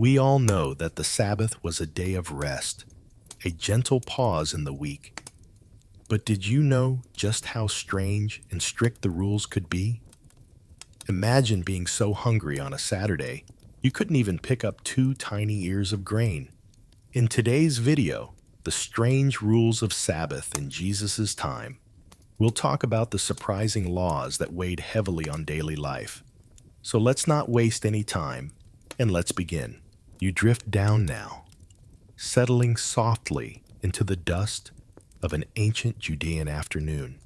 We all know that the Sabbath was a day of rest, a gentle pause in the week. But did you know just how strange and strict the rules could be? Imagine being so hungry on a Saturday, you couldn't even pick up 2 tiny ears of grain. In today's video, the strange rules of Sabbath in Jesus' time, we'll talk about the surprising laws that weighed heavily on daily life. So let's not waste any time, and let's begin. You drift down now, settling softly into the dust of an ancient Judean afternoon,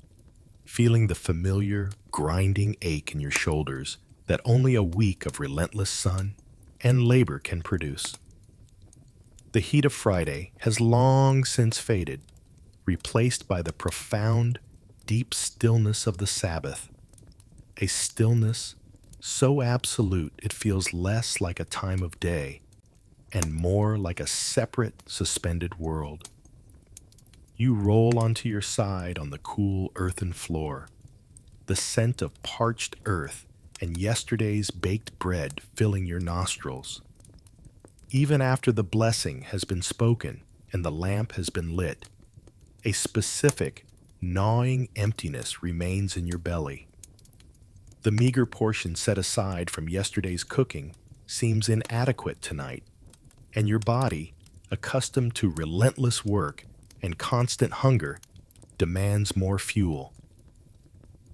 feeling the familiar, grinding ache in your shoulders that only a week of relentless sun and labor can produce. The heat of Friday has long since faded, replaced by the profound, deep stillness of the Sabbath, a stillness so absolute it feels less like a time of day and more like a separate, suspended world. You roll onto your side on the cool earthen floor, the scent of parched earth and yesterday's baked bread filling your nostrils. Even after the blessing has been spoken and the lamp has been lit, a specific, gnawing emptiness remains in your belly. The meager portion set aside from yesterday's cooking seems inadequate tonight, and your body, accustomed to relentless work and constant hunger, demands more fuel.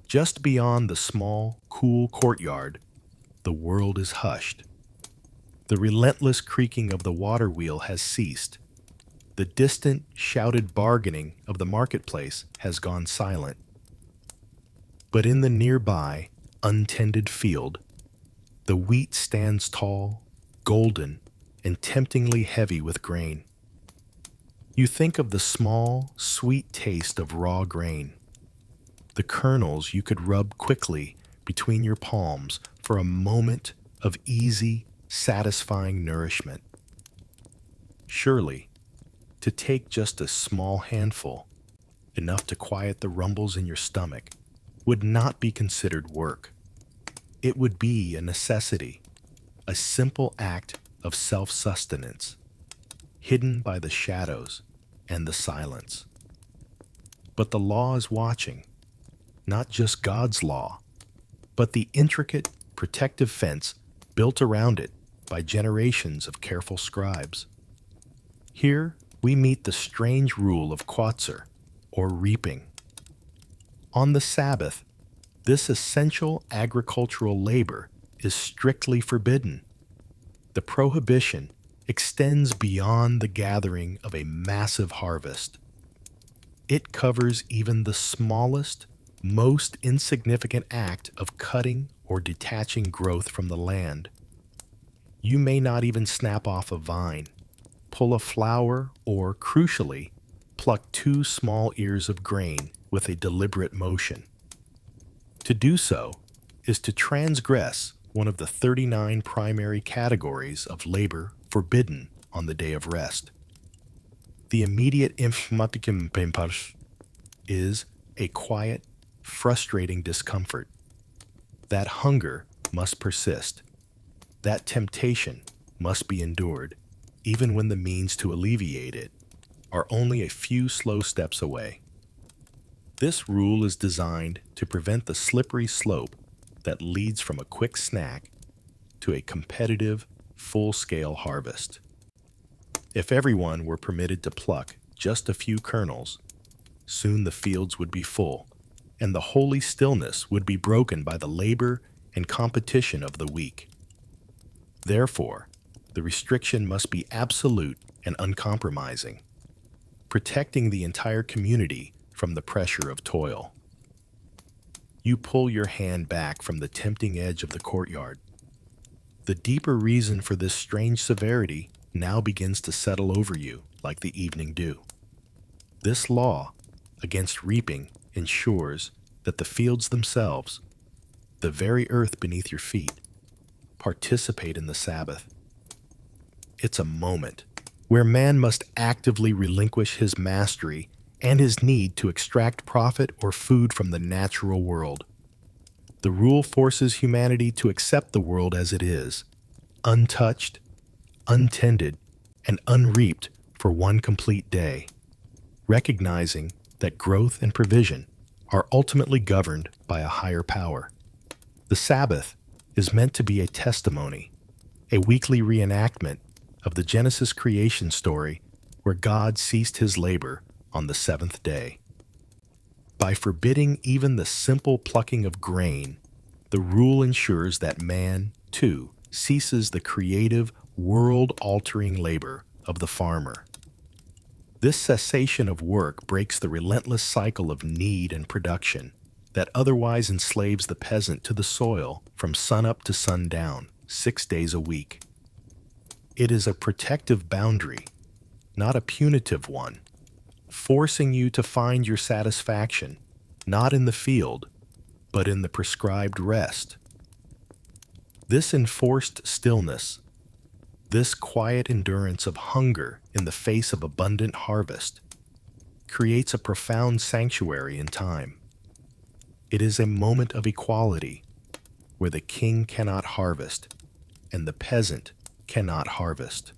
Just beyond the small, cool courtyard, the world is hushed. The relentless creaking of the water wheel has ceased. The distant, shouted bargaining of the marketplace has gone silent. But in the nearby, untended field, the wheat stands tall, golden, and temptingly heavy with grain. You think of the small, sweet taste of raw grain, the kernels you could rub quickly between your palms for a moment of easy, satisfying nourishment. Surely, to take just a small handful, enough to quiet the rumbles in your stomach, would not be considered work. It would be a necessity, a simple act of self-sustenance, hidden by the shadows and the silence. But the law is watching, not just God's law, but the intricate, protective fence built around it by generations of careful scribes. Here we meet the strange rule of quatzer, or reaping. On the Sabbath, this essential agricultural labor is strictly forbidden. The prohibition extends beyond the gathering of a massive harvest. It covers even the smallest, most insignificant act of cutting or detaching growth from the land. You may not even snap off a vine, pull a flower, or, crucially, pluck 2 small ears of grain with a deliberate motion. To do so is to transgress one of the 39 primary categories of labor forbidden on the day of rest. The immediate informaticum is a quiet, frustrating discomfort. That hunger must persist. That temptation must be endured, even when the means to alleviate it are only a few slow steps away. This rule is designed to prevent the slippery slope that leads from a quick snack to a competitive, full-scale harvest. If everyone were permitted to pluck just a few kernels, soon the fields would be full, and the holy stillness would be broken by the labor and competition of the week. Therefore, the restriction must be absolute and uncompromising, protecting the entire community from the pressure of toil. You pull your hand back from the tempting edge of the courtyard. The deeper reason for this strange severity now begins to settle over you like the evening dew. This law against reaping ensures that the fields themselves, the very earth beneath your feet, participate in the Sabbath. It's a moment where man must actively relinquish his mastery and his need to extract profit or food from the natural world. The rule forces humanity to accept the world as it is, untouched, untended, and unreaped for one complete day, recognizing that growth and provision are ultimately governed by a higher power. The Sabbath is meant to be a testimony, a weekly reenactment of the Genesis creation story where God ceased his labor on the seventh day. By forbidding even the simple plucking of grain, the rule ensures that man, too, ceases the creative, world-altering labor of the farmer. This cessation of work breaks the relentless cycle of need and production that otherwise enslaves the peasant to the soil from sunup to sundown, 6 days a week. It is a protective boundary, not a punitive one, forcing you to find your satisfaction not in the field, but in the prescribed rest. This enforced stillness, this quiet endurance of hunger in the face of abundant harvest, creates a profound sanctuary in time. It is a moment of equality where the king cannot harvest and the peasant cannot harvest.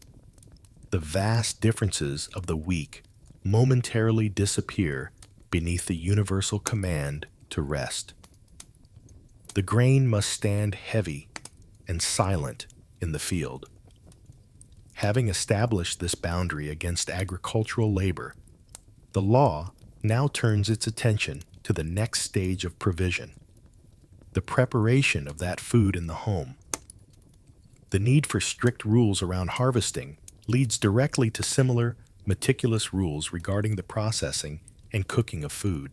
The vast differences of the week momentarily disappear beneath the universal command to rest. The grain must stand heavy and silent in the field. Having established this boundary against agricultural labor, the law now turns its attention to the next stage of provision, the preparation of that food in the home. The need for strict rules around harvesting leads directly to similar, meticulous rules regarding the processing and cooking of food,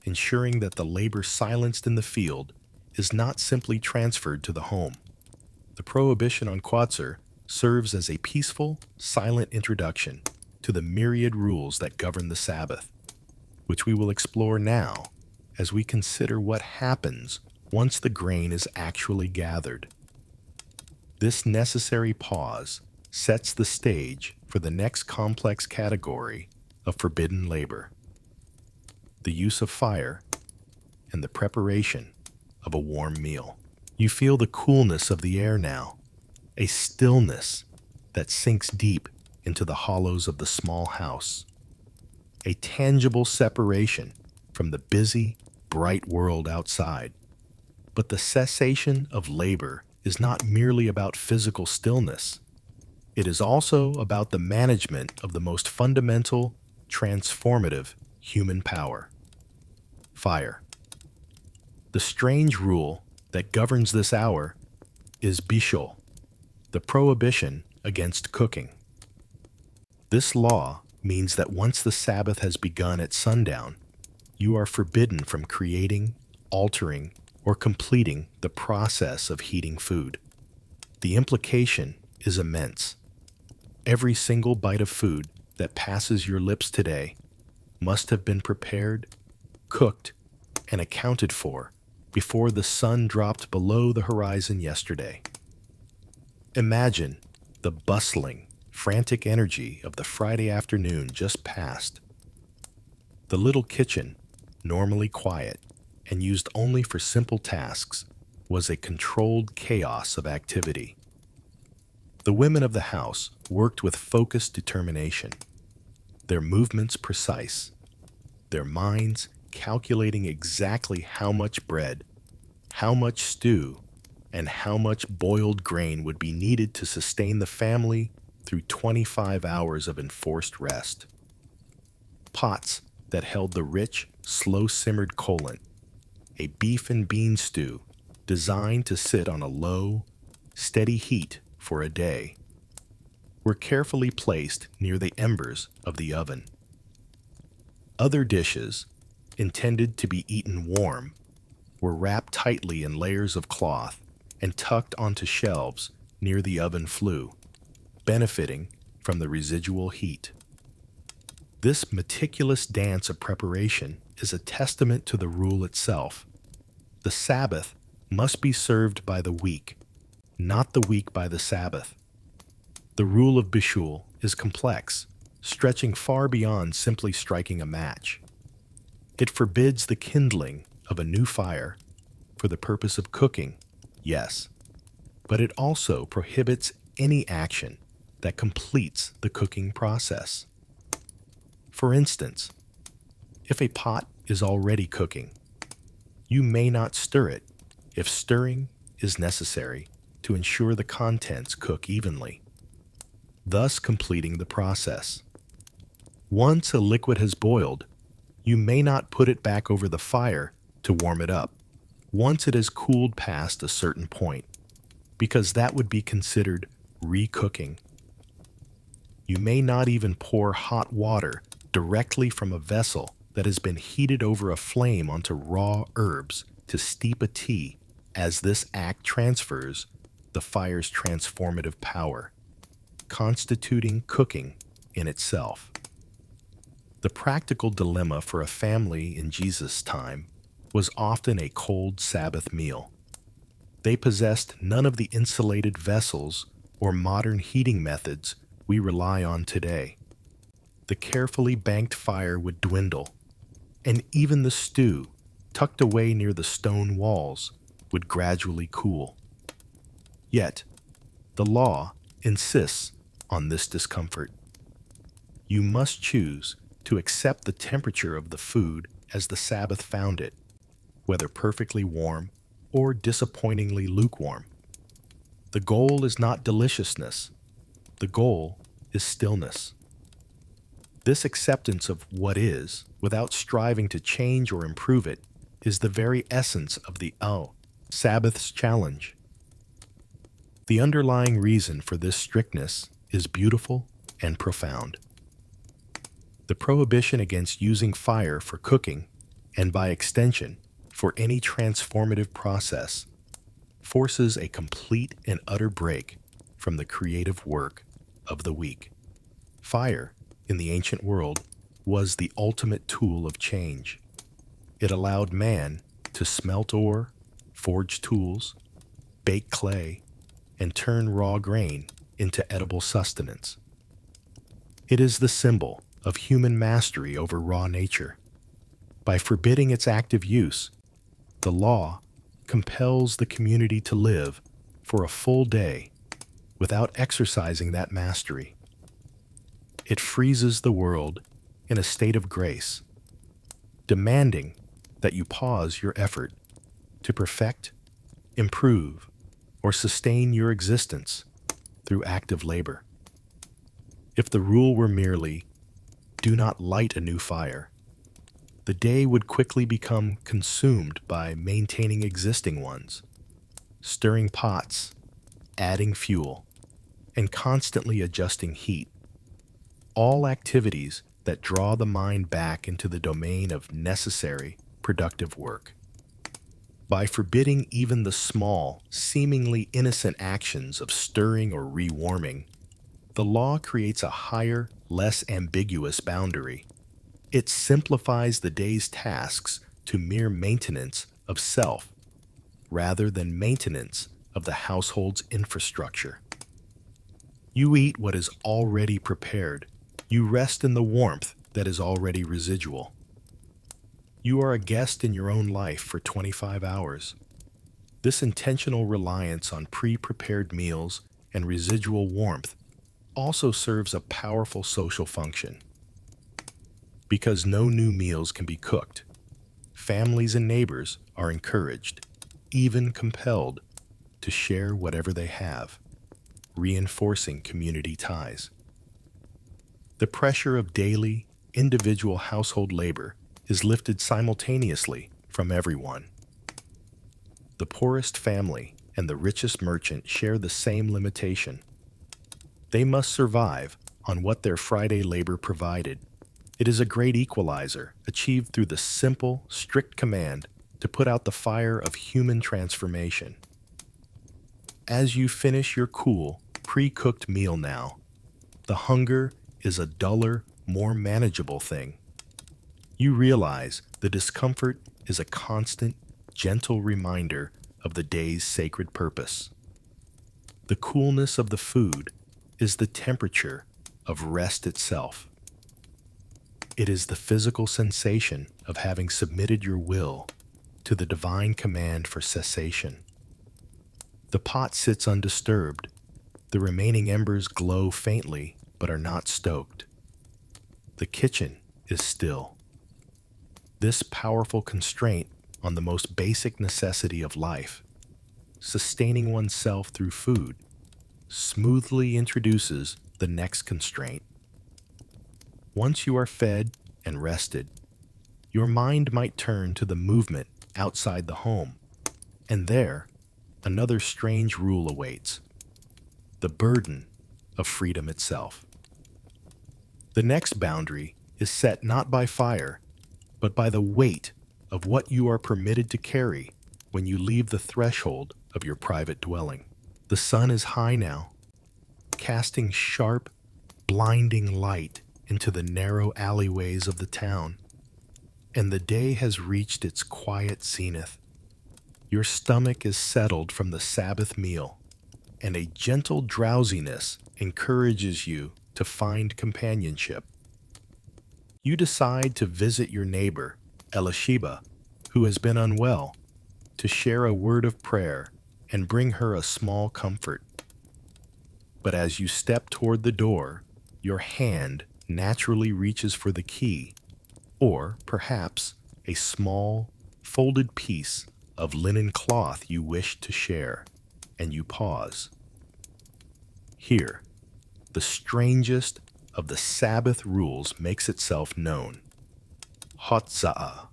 ensuring that the labor silenced in the field is not simply transferred to the home. The prohibition on Quetzal serves as a peaceful, silent introduction to the myriad rules that govern the Sabbath, which we will explore now as we consider what happens once the grain is actually gathered. This necessary pause sets the stage for the next complex category of forbidden labor: the use of fire and the preparation of a warm meal. You feel the coolness of the air now, a stillness that sinks deep into the hollows of the small house, a tangible separation from the busy, bright world outside. But the cessation of labor is not merely about physical stillness. It is also about the management of the most fundamental, transformative human power: fire. The strange rule that governs this hour is bishul, the prohibition against cooking. This law means that once the Sabbath has begun at sundown, you are forbidden from creating, altering, or completing the process of heating food. The implication is immense. Every single bite of food that passes your lips today must have been prepared, cooked, and accounted for before the sun dropped below the horizon yesterday. Imagine the bustling, frantic energy of the Friday afternoon just past. The little kitchen, normally quiet and used only for simple tasks, was a controlled chaos of activity. The women of the house worked with focused determination, their movements precise, their minds calculating exactly how much bread, how much stew, and how much boiled grain would be needed to sustain the family through 25 hours of enforced rest. Pots that held the rich, slow-simmered colon, a beef and bean stew designed to sit on a low, steady heat for a day, were carefully placed near the embers of the oven. Other dishes, intended to be eaten warm, were wrapped tightly in layers of cloth and tucked onto shelves near the oven flue, benefiting from the residual heat. This meticulous dance of preparation is a testament to the rule itself. The Sabbath must be served by the week, not the week by the Sabbath. The rule of bishul is complex, stretching far beyond simply striking a match. It forbids the kindling of a new fire for the purpose of cooking, yes, but it also prohibits any action that completes the cooking process. For instance, if a pot is already cooking, you may not stir it if stirring is necessary to ensure the contents cook evenly, thus completing the process. Once a liquid has boiled, you may not put it back over the fire to warm it up once it has cooled past a certain point, because that would be considered recooking. You may not even pour hot water directly from a vessel that has been heated over a flame onto raw herbs to steep a tea, as this act transfers the fire's transformative power, constituting cooking in itself. The practical dilemma for a family in Jesus' time was often a cold Sabbath meal. They possessed none of the insulated vessels or modern heating methods we rely on today. The carefully banked fire would dwindle, and even the stew, tucked away near the stone walls, would gradually cool. Yet, the law insists on this discomfort. You must choose to accept the temperature of the food as the Sabbath found it, whether perfectly warm or disappointingly lukewarm. The goal is not deliciousness. The goal is stillness. This acceptance of what is, without striving to change or improve it, is the very essence of the Sabbath's challenge. The underlying reason for this strictness is beautiful and profound. The prohibition against using fire for cooking, and by extension, for any transformative process, forces a complete and utter break from the creative work of the week. Fire, in the ancient world, was the ultimate tool of change. It allowed man to smelt ore, forge tools, bake clay, and turn raw grain into edible sustenance. It is the symbol of human mastery over raw nature. By forbidding its active use, the law compels the community to live for a full day without exercising that mastery. It freezes the world in a state of grace, demanding that you pause your effort to perfect, improve, or sustain your existence through active labor. If the rule were merely, do not light a new fire, the day would quickly become consumed by maintaining existing ones, stirring pots, adding fuel, and constantly adjusting heat. All activities that draw the mind back into the domain of necessary, productive work. By forbidding even the small, seemingly innocent actions of stirring or rewarming, the law creates a higher, less ambiguous boundary. It simplifies the day's tasks to mere maintenance of self, rather than maintenance of the household's infrastructure. You eat what is already prepared. You rest in the warmth that is already residual. You are a guest in your own life for 25 hours. This intentional reliance on pre-prepared meals and residual warmth also serves a powerful social function. Because no new meals can be cooked, families and neighbors are encouraged, even compelled, to share whatever they have, reinforcing community ties. The pressure of daily, individual household labor is lifted simultaneously from everyone. The poorest family and the richest merchant share the same limitation. They must survive on what their Friday labor provided. It is a great equalizer achieved through the simple, strict command to put out the fire of human transformation. As you finish your cool, pre-cooked meal now, the hunger is a duller, more manageable thing. You realize the discomfort is a constant, gentle reminder of the day's sacred purpose. The coolness of the food is the temperature of rest itself. It is the physical sensation of having submitted your will to the divine command for cessation. The pot sits undisturbed, The remaining embers glow faintly but are not stoked. The kitchen is still. This powerful constraint on the most basic necessity of life, sustaining oneself through food, smoothly introduces the next constraint. Once you are fed and rested, your mind might turn to the movement outside the home, and there, another strange rule awaits: the burden of freedom itself. The next boundary is set not by fire, but by the weight of what you are permitted to carry when you leave the threshold of your private dwelling. The sun is high now, casting sharp, blinding light into the narrow alleyways of the town, and the day has reached its quiet zenith. Your stomach is settled from the Sabbath meal, and a gentle drowsiness encourages you to find companionship. You decide to visit your neighbor, Elisheba, who has been unwell, to share a word of prayer and bring her a small comfort. But as you step toward the door, your hand naturally reaches for the key, or perhaps a small, folded piece of linen cloth you wish to share, and you pause. Here, the strangest of the Sabbath rules makes itself known. Hotza'ah,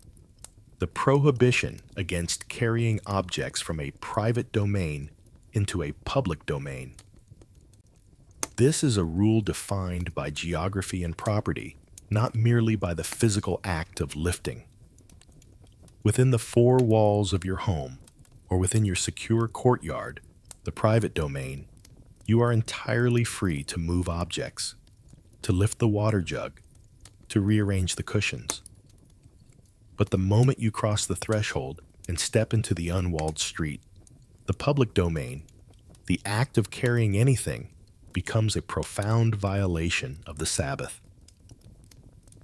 the prohibition against carrying objects from a private domain into a public domain. This is a rule defined by geography and property, not merely by the physical act of lifting. Within the four walls of your home, or within your secure courtyard, the private domain, you are entirely free to move objects, to lift the water jug, to rearrange the cushions. But the moment you cross the threshold and step into the unwalled street, the public domain, the act of carrying anything, becomes a profound violation of the Sabbath.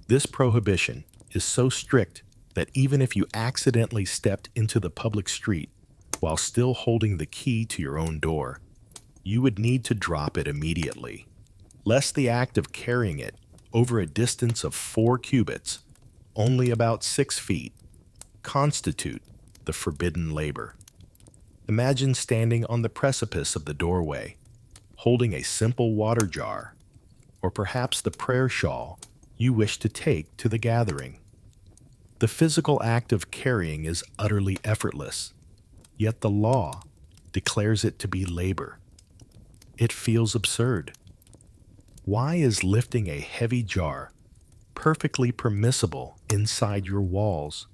This prohibition is so strict that even if you accidentally stepped into the public street while still holding the key to your own door, you would need to drop it immediately, lest the act of carrying it over a distance of 4 cubits, only about 6 feet, constitute the forbidden labor. Imagine standing on the precipice of the doorway, holding a simple water jar, or perhaps the prayer shawl you wish to take to the gathering. The physical act of carrying is utterly effortless, yet the law declares it to be labor. It feels absurd. Why is lifting a heavy jar perfectly permissible inside your walls,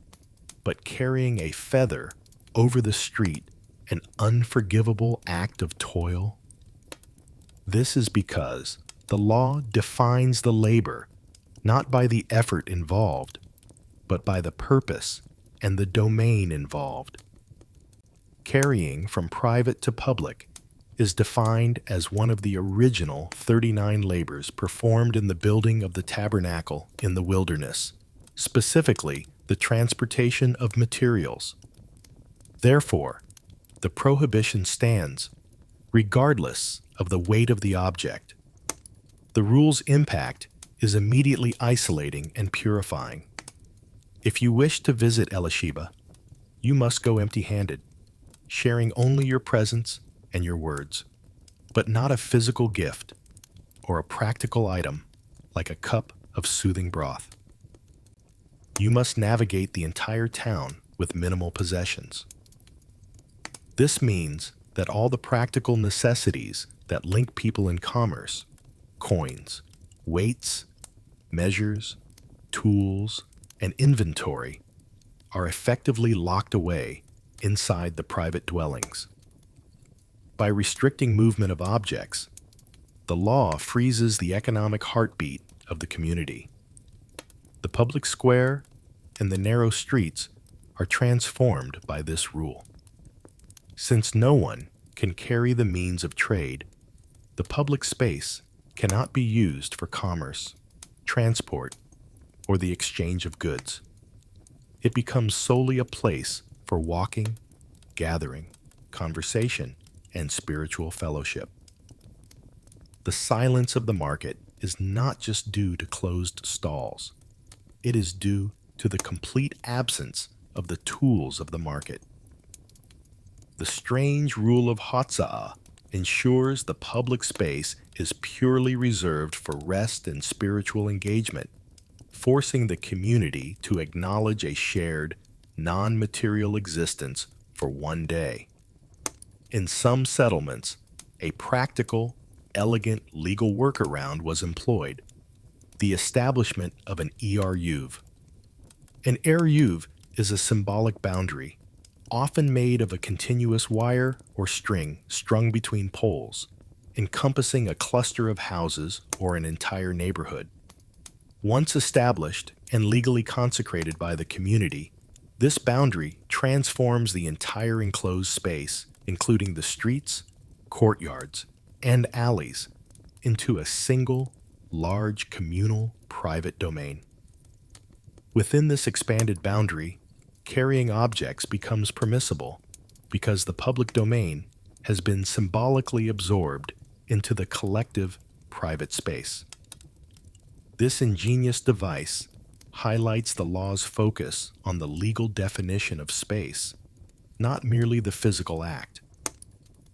but carrying a feather over the street an unforgivable act of toil? This is because the law defines the labor not by the effort involved, but by the purpose and the domain involved. Carrying from private to public is defined as one of the original 39 labors performed in the building of the tabernacle in the wilderness, specifically the transportation of materials. Therefore, the prohibition stands, regardless of the weight of the object. The rule's impact is immediately isolating and purifying. If you wish to visit Elisheba, you must go empty-handed, sharing only your presence and your words, but not a physical gift or a practical item like a cup of soothing broth. You must navigate the entire town with minimal possessions. This means that all the practical necessities that link people in commerce, coins, weights, measures, tools, and inventory, are effectively locked away inside the private dwellings. By restricting movement of objects, the law freezes the economic heartbeat of the community. The public square and the narrow streets are transformed by this rule. Since no one can carry the means of trade, the public space cannot be used for commerce, transport, or the exchange of goods. It becomes solely a place for walking, gathering, conversation, and spiritual fellowship. The silence of the market is not just due to closed stalls. It is due to the complete absence of the tools of the market. The strange rule of Hotza'ah ensures the public space is purely reserved for rest and spiritual engagement, forcing the community to acknowledge a shared, non-material existence for one day. In some settlements, a practical, elegant legal workaround was employed: the establishment of an eruv. An eruv is a symbolic boundary, often made of a continuous wire or string strung between poles, encompassing a cluster of houses or an entire neighborhood. Once established and legally consecrated by the community, this boundary transforms the entire enclosed space, including the streets, courtyards, and alleys, into a single, large communal private domain. Within this expanded boundary, carrying objects becomes permissible because the public domain has been symbolically absorbed into the collective private space. This ingenious device highlights the law's focus on the legal definition of space, not merely the physical act.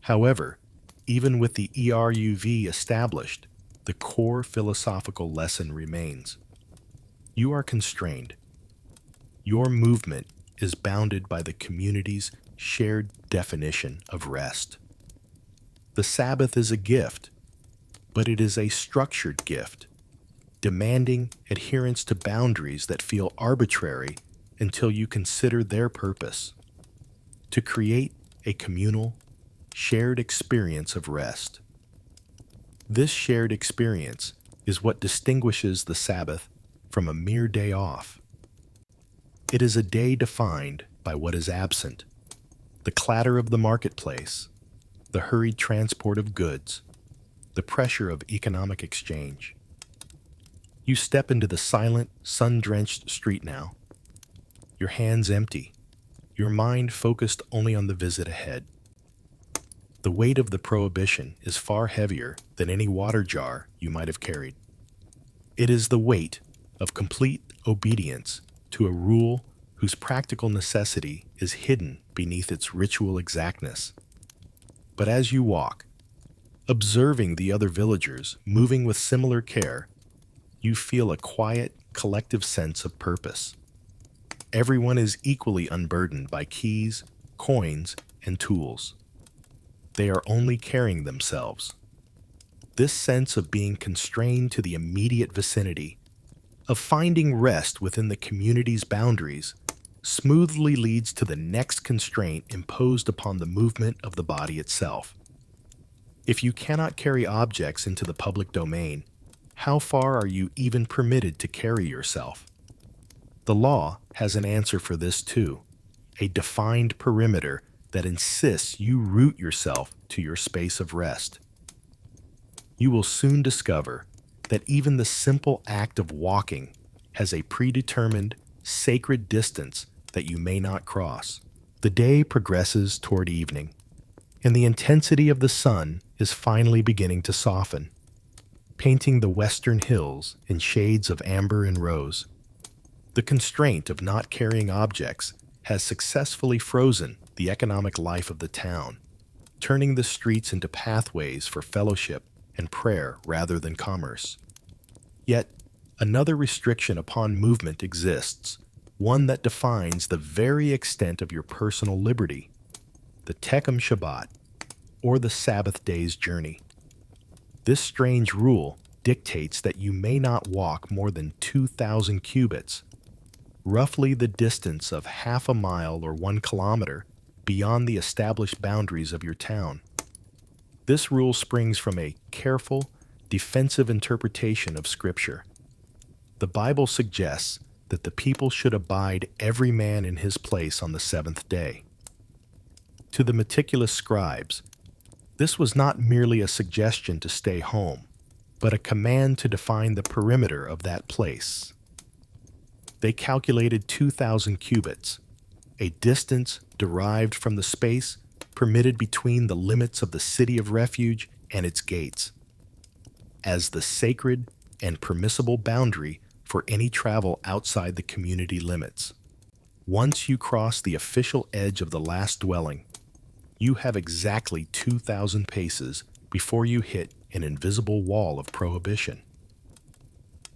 However, even with the ERUV established, the core philosophical lesson remains. You are constrained. Your movement is bounded by the community's shared definition of rest. The Sabbath is a gift, but it is a structured gift, demanding adherence to boundaries that feel arbitrary until you consider their purpose: to create a communal, shared experience of rest. This shared experience is what distinguishes the Sabbath from a mere day off. It is a day defined by what is absent: the clatter of the marketplace, the hurried transport of goods, the pressure of economic exchange. You step into the silent, sun-drenched street now, your hands empty, your mind focused only on the visit ahead. The weight of the prohibition is far heavier than any water jar you might have carried. It is the weight of complete obedience to a rule whose practical necessity is hidden beneath its ritual exactness. But as you walk, observing the other villagers moving with similar care, you feel a quiet, collective sense of purpose. Everyone is equally unburdened by keys, coins, and tools. They are only carrying themselves. This sense of being constrained to the immediate vicinity, of finding rest within the community's boundaries, smoothly leads to the next constraint imposed upon the movement of the body itself. If you cannot carry objects into the public domain, how far are you even permitted to carry yourself? The law has an answer for this too: a defined perimeter that insists you root yourself to your space of rest. You will soon discover that even the simple act of walking has a predetermined, sacred distance that you may not cross. The day progresses toward evening, and the intensity of the sun is finally beginning to soften, painting the western hills in shades of amber and rose. The constraint of not carrying objects has successfully frozen the economic life of the town, turning the streets into pathways for fellowship and prayer rather than commerce. Yet, another restriction upon movement exists, one that defines the very extent of your personal liberty: the Techem Shabbat, or the Sabbath day's journey. This strange rule dictates that you may not walk more than 2,000 cubits, roughly the distance of half a mile or 1 kilometer beyond the established boundaries of your town. This rule springs from a careful, defensive interpretation of Scripture. The Bible suggests that the people should abide every man in his place on the seventh day. To the meticulous scribes, this was not merely a suggestion to stay home, but a command to define the perimeter of that place. They calculated 2,000 cubits, a distance derived from the space permitted between the limits of the city of refuge and its gates. as the sacred and permissible boundary for any travel outside the community limits. Once you cross the official edge of the last dwelling, you have exactly 2,000 paces before you hit an invisible wall of prohibition.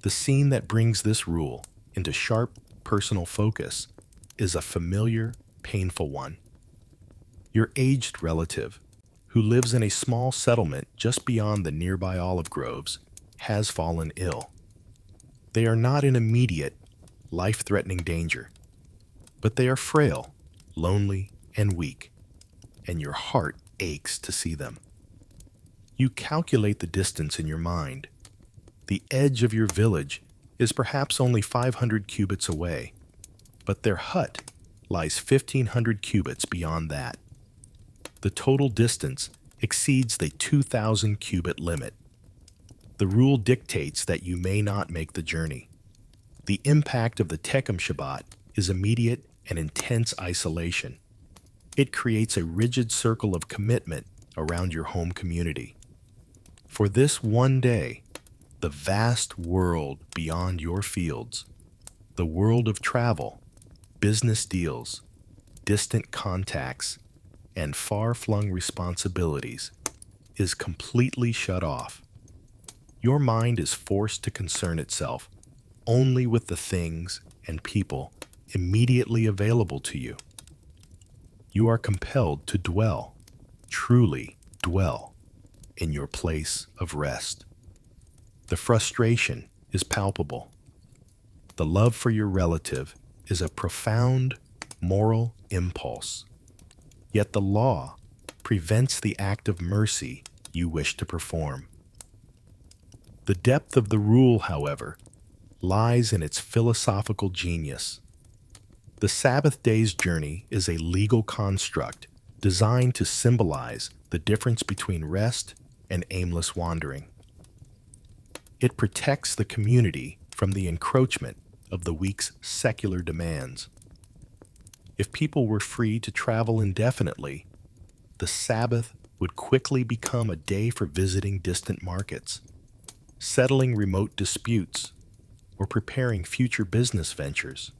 The scene that brings this rule into sharp personal focus is a familiar, painful one. Your aged relative, who lives in a small settlement just beyond the nearby olive groves, has fallen ill. They are not in immediate, life-threatening danger, but they are frail, lonely, and weak, and your heart aches to see them. You calculate the distance in your mind. The edge of your village is perhaps only 500 cubits away, but their hut lies 1,500 cubits beyond that. The total distance exceeds the 2,000 cubit limit. The rule dictates that you may not make the journey. The impact of the Techem Shabbat is immediate and intense isolation. It creates a rigid circle of commitment around your home community. For this one day, the vast world beyond your fields, the world of travel, business deals, distant contacts, and far-flung responsibilities, is completely shut off. Your mind is forced to concern itself only with the things and people immediately available to you. You are compelled to dwell, truly dwell, in your place of rest. The frustration is palpable. The love for your relative is a profound moral impulse. Yet the law prevents the act of mercy you wish to perform. The depth of the rule, however, lies in its philosophical genius. The Sabbath day's journey is a legal construct designed to symbolize the difference between rest and aimless wandering. It protects the community from the encroachment of the week's secular demands. If people were free to travel indefinitely, the Sabbath would quickly become a day for visiting distant markets, settling remote disputes, or preparing future business ventures.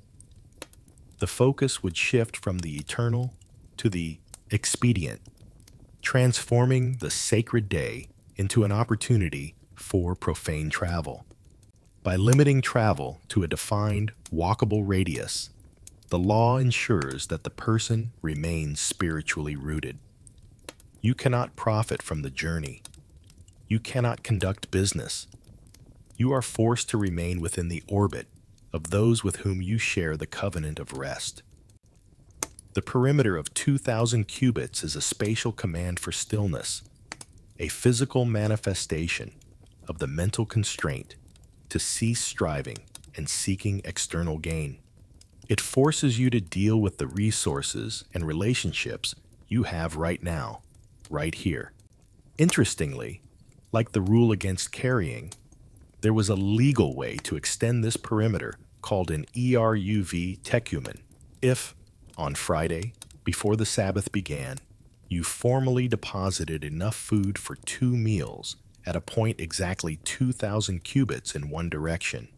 The focus would shift from the eternal to the expedient, transforming the sacred day into an opportunity for profane travel. By limiting travel to a defined, walkable radius, the law ensures that the person remains spiritually rooted. You cannot profit from the journey. You cannot conduct business. You are forced to remain within the orbit of those with whom you share the covenant of rest. The perimeter of 2,000 cubits is a spatial command for stillness, a physical manifestation of the mental constraint to cease striving and seeking external gain. It forces you to deal with the resources and relationships you have right now, right here. Interestingly, like the rule against carrying, there was a legal way to extend this perimeter called an ERUV techumen. If, on Friday, before the Sabbath began, you formally deposited enough food for 2 meals at a point exactly 2,000 cubits in one direction,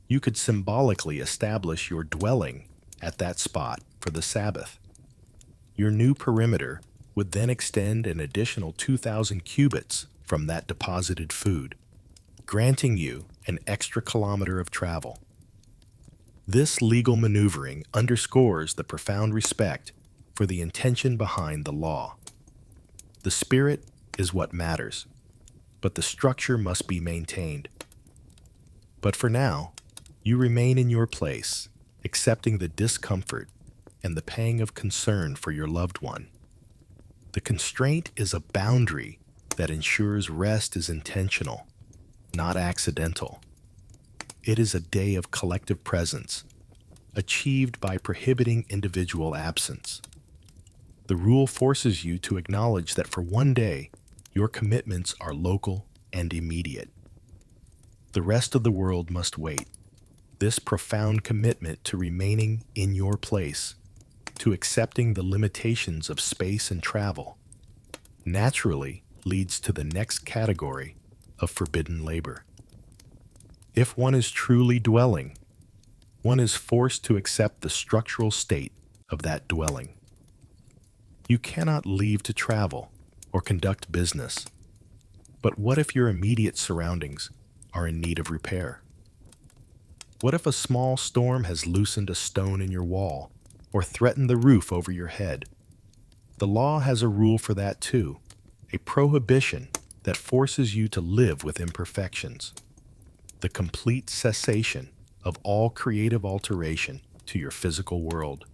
you could symbolically establish your dwelling at that spot for the Sabbath. Your new perimeter would then extend an additional 2,000 cubits from that deposited food, granting you an extra kilometer of travel. This legal maneuvering underscores the profound respect for the intention behind the law. The spirit is what matters, but the structure must be maintained. But for now, you remain in your place, accepting the discomfort and the pang of concern for your loved one. The constraint is a boundary that ensures rest is intentional, not accidental. It is a day of collective presence, achieved by prohibiting individual absence. The rule forces you to acknowledge that for one day, your commitments are local and immediate. The rest of the world must wait. This profound commitment to remaining in your place, to accepting the limitations of space and travel, naturally leads to the next category of forbidden labor. If one is truly dwelling, one is forced to accept the structural state of that dwelling. You cannot leave to travel or conduct business. But what if your immediate surroundings are in need of repair? What if a small storm has loosened a stone in your wall or threatened the roof over your head? The law has a rule for that too, a prohibition that forces you to live with imperfections. The complete cessation of all creative alteration to your physical world.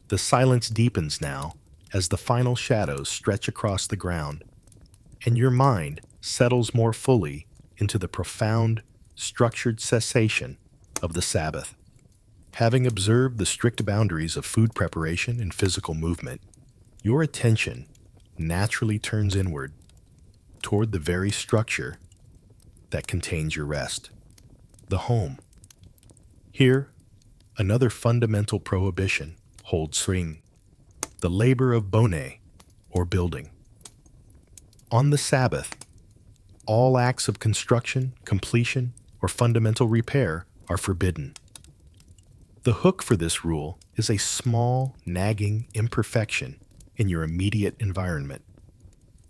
The silence deepens now as the final shadows stretch across the ground, and your mind settles more fully into the profound, structured cessation of the Sabbath. Having observed the strict boundaries of food preparation and physical movement, your attention naturally turns inward toward the very structure that contains your rest, the home. Here, another fundamental prohibition holds swing, the labor of boneh, or building. On the Sabbath, all acts of construction, completion, or fundamental repair are forbidden. The hook for this rule is a small, nagging imperfection in your immediate environment.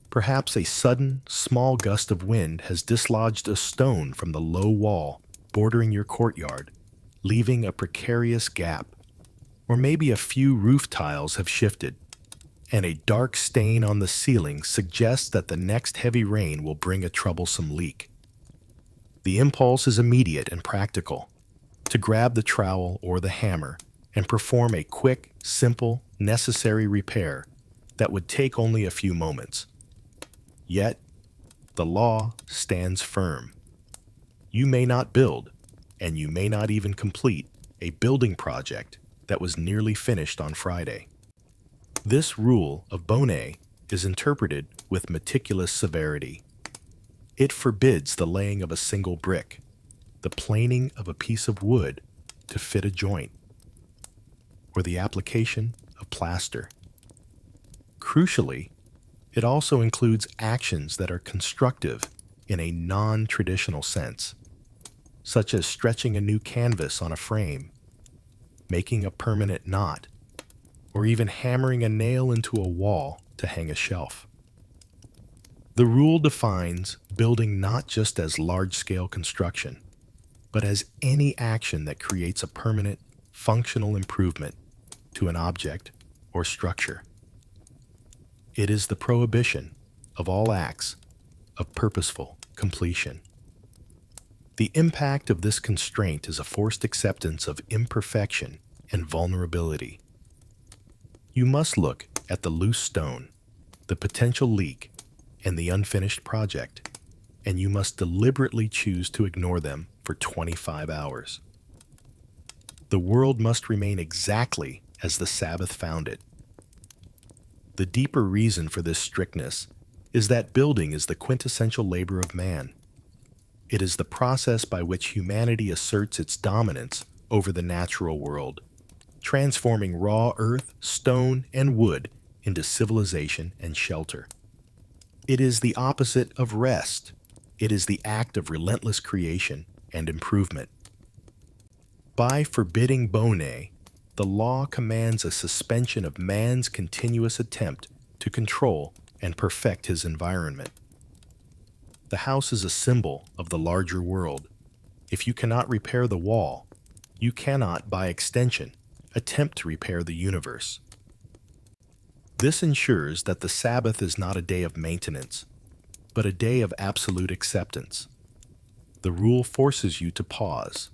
Perhaps a sudden, small gust of wind has dislodged a stone from the low wall bordering your courtyard, leaving a precarious gap. Or maybe a few roof tiles have shifted, and a dark stain on the ceiling suggests that the next heavy rain will bring a troublesome leak. The impulse is immediate and practical, to grab the trowel or the hammer and perform a quick, simple, necessary repair that would take only a few moments. Yet, the law stands firm. You may not build, and you may not even complete, a building project that was nearly finished on Friday. This rule of boneh is interpreted with meticulous severity. It forbids the laying of a single brick, the planing of a piece of wood to fit a joint, or the application of plaster. Crucially, it also includes actions that are constructive in a non-traditional sense, such as stretching a new canvas on a frame, making a permanent knot, or even hammering a nail into a wall to hang a shelf. The rule defines building not just as large-scale construction, but as any action that creates a permanent, functional improvement to an object or structure. It is the prohibition of all acts of purposeful completion. The impact of this constraint is a forced acceptance of imperfection and vulnerability. You must look at the loose stone, the potential leak, and the unfinished project, and you must deliberately choose to ignore them for 25 hours. The world must remain exactly as the Sabbath found it. The deeper reason for this strictness is that building is the quintessential labor of man. It is the process by which humanity asserts its dominance over the natural world, transforming raw earth, stone, and wood into civilization and shelter. It is the opposite of rest. It is the act of relentless creation and improvement. By forbidding boneh, the law commands a suspension of man's continuous attempt to control and perfect his environment. The house is a symbol of the larger world. If you cannot repair the wall, you cannot, by extension, attempt to repair the universe. This ensures that the Sabbath is not a day of maintenance, but a day of absolute acceptance. The rule forces you to pause,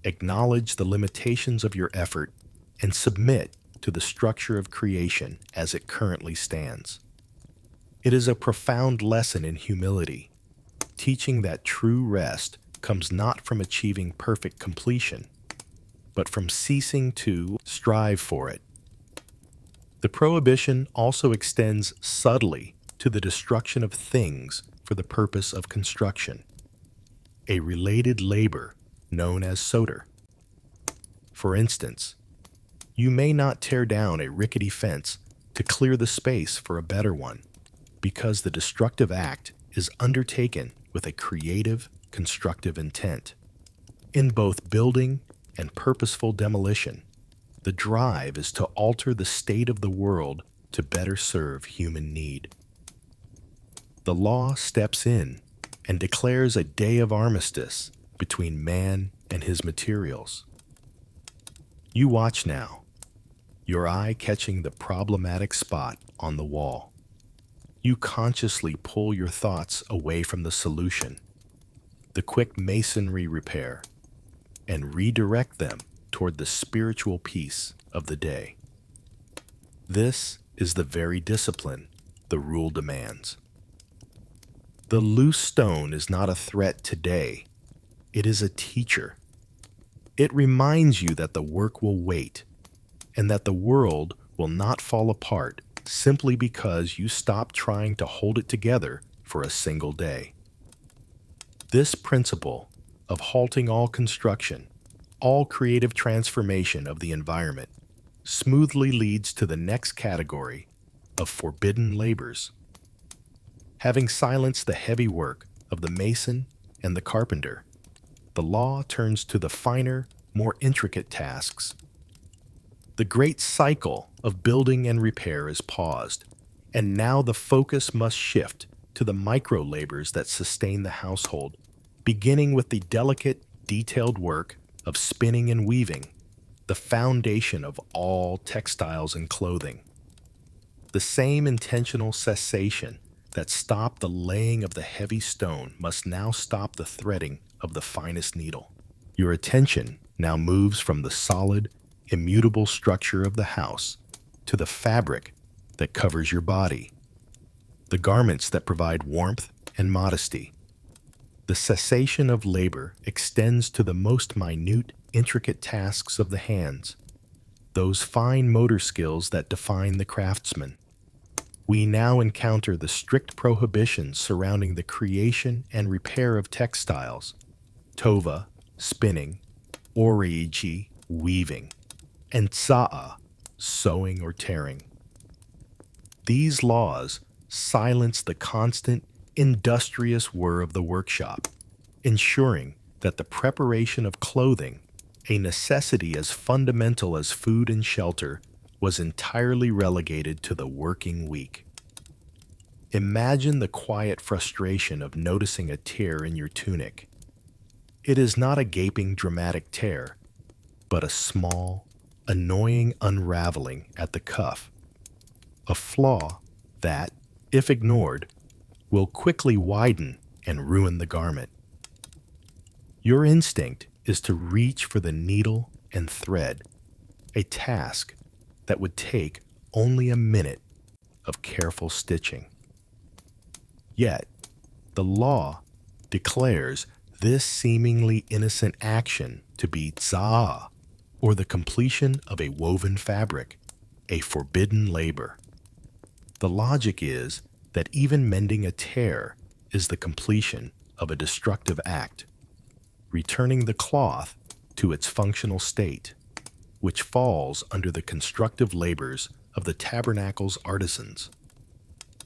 acknowledge the limitations of your effort, and submit to the structure of creation as it currently stands. It is a profound lesson in humility, teaching that true rest comes not from achieving perfect completion, but from ceasing to strive for it. The prohibition also extends subtly to the destruction of things for the purpose of construction, a related labor known as soter. For instance, you may not tear down a rickety fence to clear the space for a better one, because the destructive act is undertaken with a creative, constructive intent. In both building and purposeful demolition, the drive is to alter the state of the world to better serve human need. The law steps in and declares a day of armistice between man and his materials. You watch now, your eye catching the problematic spot on the wall. You consciously pull your thoughts away from the solution, the quick masonry repair, and redirect them toward the spiritual peace of the day. This is the very discipline the rule demands. The loose stone is not a threat today, it is a teacher. It reminds you that the work will wait, and that the world will not fall apart simply because you stop trying to hold it together for a single day. This principle of halting all construction, all creative transformation of the environment, smoothly leads to the next category of forbidden labors. Having silenced the heavy work of the mason and the carpenter, the law turns to the finer, more intricate tasks. The great cycle of building and repair is paused, and now the focus must shift to the micro labors that sustain the household, beginning with the delicate, detailed work of spinning and weaving, the foundation of all textiles and clothing. The same intentional cessation that stopped the laying of the heavy stone must now stop the threading of the finest needle. Your attention now moves from the solid, immutable structure of the house to the fabric that covers your body, the garments that provide warmth and modesty. The cessation of labor extends to the most minute, intricate tasks of the hands, those fine motor skills that define the craftsman. We now encounter the strict prohibitions surrounding the creation and repair of textiles, tova, spinning, origi, weaving, and tsa'a, sewing or tearing. These laws silence the constant, industrious whir of the workshop, ensuring that the preparation of clothing, a necessity as fundamental as food and shelter, was entirely relegated to the working week. Imagine the quiet frustration of noticing a tear in your tunic. It is not a gaping, dramatic tear, but a small, annoying unraveling at the cuff, a flaw that, if ignored, will quickly widen and ruin the garment. Your instinct is to reach for the needle and thread, a task that would take only a minute of careful stitching. Yet, the law declares this seemingly innocent action to be tsa'a, or the completion of a woven fabric, a forbidden labor. The logic is that even mending a tear is the completion of a destructive act, returning the cloth to its functional state, which falls under the constructive labors of the tabernacle's artisans.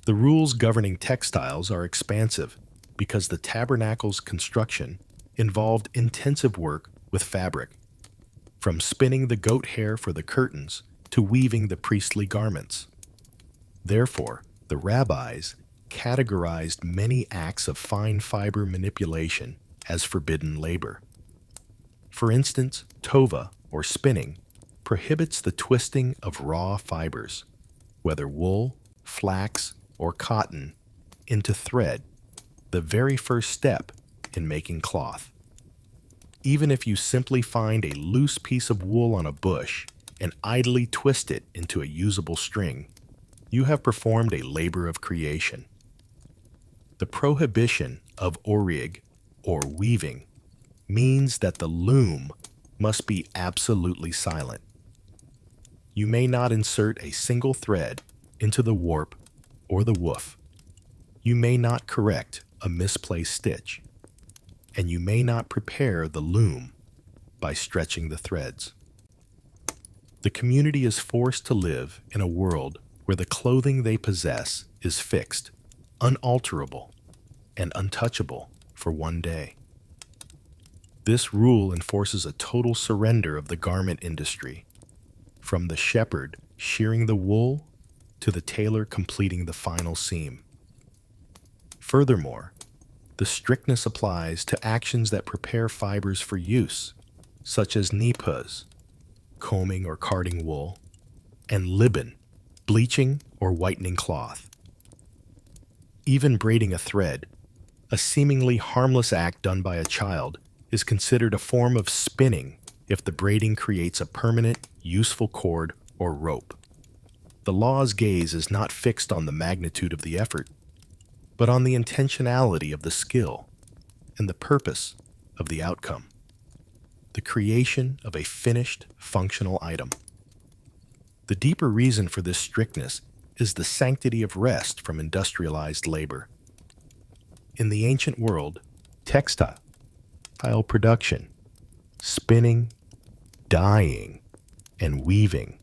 The rules governing textiles are expansive because the tabernacle's construction involved intensive work with fabric, from spinning the goat hair for the curtains to weaving the priestly garments. Therefore, the rabbis categorized many acts of fine fiber manipulation as forbidden labor. For instance, tova, or spinning, prohibits the twisting of raw fibers, whether wool, flax, or cotton, into thread, the very first step in making cloth. Even if you simply find a loose piece of wool on a bush and idly twist it into a usable string, you have performed a labor of creation. The prohibition of orig, or weaving, means that the loom must be absolutely silent. You may not insert a single thread into the warp or the woof. You may not correct a misplaced stitch, and you may not prepare the loom by stretching the threads. The community is forced to live in a world where the clothing they possess is fixed, unalterable, and untouchable. for one day. This rule enforces a total surrender of the garment industry, from the shepherd shearing the wool to the tailor completing the final seam. Furthermore, the strictness applies to actions that prepare fibers for use, such as nipahs, combing or carding wool, and liban, bleaching or whitening cloth. Even braiding a thread, a seemingly harmless act done by a child, is considered a form of spinning if the braiding creates a permanent, useful cord or rope. The law's gaze is not fixed on the magnitude of the effort, but on the intentionality of the skill and the purpose of the outcome, the creation of a finished, functional item. The deeper reason for this strictness is the sanctity of rest from industrialized labor. In the ancient world, textile production, spinning, dyeing, and weaving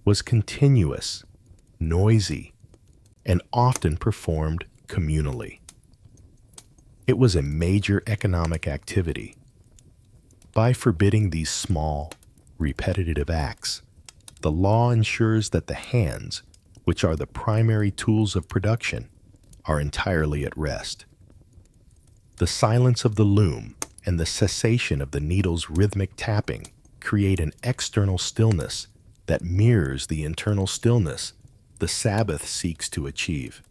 was continuous, noisy, and often performed communally. It was a major economic activity. By forbidding these small, repetitive acts, the law ensures that the hands, which are the primary tools of production, are entirely at rest. The silence of the loom and the cessation of the needle's rhythmic tapping create an external stillness that mirrors the internal stillness the Sabbath seeks to achieve.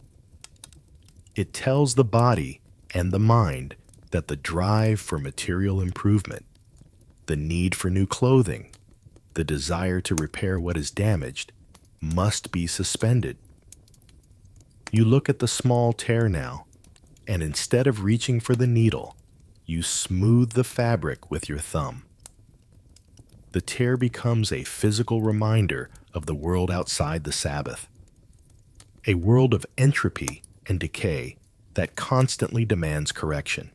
It tells the body and the mind that the drive for material improvement, the need for new clothing, the desire to repair what is damaged, must be suspended. You look at the small tear now, and instead of reaching for the needle, you smooth the fabric with your thumb. The tear becomes a physical reminder of the world outside the Sabbath, a world of entropy and decay that constantly demands correction.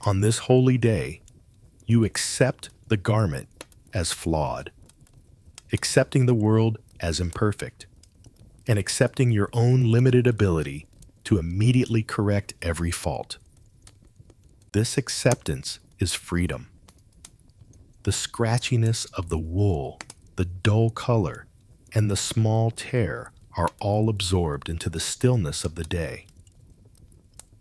On this holy day, you accept the garment as flawed, accepting the world as imperfect, and accepting your own limited ability to immediately correct every fault. This acceptance is freedom. The scratchiness of the wool, the dull color, and the small tear are all absorbed into the stillness of the day.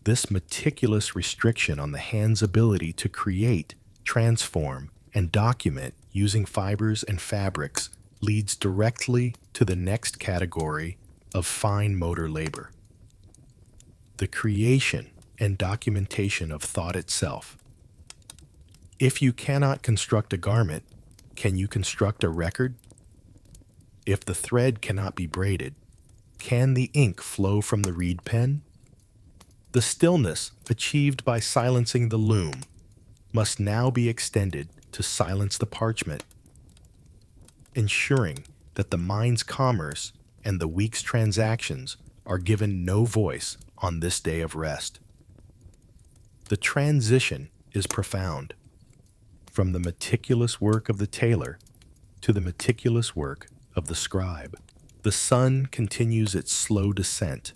This meticulous restriction on the hand's ability to create, transform, and document using fibers and fabrics leads directly to the next category of fine motor labor: the creation and documentation of thought itself. If you cannot construct a garment, can you construct a record? If the thread cannot be braided, can the ink flow from the reed pen? The stillness achieved by silencing the loom must now be extended to silence the parchment, ensuring that the mind's commerce and the week's transactions are given no voice on this day of rest. The transition is profound, from the meticulous work of the tailor to the meticulous work of the scribe. The sun continues its slow descent,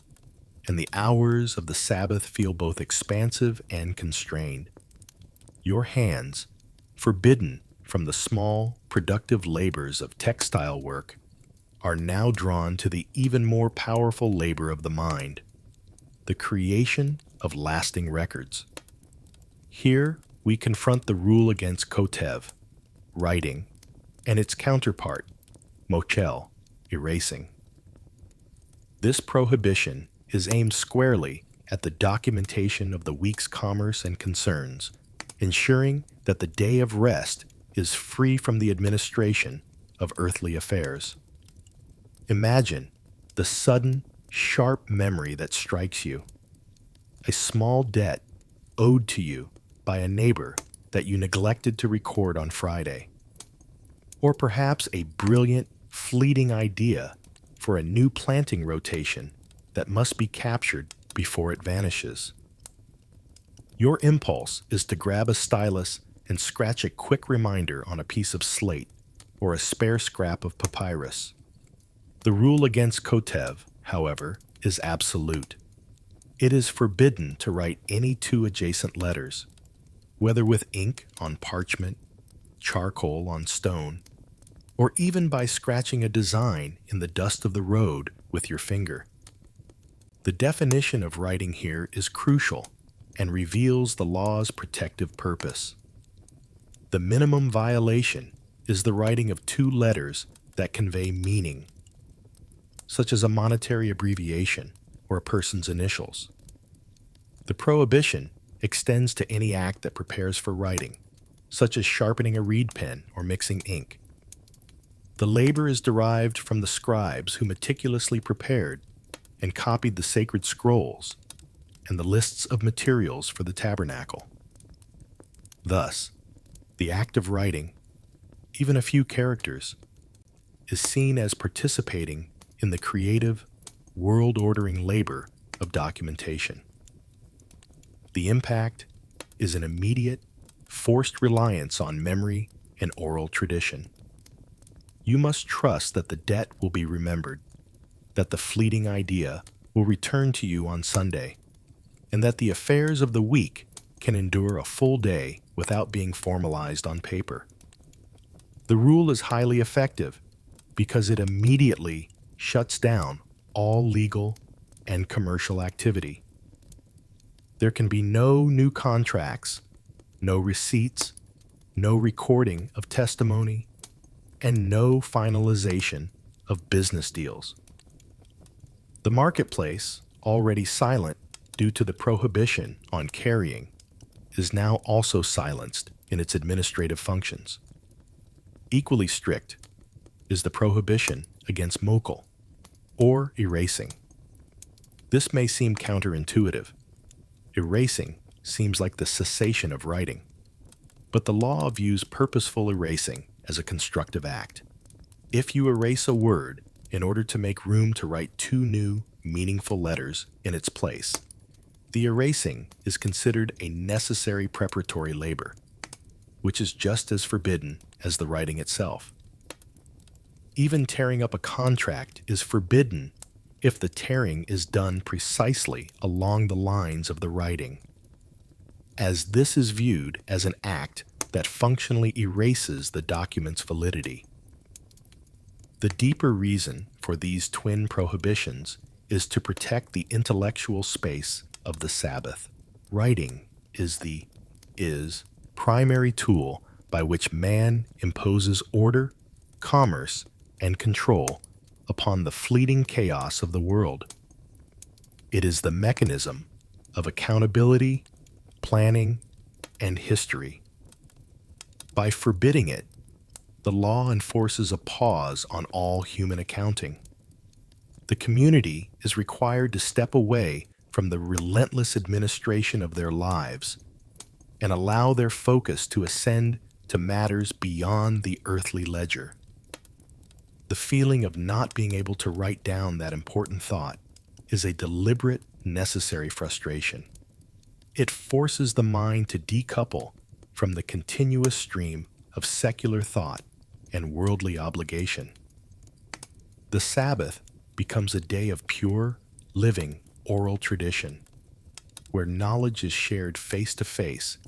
and the hours of the Sabbath feel both expansive and constrained. Your hands, forbidden from the small, productive labors of textile work, are now drawn to the even more powerful labor of the mind, the creation of lasting records. Here, we confront the rule against kotev, writing, and its counterpart, mochel, erasing. This prohibition is aimed squarely at the documentation of the week's commerce and concerns, ensuring that the day of rest is free from the administration of earthly affairs. Imagine the sudden, sharp memory that strikes you, a small debt owed to you by a neighbor that you neglected to record on Friday, or perhaps a brilliant, fleeting idea for a new planting rotation that must be captured before it vanishes. Your impulse is to grab a stylus and scratch a quick reminder on a piece of slate or a spare scrap of papyrus. The rule against kotev, however, is absolute. It is forbidden to write any two adjacent letters, whether with ink on parchment, charcoal on stone, or even by scratching a design in the dust of the road with your finger. The definition of writing here is crucial and reveals the law's protective purpose. The minimum violation is the writing of two letters that convey meaning, such as a monetary abbreviation or a person's initials. The prohibition extends to any act that prepares for writing, such as sharpening a reed pen or mixing ink. The labor is derived from the scribes who meticulously prepared and copied the sacred scrolls and the lists of materials for the tabernacle. Thus, the act of writing, even a few characters, is seen as participating in the creative, world-ordering labor of documentation. The impact is an immediate, forced reliance on memory and oral tradition. You must trust that the debt will be remembered, that the fleeting idea will return to you on Sunday, and that the affairs of the week can endure a full day without being formalized on paper. The rule is highly effective because it immediately shuts down all legal and commercial activity. There can be no new contracts, no receipts, no recording of testimony, and no finalization of business deals. The marketplace, already silent due to the prohibition on carrying, is now also silenced in its administrative functions. Equally strict is the prohibition against mokal, or erasing. This may seem counterintuitive. Erasing seems like the cessation of writing, but the law views purposeful erasing as a constructive act. If you erase a word in order to make room to write two new, meaningful letters in its place, the erasing is considered a necessary preparatory labor, which is just as forbidden as the writing itself. Even tearing up a contract is forbidden if the tearing is done precisely along the lines of the writing, as this is viewed as an act that functionally erases the document's validity. The deeper reason for these twin prohibitions is to protect the intellectual space of the Sabbath. Writing is the primary tool by which man imposes order, commerce, and control upon the fleeting chaos of the world. It is the mechanism of accountability, planning, and history. By forbidding it, the law enforces a pause on all human accounting. The community is required to step away from the relentless administration of their lives and allow their focus to ascend to matters beyond the earthly ledger. The feeling of not being able to write down that important thought is a deliberate, necessary frustration. It forces the mind to decouple from the continuous stream of secular thought and worldly obligation. The Sabbath becomes a day of pure, living, oral tradition, where knowledge is shared face to face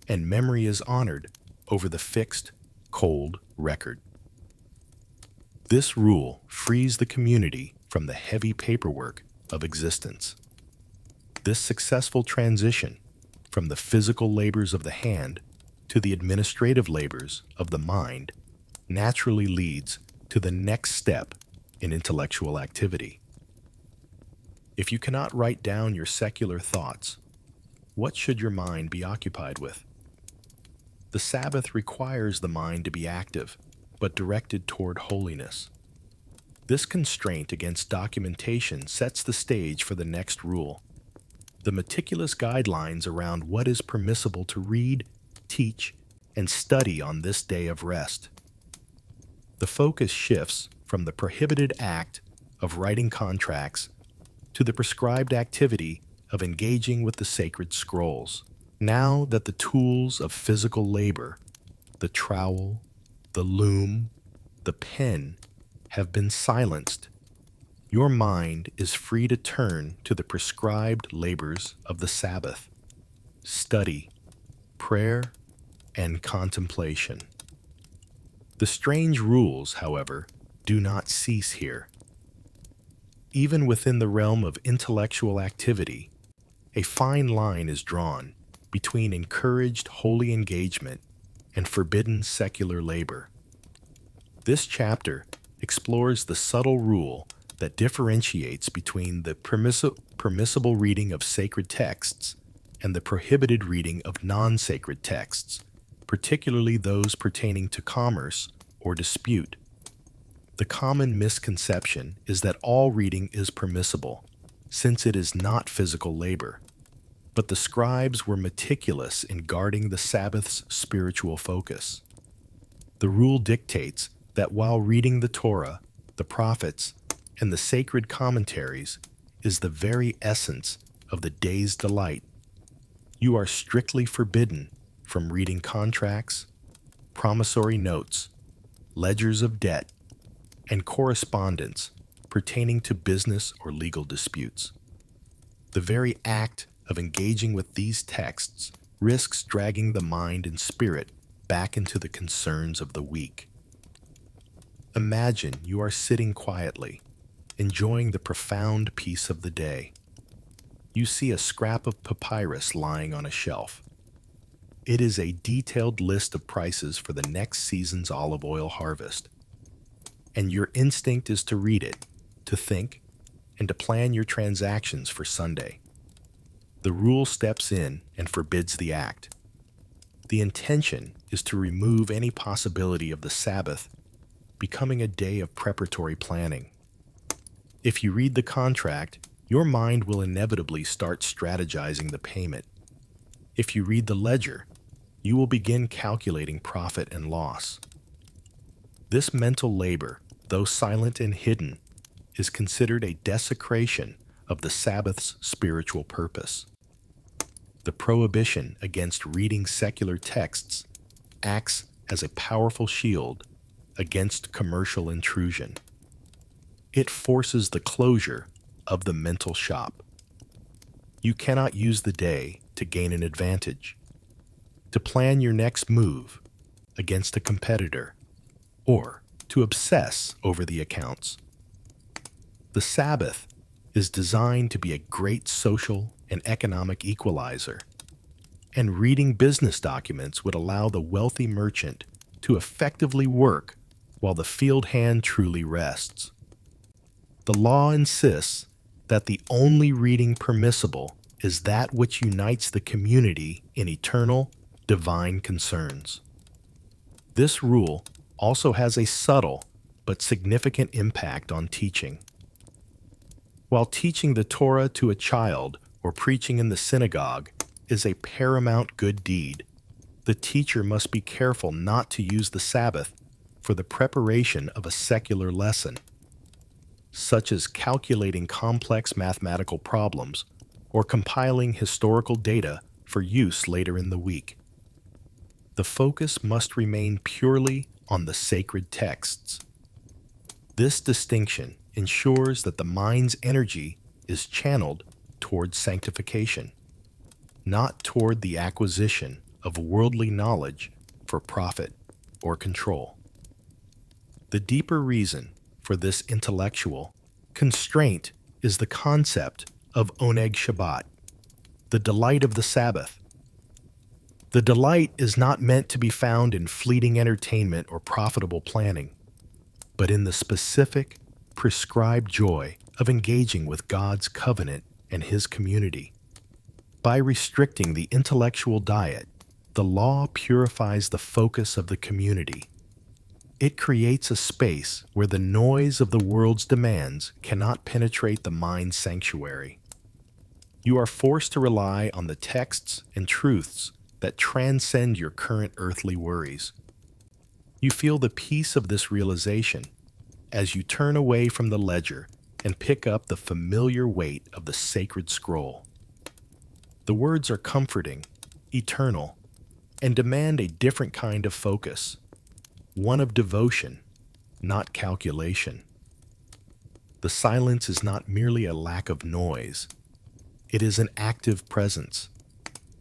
and memory is honored over the fixed, cold record. This rule frees the community from the heavy paperwork of existence. This successful transition from the physical labors of the hand to the administrative labors of the mind naturally leads to the next step in intellectual activity. If you cannot write down your secular thoughts, what should your mind be occupied with? The Sabbath requires the mind to be active, but directed toward holiness. This constraint against documentation sets the stage for the next rule: the meticulous guidelines around what is permissible to read, teach, and study on this day of rest. The focus shifts from the prohibited act of writing contracts to the prescribed activity of engaging with the sacred scrolls. Now that the tools of physical labor, the trowel, the loom, the pen, have been silenced, your mind is free to turn to the prescribed labors of the Sabbath: study, prayer, and contemplation. The strange rules, however, do not cease here. Even within the realm of intellectual activity, a fine line is drawn between encouraged holy engagement and forbidden secular labor. This chapter explores the subtle rule that differentiates between the permissible reading of sacred texts and the prohibited reading of non-sacred texts, particularly those pertaining to commerce or dispute. The common misconception is that all reading is permissible, since it is not physical labor. But the scribes were meticulous in guarding the Sabbath's spiritual focus. The rule dictates that while reading the Torah, the prophets, and the sacred commentaries is the very essence of the day's delight, you are strictly forbidden from reading contracts, promissory notes, ledgers of debt, and correspondence pertaining to business or legal disputes. The very act of engaging with these texts risks dragging the mind and spirit back into the concerns of the week. Imagine you are sitting quietly, enjoying the profound peace of the day. You see a scrap of papyrus lying on a shelf. It is a detailed list of prices for the next season's olive oil harvest. And your instinct is to read it, to think, and to plan your transactions for Sunday. The rule steps in and forbids the act. The intention is to remove any possibility of the Sabbath becoming a day of preparatory planning. If you read the contract, your mind will inevitably start strategizing the payment. If you read the ledger, you will begin calculating profit and loss. This mental labor, though silent and hidden, is considered a desecration of the Sabbath's spiritual purpose. The prohibition against reading secular texts acts as a powerful shield against commercial intrusion. It forces the closure of the mental shop. You cannot use the day to gain an advantage, to plan your next move against a competitor, or to obsess over the accounts. The Sabbath is designed to be a great social and economic equalizer, and reading business documents would allow the wealthy merchant to effectively work while the field hand truly rests. The law insists that the only reading permissible is that which unites the community in eternal, divine concerns. This rule also has a subtle but significant impact on teaching. While teaching the Torah to a child or preaching in the synagogue is a paramount good deed, the teacher must be careful not to use the Sabbath for the preparation of a secular lesson, such as calculating complex mathematical problems or compiling historical data for use later in the week. The focus must remain purely on the sacred texts. This distinction ensures that the mind's energy is channeled toward sanctification, not toward the acquisition of worldly knowledge for profit or control. The deeper reason for this intellectual constraint is the concept of oneg Shabbat, the delight of the Sabbath. The delight is not meant to be found in fleeting entertainment or profitable planning, but in the specific, prescribed joy of engaging with God's covenant and His community. By restricting the intellectual diet, the law purifies the focus of the community. It creates a space where the noise of the world's demands cannot penetrate the mind's sanctuary. You are forced to rely on the texts and truths that transcend your current earthly worries. You feel the peace of this realization as you turn away from the ledger and pick up the familiar weight of the sacred scroll. The words are comforting, eternal, and demand a different kind of focus, one of devotion, not calculation. The The silence is not merely a lack of noise, it is an active presence,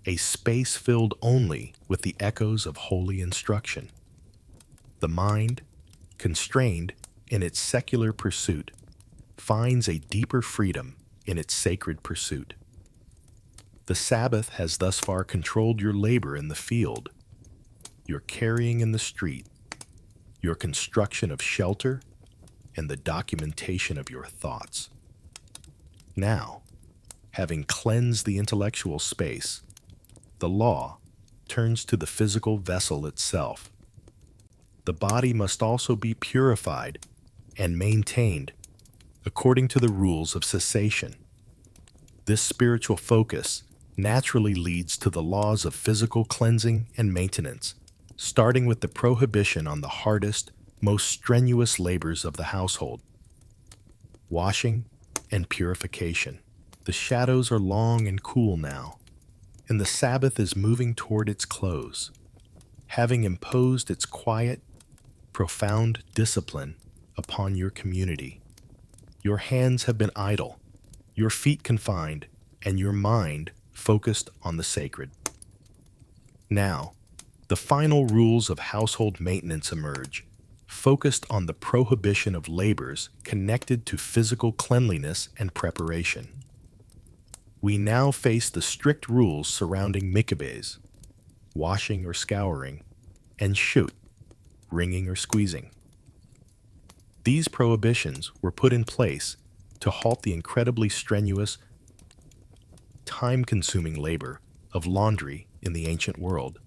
a space filled only with the echoes of holy instruction. The mind, constrained in its secular pursuit, finds a deeper freedom in its sacred pursuit. The Sabbath has thus far controlled your labor in the field, your carrying in the street, your construction of shelter, and the documentation of your thoughts. Now, having cleansed the intellectual space, the law turns to the physical vessel itself. The body must also be purified and maintained according to the rules of cessation. This spiritual focus naturally leads to the laws of physical cleansing and maintenance, starting with the prohibition on the hardest, most strenuous labors of the household: washing and purification. The shadows are long and cool now, and the Sabbath is moving toward its close. Having imposed its quiet, profound discipline upon your community, your hands have been idle, your feet confined, and your mind focused on the sacred. Now, the final rules of household maintenance emerge, focused on the prohibition of labors connected to physical cleanliness and preparation. We now face the strict rules surrounding mikvahs, washing or scouring, and shut, wringing or squeezing. These prohibitions were put in place to halt the incredibly strenuous, time-consuming labor of laundry in the ancient world.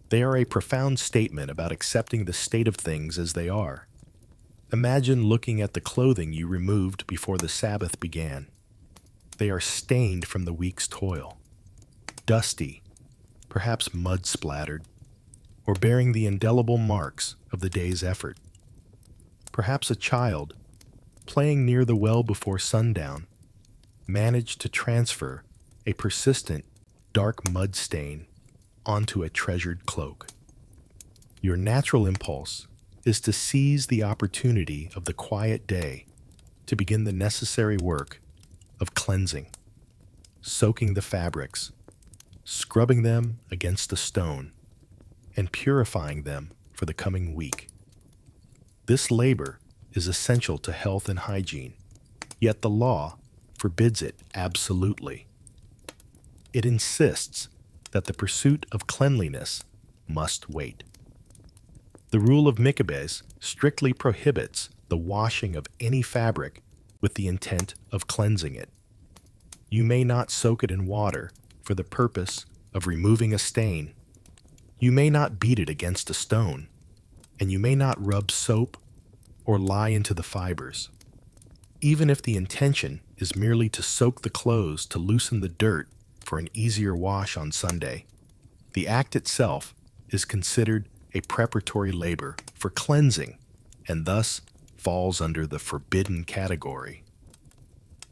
They are a profound statement about accepting the state of things as they are. Imagine looking at the clothing you removed before the Sabbath began. They are stained from the week's toil, dusty, perhaps mud-splattered, or bearing the indelible marks of the day's effort. Perhaps a child, playing near the well before sundown, managed to transfer a persistent, dark mud stain onto a treasured cloak. Your natural impulse is to seize the opportunity of the quiet day to begin the necessary work of cleansing, soaking the fabrics, scrubbing them against a stone, and purifying them for the coming week. This labor is essential to health and hygiene, yet the law forbids it absolutely. It insists that the pursuit of cleanliness must wait. The rule of mikvahs strictly prohibits the washing of any fabric with the intent of cleansing it. You may not soak it in water for the purpose of removing a stain. You may not beat it against a stone, and you may not rub soap or lie into the fibers. Even if the intention is merely to soak the clothes to loosen the dirt for an easier wash on Sunday, the act itself is considered a preparatory labor for cleansing and thus falls under the forbidden category.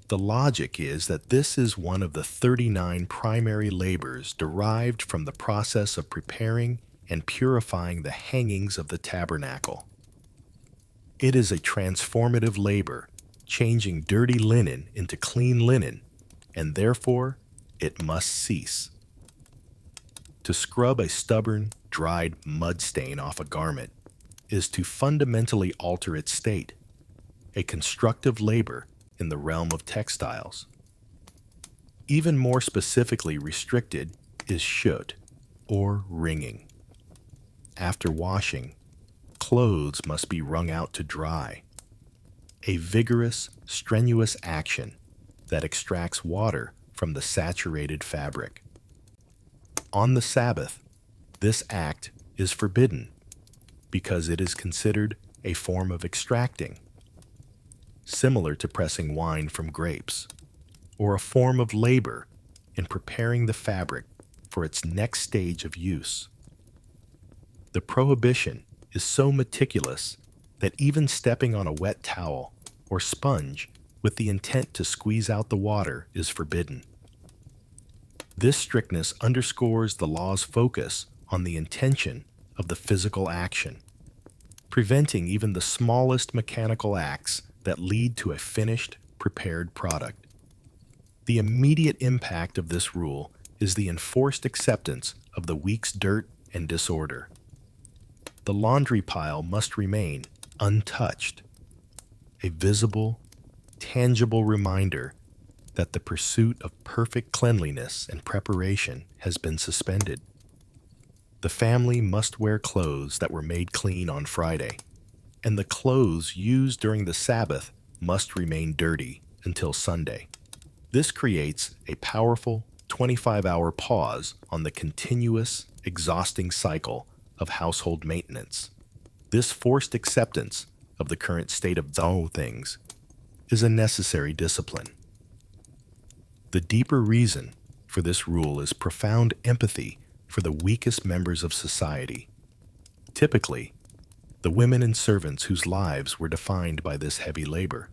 The logic is that this is one of the 39 primary labors derived from the process of preparing and purifying the hangings of the tabernacle. It is a transformative labor, changing dirty linen into clean linen, and therefore it must cease. To scrub a stubborn, dried mud stain off a garment is to fundamentally alter its state, a constructive labor in the realm of textiles. Even more specifically restricted is shut, or wringing. After washing, clothes must be wrung out to dry, a vigorous, strenuous action that extracts water from the saturated fabric. On the Sabbath, this act is forbidden because it is considered a form of extracting, similar to pressing wine from grapes, or a form of labor in preparing the fabric for its next stage of use. The prohibition is so meticulous that even stepping on a wet towel or sponge with the intent to squeeze out the water is forbidden. This strictness underscores the law's focus on the intention of the physical action, preventing even the smallest mechanical acts that lead to a finished, prepared product. The immediate impact of this rule is the enforced acceptance of the week's dirt and disorder. The laundry pile must remain untouched, a visible, tangible reminder that the pursuit of perfect cleanliness and preparation has been suspended. The family must wear clothes that were made clean on Friday, and the clothes used during the Sabbath must remain dirty until Sunday. This creates a powerful 25-hour pause on the continuous, exhausting cycle of household maintenance. This forced acceptance of the current state of all things is a necessary discipline. The deeper reason for this rule is profound empathy for the weakest members of society. Typically, the women and servants whose lives were defined by this heavy labor.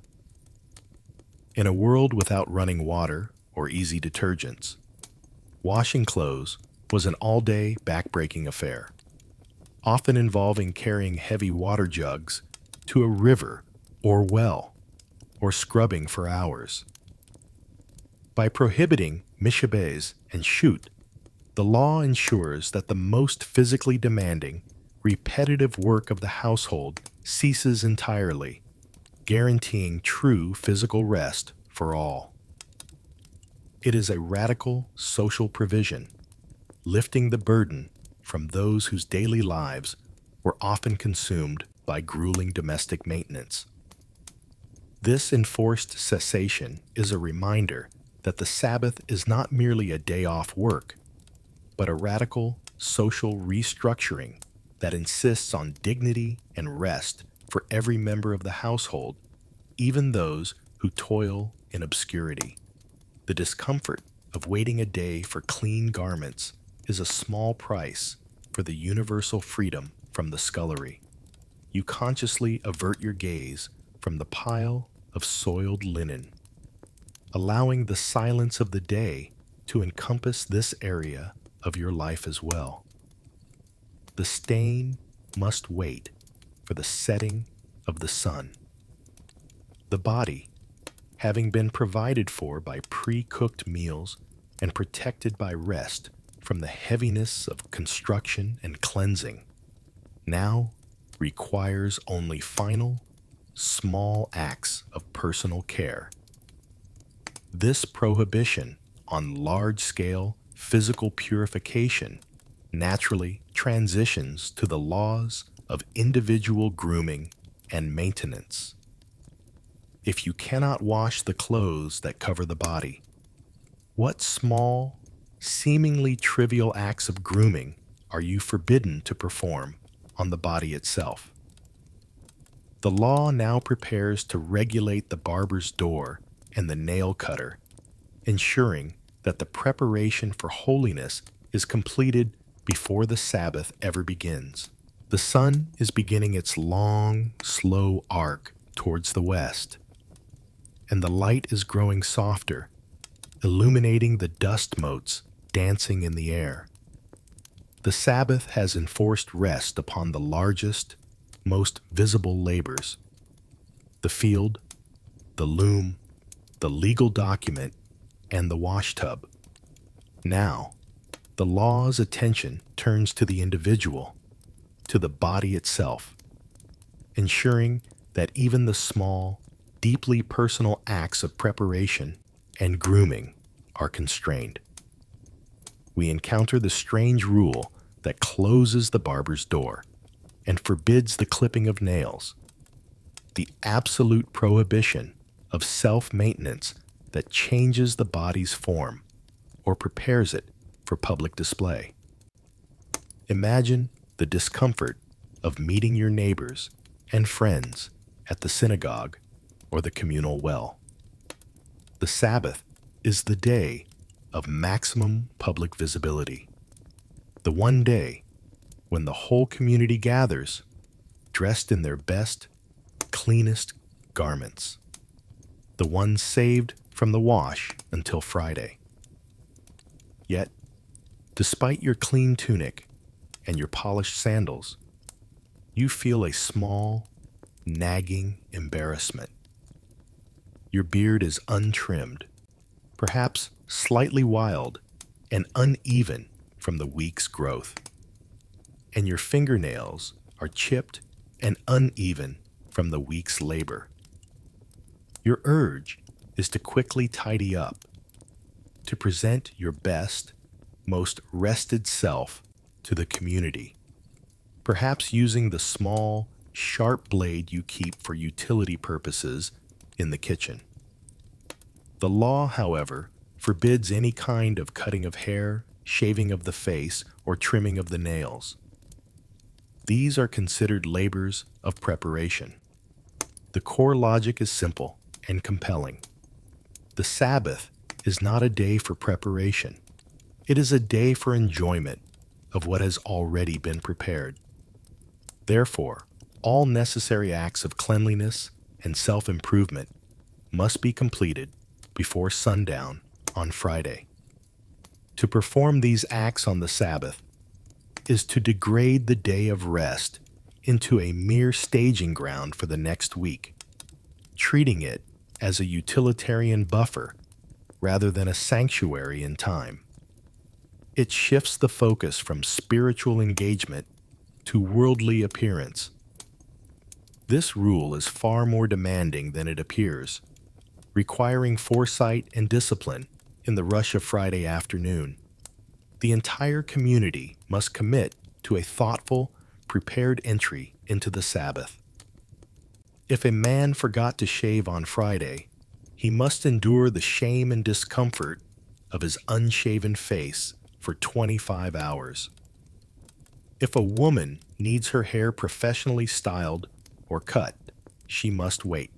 In a world without running water or easy detergents, washing clothes was an all-day, back-breaking affair, often involving carrying heavy water jugs to a river or well, or scrubbing for hours. By prohibiting mishabes and shoot, the law ensures that the most physically demanding, repetitive work of the household ceases entirely, guaranteeing true physical rest for all. It is a radical social provision, lifting the burden from those whose daily lives were often consumed by grueling domestic maintenance. This enforced cessation is a reminder that the Sabbath is not merely a day off work, but a radical social restructuring that insists on dignity and rest for every member of the household, even those who toil in obscurity. The discomfort of waiting a day for clean garments is a small price for the universal freedom from the scullery. You consciously avert your gaze from the pile of soiled linen, allowing the silence of the day to encompass this area of your life as well. The stain must wait for the setting of the sun. The body, having been provided for by pre-cooked meals and protected by rest from the heaviness of construction and cleansing, now requires only final, small acts of personal care. This prohibition on large-scale physical purification naturally transitions to the laws of individual grooming and maintenance. If you cannot wash the clothes that cover the body, what small, seemingly trivial acts of grooming are you forbidden to perform on the body itself? The law now prepares to regulate the barber's door and the nail cutter, ensuring that the preparation for holiness is completed before the Sabbath ever begins. The sun is beginning its long, slow arc towards the west, and the light is growing softer, illuminating the dust motes dancing in the air. The Sabbath has enforced rest upon the largest, most visible labors: the field, the loom, the legal document, and the wash tub. Now, the law's attention turns to the individual, to the body itself, ensuring that even the small, deeply personal acts of preparation and grooming are constrained. We encounter the strange rule that closes the barber's door and forbids the clipping of nails, the absolute prohibition of self-maintenance that changes the body's form or prepares it for public display. Imagine the discomfort of meeting your neighbors and friends at the synagogue or the communal well. The Sabbath is the day of maximum public visibility, the one day when the whole community gathers, dressed in their best, cleanest garments, the ones saved from the wash until Friday. Yet, despite your clean tunic and your polished sandals, you feel a small, nagging embarrassment. Your beard is untrimmed, perhaps slightly wild and uneven from the week's growth. And your fingernails are chipped and uneven from the week's labor. Your urge is to quickly tidy up, to present your best, most rested self to the community, perhaps using the small, sharp blade you keep for utility purposes in the kitchen. The law, however, forbids any kind of cutting of hair, shaving of the face, or trimming of the nails. These are considered labors of preparation. The core logic is simple and compelling. The Sabbath is not a day for preparation. It is a day for enjoyment of what has already been prepared. Therefore, all necessary acts of cleanliness and self-improvement must be completed before sundown on Friday. To perform these acts on the Sabbath is to degrade the day of rest into a mere staging ground for the next week, treating it as a utilitarian buffer rather than a sanctuary in time. It shifts the focus from spiritual engagement to worldly appearance. This rule is far more demanding than it appears, requiring foresight and discipline in the rush of Friday afternoon. The entire community must commit to a thoughtful, prepared entry into the Sabbath. If a man forgot to shave on Friday, he must endure the shame and discomfort of his unshaven face for 25 hours. If a woman needs her hair professionally styled or cut, she must wait.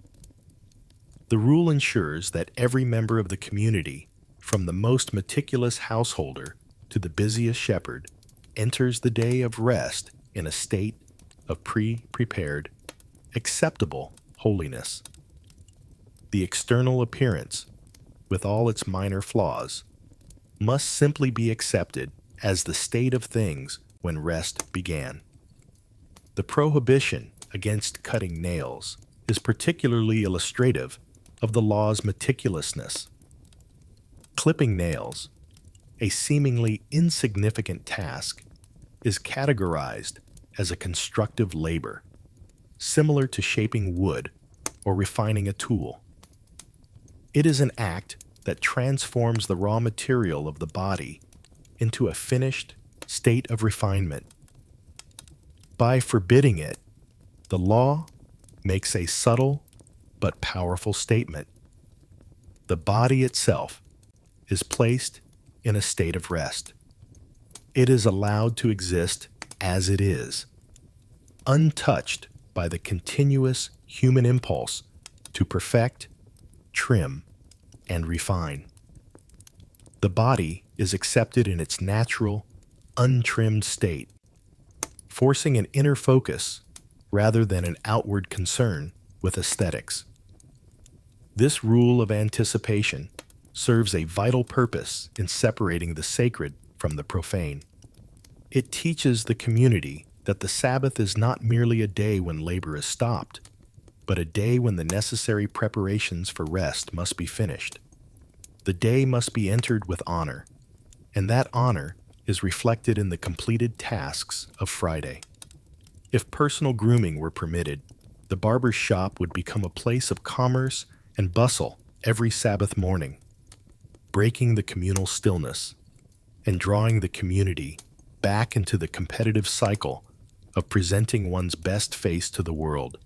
The rule ensures that every member of the community, from the most meticulous householder to the busiest shepherd, enters the day of rest in a state of pre-prepared, acceptable holiness. The external appearance, with all its minor flaws, must simply be accepted as the state of things when rest began. The prohibition against cutting nails is particularly illustrative of the law's meticulousness. Clipping nails, a seemingly insignificant task, is categorized as a constructive labor, similar to shaping wood or refining a tool. It is an act that transforms the raw material of the body into a finished state of refinement. By forbidding it, the law makes a subtle but powerful statement. The body itself is placed in a state of rest. It is allowed to exist as it is, untouched by the continuous human impulse to perfect, trim, and refine. The body is accepted in its natural, untrimmed state, forcing an inner focus rather than an outward concern with aesthetics. This rule of anticipation serves a vital purpose in separating the sacred from the profane. It teaches the community that the Sabbath is not merely a day when labor is stopped, but a day when the necessary preparations for rest must be finished. The day must be entered with honor, and that honor is reflected in the completed tasks of Friday. If personal grooming were permitted, the barber's shop would become a place of commerce and bustle every Sabbath morning, breaking the communal stillness and drawing the community back into the competitive cycle of presenting one's best face to the world.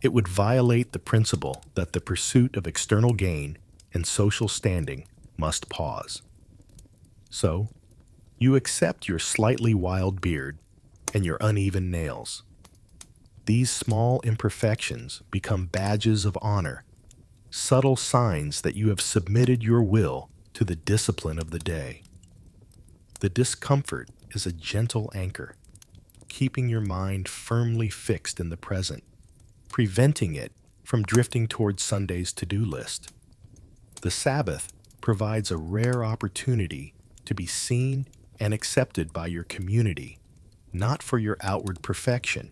It would violate the principle that the pursuit of external gain and social standing must pause. So, you accept your slightly wild beard and your uneven nails. These small imperfections become badges of honor, subtle signs that you have submitted your will to the discipline of the day. The discomfort is a gentle anchor, keeping your mind firmly fixed in the present, preventing it from drifting towards Sunday's to-do list. The Sabbath provides a rare opportunity to be seen and accepted by your community, not for your outward perfection,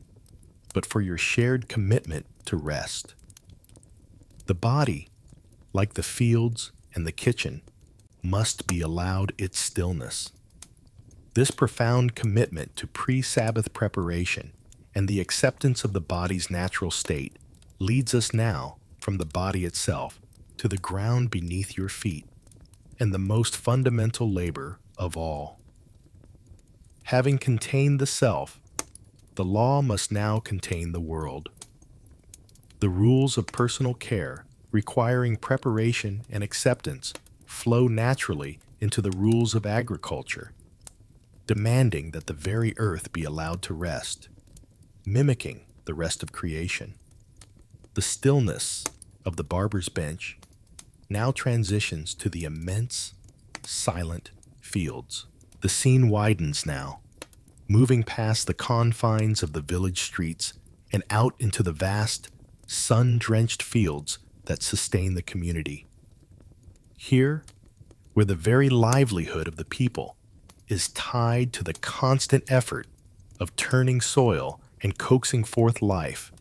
but for your shared commitment to rest. The body like the fields and the kitchen, must be allowed its stillness. This profound commitment to pre-Sabbath preparation and the acceptance of the body's natural state leads us now from the body itself to the ground beneath your feet and the most fundamental labor of all. Having contained the self, the law must now contain the world. The rules of personal care, requiring preparation and acceptance, flow naturally into the rules of agriculture, demanding that the very earth be allowed to rest, mimicking the rest of creation. The stillness of the barber's bench now transitions to the immense, silent fields. The scene widens now, moving past the confines of the village streets and out into the vast, sun-drenched fields that sustain the community. Here, where the very livelihood of the people is tied to the constant effort of turning soil and coaxing forth life,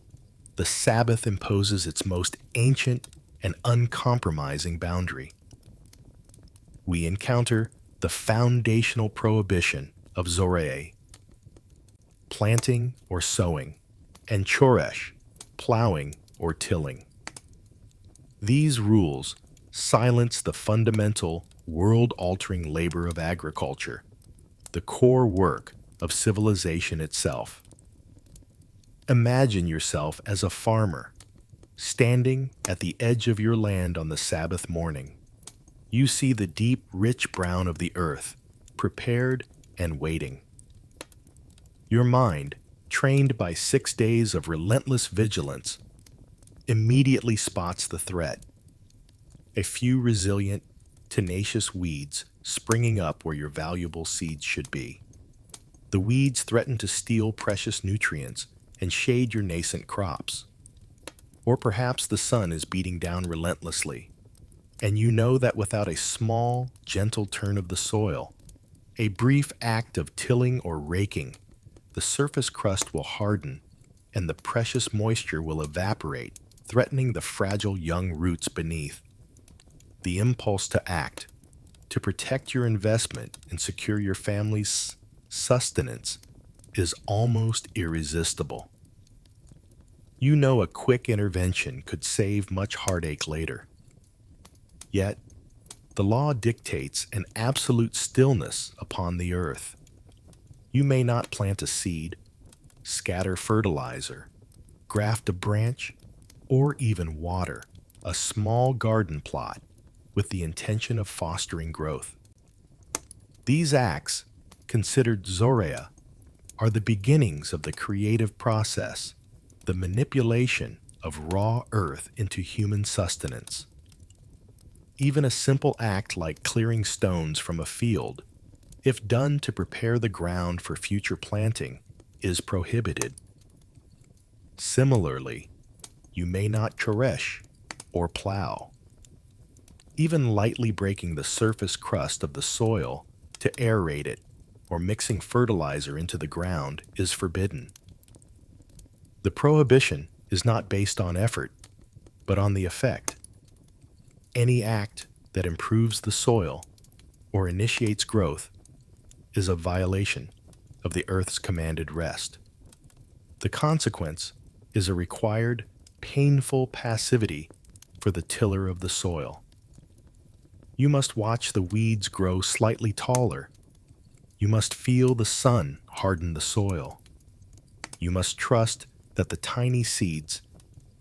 the Sabbath imposes its most ancient and uncompromising boundary. We encounter the foundational prohibition of Zoreh, planting or sowing, and Choresh, plowing or tilling. These rules silence the fundamental, world-altering labor of agriculture, the core work of civilization itself. Imagine yourself as a farmer, standing at the edge of your land on the Sabbath morning. You see the deep, rich brown of the earth, prepared and waiting. Your mind, trained by 6 days of relentless vigilance, immediately spots the threat. A few resilient, tenacious weeds springing up where your valuable seeds should be. The weeds threaten to steal precious nutrients and shade your nascent crops. Or perhaps the sun is beating down relentlessly, and you know that without a small, gentle turn of the soil, a brief act of tilling or raking, the surface crust will harden and the precious moisture will evaporate, threatening the fragile young roots beneath. The impulse to act, to protect your investment and secure your family's sustenance, is almost irresistible. You know a quick intervention could save much heartache later. Yet, the law dictates an absolute stillness upon the earth. You may not plant a seed, scatter fertilizer, graft a branch, or even water a small garden plot with the intention of fostering growth. These acts, considered Zorea, are the beginnings of the creative process, the manipulation of raw earth into human sustenance. Even a simple act like clearing stones from a field, if done to prepare the ground for future planting, is prohibited. Similarly, you may not choresh or plow. Even lightly breaking the surface crust of the soil to aerate it or mixing fertilizer into the ground is forbidden. The prohibition is not based on effort, but on the effect. Any act that improves the soil or initiates growth is a violation of the earth's commanded rest. The consequence is a required, painful passivity for the tiller of the soil. You must watch the weeds grow slightly taller. You must feel the sun harden the soil. You must trust that the tiny seeds,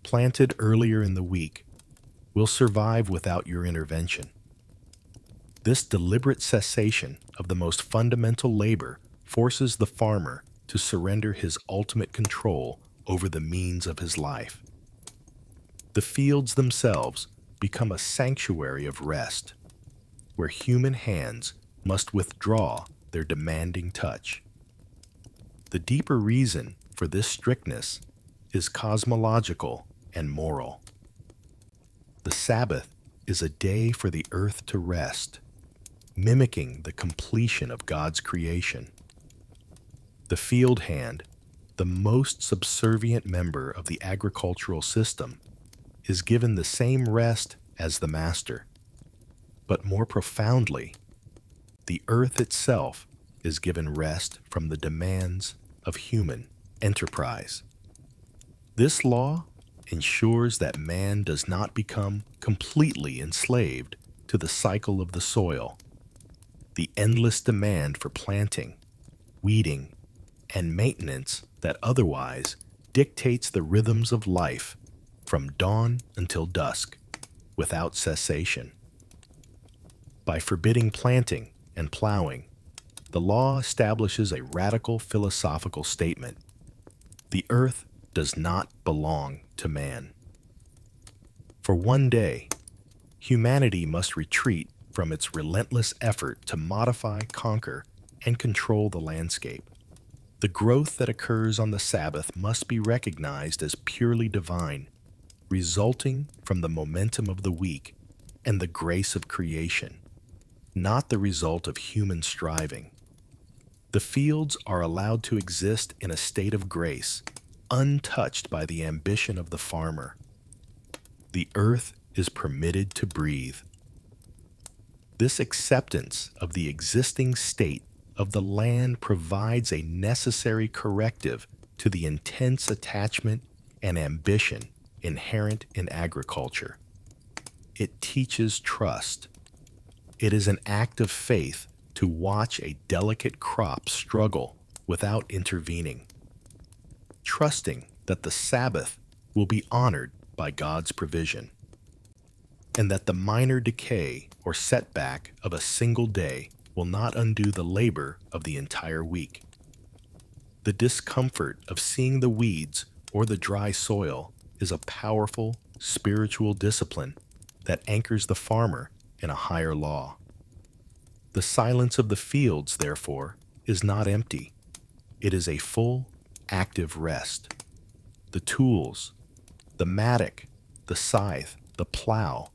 planted earlier in the week, will survive without your intervention. This deliberate cessation of the most fundamental labor forces the farmer to surrender his ultimate control over the means of his life. The fields themselves become a sanctuary of rest, where human hands must withdraw their demanding touch. The deeper reason for this strictness is cosmological and moral. The Sabbath is a day for the earth to rest, mimicking the completion of God's creation. The field hand, the most subservient member of the agricultural system, is given the same rest as the master. But more profoundly, the earth itself is given rest from the demands of human enterprise. This law ensures that man does not become completely enslaved to the cycle of the soil, the endless demand for planting, weeding, and maintenance that otherwise dictates the rhythms of life from dawn until dusk without cessation. By forbidding planting and plowing, the law establishes a radical philosophical statement. The earth does not belong to man. For one day, humanity must retreat from its relentless effort to modify, conquer, and control the landscape. The growth that occurs on the Sabbath must be recognized as purely divine, resulting from the momentum of the week and the grace of creation, not the result of human striving. The fields are allowed to exist in a state of grace, untouched by the ambition of the farmer. The earth is permitted to breathe. This acceptance of the existing state of the land provides a necessary corrective to the intense attachment and ambition inherent in agriculture. It teaches trust. It is an act of faith to watch a delicate crop struggle without intervening, trusting that the Sabbath will be honored by God's provision, and that the minor decay or setback of a single day will not undo the labor of the entire week. The discomfort of seeing the weeds or the dry soil is a powerful spiritual discipline that anchors the farmer in a higher law. The silence of the fields, therefore, is not empty. It is a full, active rest. The tools, the mattock, the scythe, the plow,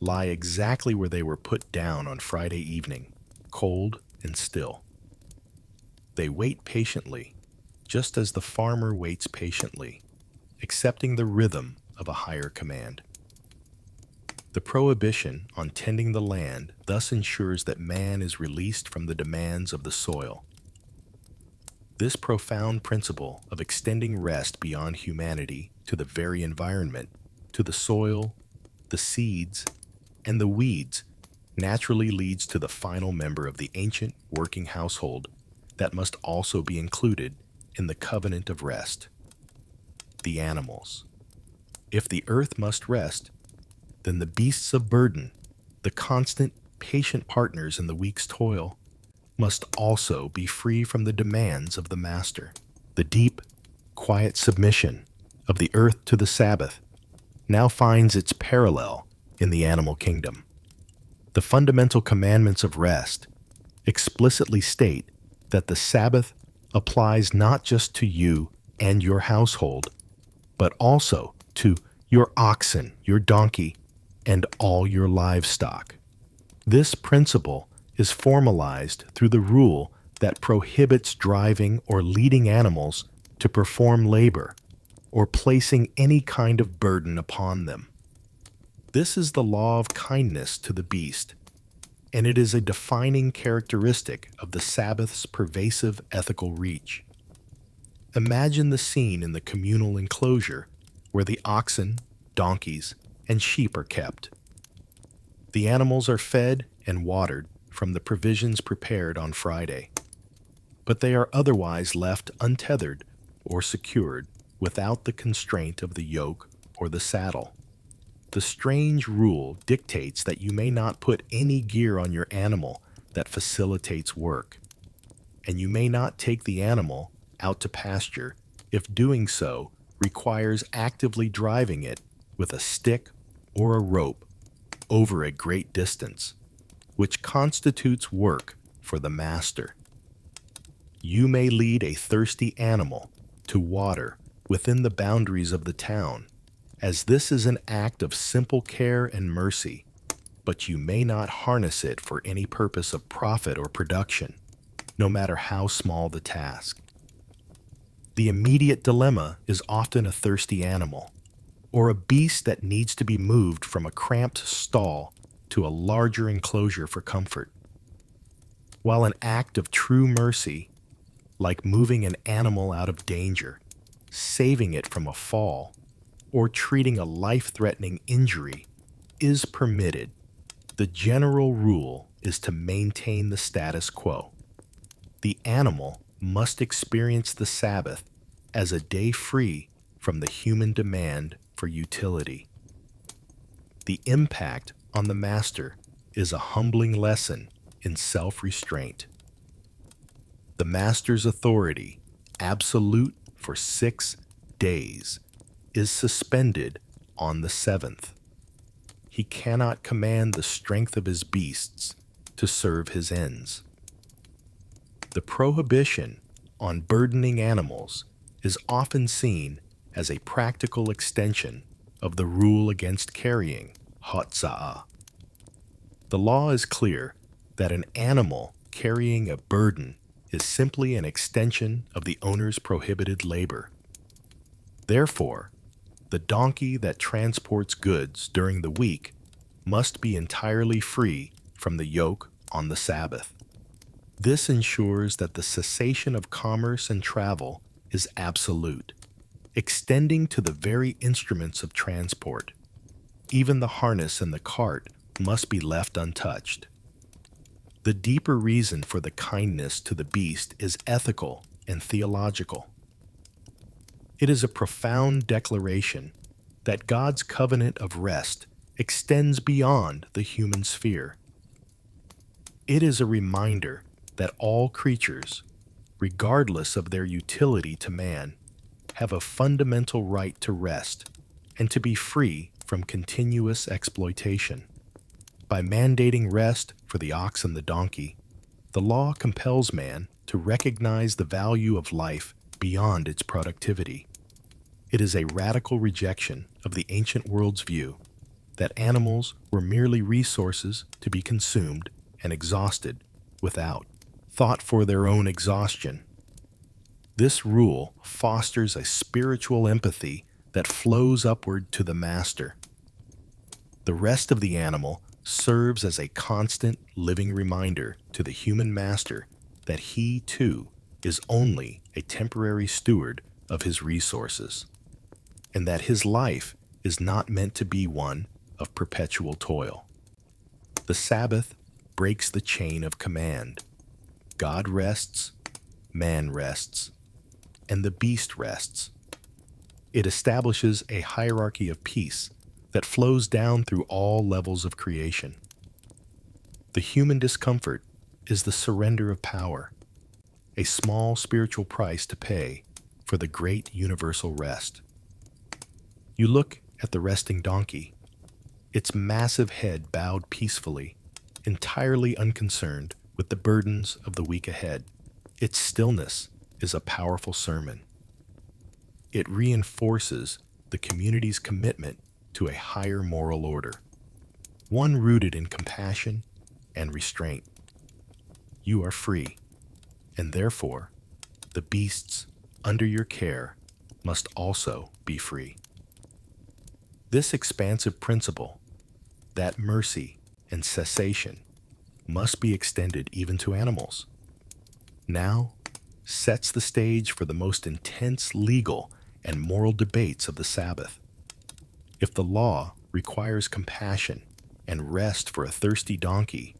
lie exactly where they were put down on Friday evening, cold and still. They wait patiently, just as the farmer waits patiently, accepting the rhythm of a higher command. The prohibition on tending the land thus ensures that man is released from the demands of the soil. This profound principle of extending rest beyond humanity to the very environment, to the soil, the seeds, and the weeds, naturally leads to the final member of the ancient working household that must also be included in the covenant of rest: the animals. If the earth must rest, then the beasts of burden, the constant, patient partners in the week's toil, must also be free from the demands of the master. The deep, quiet submission of the earth to the Sabbath now finds its parallel in the animal kingdom. The fundamental commandments of rest explicitly state that the Sabbath applies not just to you and your household, but also to your oxen, your donkey, and all your livestock. This principle is formalized through the rule that prohibits driving or leading animals to perform labor or placing any kind of burden upon them. This is the law of kindness to the beast, and it is a defining characteristic of the Sabbath's pervasive ethical reach. Imagine the scene in the communal enclosure where the oxen, donkeys, and sheep are kept. The animals are fed and watered from the provisions prepared on Friday, but they are otherwise left untethered or secured without the constraint of the yoke or the saddle. The strange rule dictates that you may not put any gear on your animal that facilitates work, and you may not take the animal out to pasture if doing so requires actively driving it with a stick or a rope over a great distance, which constitutes work for the master. You may lead a thirsty animal to water within the boundaries of the town, as this is an act of simple care and mercy, but you may not harness it for any purpose of profit or production, no matter how small the task. The immediate dilemma is often a thirsty animal. or a beast that needs to be moved from a cramped stall to a larger enclosure for comfort. While an act of true mercy, like moving an animal out of danger, saving it from a fall, or treating a life-threatening injury, is permitted, the general rule is to maintain the status quo. The animal must experience the Sabbath as a day free from the human demand for utility. The impact on the master is a humbling lesson in self-restraint. The master's authority, absolute for 6 days, is suspended on the 7th. He cannot command the strength of his beasts to serve his ends. The prohibition on burdening animals is often seen as a practical extension of the rule against carrying hotza'ah. The law is clear that an animal carrying a burden is simply an extension of the owner's prohibited labor. Therefore, the donkey that transports goods during the week must be entirely free from the yoke on the Sabbath. This ensures that the cessation of commerce and travel is absolute, extending to the very instruments of transport. Even the harness and the cart must be left untouched. The deeper reason for the kindness to the beast is ethical and theological. It is a profound declaration that God's covenant of rest extends beyond the human sphere. It is a reminder that all creatures, regardless of their utility to man, have a fundamental right to rest and to be free from continuous exploitation. By mandating rest for the ox and the donkey, the law compels man to recognize the value of life beyond its productivity. It is a radical rejection of the ancient world's view that animals were merely resources to be consumed and exhausted without thought for their own exhaustion. This rule fosters a spiritual empathy that flows upward to the master. The rest of the animal serves as a constant living reminder to the human master that he, too, is only a temporary steward of his resources, and that his life is not meant to be one of perpetual toil. The Sabbath breaks the chain of command. God rests, man rests, and the beast rests. It establishes a hierarchy of peace that flows down through all levels of creation. The human discomfort is the surrender of power, a small spiritual price to pay for the great universal rest. You look at the resting donkey, its massive head bowed peacefully, entirely unconcerned with the burdens of the week ahead. Its stillness is a powerful sermon. It reinforces the community's commitment to a higher moral order, one rooted in compassion and restraint. You are free, and therefore, the beasts under your care must also be free. This expansive principle, that mercy and cessation must be extended even to animals, now sets the stage for the most intense legal and moral debates of the Sabbath. If the law requires compassion and rest for a thirsty donkey,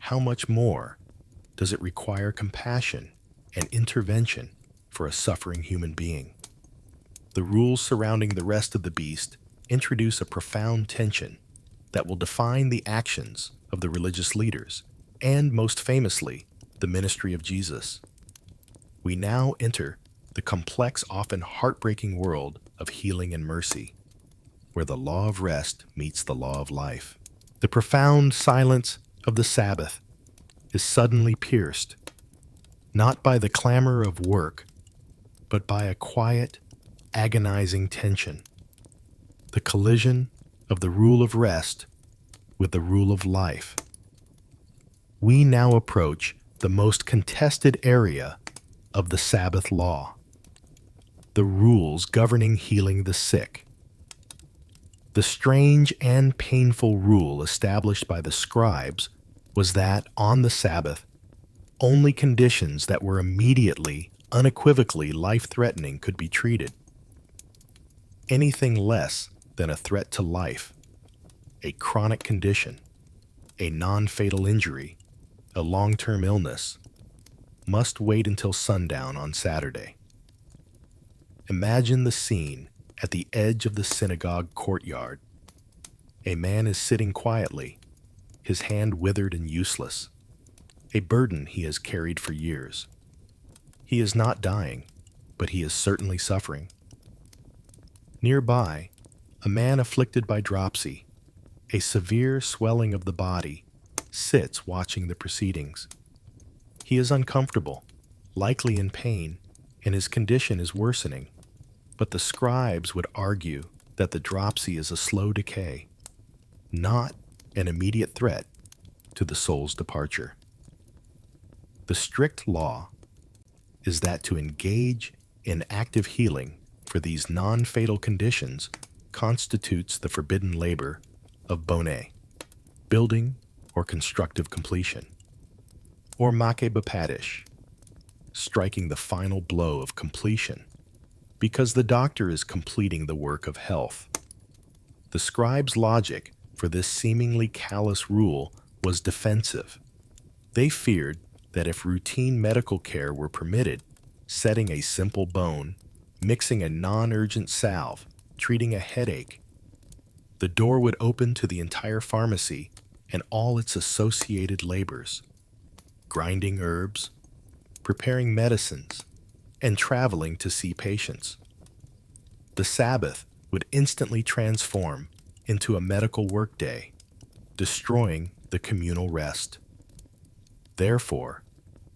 how much more does it require compassion and intervention for a suffering human being? The rules surrounding the rest of the beast introduce a profound tension that will define the actions of the religious leaders and, most famously, the ministry of Jesus. We now enter the complex, often heartbreaking world of healing and mercy, where the law of rest meets the law of life. The profound silence of the Sabbath is suddenly pierced, not by the clamor of work, but by a quiet, agonizing tension. The collision of the rule of rest with the rule of life. We now approach the most contested area of the Sabbath law, the rules governing healing the sick. The strange and painful rule established by the scribes was that on the Sabbath, only conditions that were immediately, unequivocally life-threatening could be treated. Anything less than a threat to life, a chronic condition, a non-fatal injury, a long-term illness, must wait until sundown on Saturday. Imagine the scene at the edge of the synagogue courtyard. A man is sitting quietly, his hand withered and useless, a burden he has carried for years. He is not dying, but he is certainly suffering. Nearby, a man afflicted by dropsy, a severe swelling of the body, sits watching the proceedings. He is uncomfortable, likely in pain, and his condition is worsening. But the scribes would argue that the dropsy is a slow decay, not an immediate threat to the soul's departure. The strict law is that to engage in active healing for these non-fatal conditions constitutes the forbidden labor of boneh, building or constructive completion, or make bepadish, striking the final blow of completion, because the doctor is completing the work of health. The scribes' logic for this seemingly callous rule was defensive. They feared that if routine medical care were permitted, setting a simple bone, mixing a non-urgent salve, treating a headache, the door would open to the entire pharmacy and all its associated labors, grinding herbs, preparing medicines, and traveling to see patients. The Sabbath would instantly transform into a medical workday, destroying the communal rest. Therefore,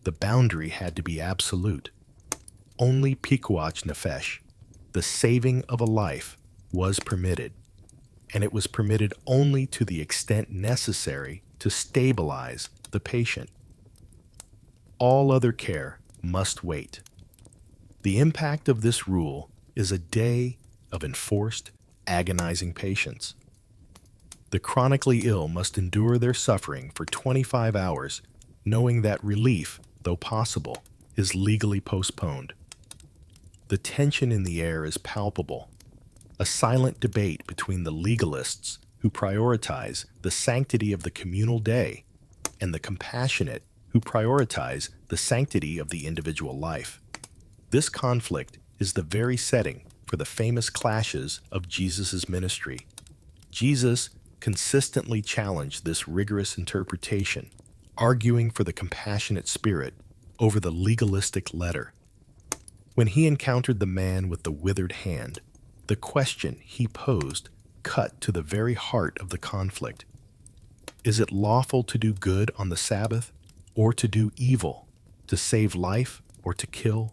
the boundary had to be absolute. Only pikuach nefesh, the saving of a life, was permitted, and it was permitted only to the extent necessary to stabilize the patient. All other care must wait. The impact of this rule is a day of enforced, agonizing patience. The chronically ill must endure their suffering for 25 hours, knowing that relief, though possible, is legally postponed. The tension in the air is palpable, a silent debate between the legalists who prioritize the sanctity of the communal day and the compassionate who prioritize the sanctity of the individual life. This conflict is the very setting for the famous clashes of Jesus' ministry. Jesus consistently challenged this rigorous interpretation, arguing for the compassionate spirit over the legalistic letter. When he encountered the man with the withered hand, the question he posed cut to the very heart of the conflict. Is it lawful to do good on the Sabbath or to do evil, to save life or to kill?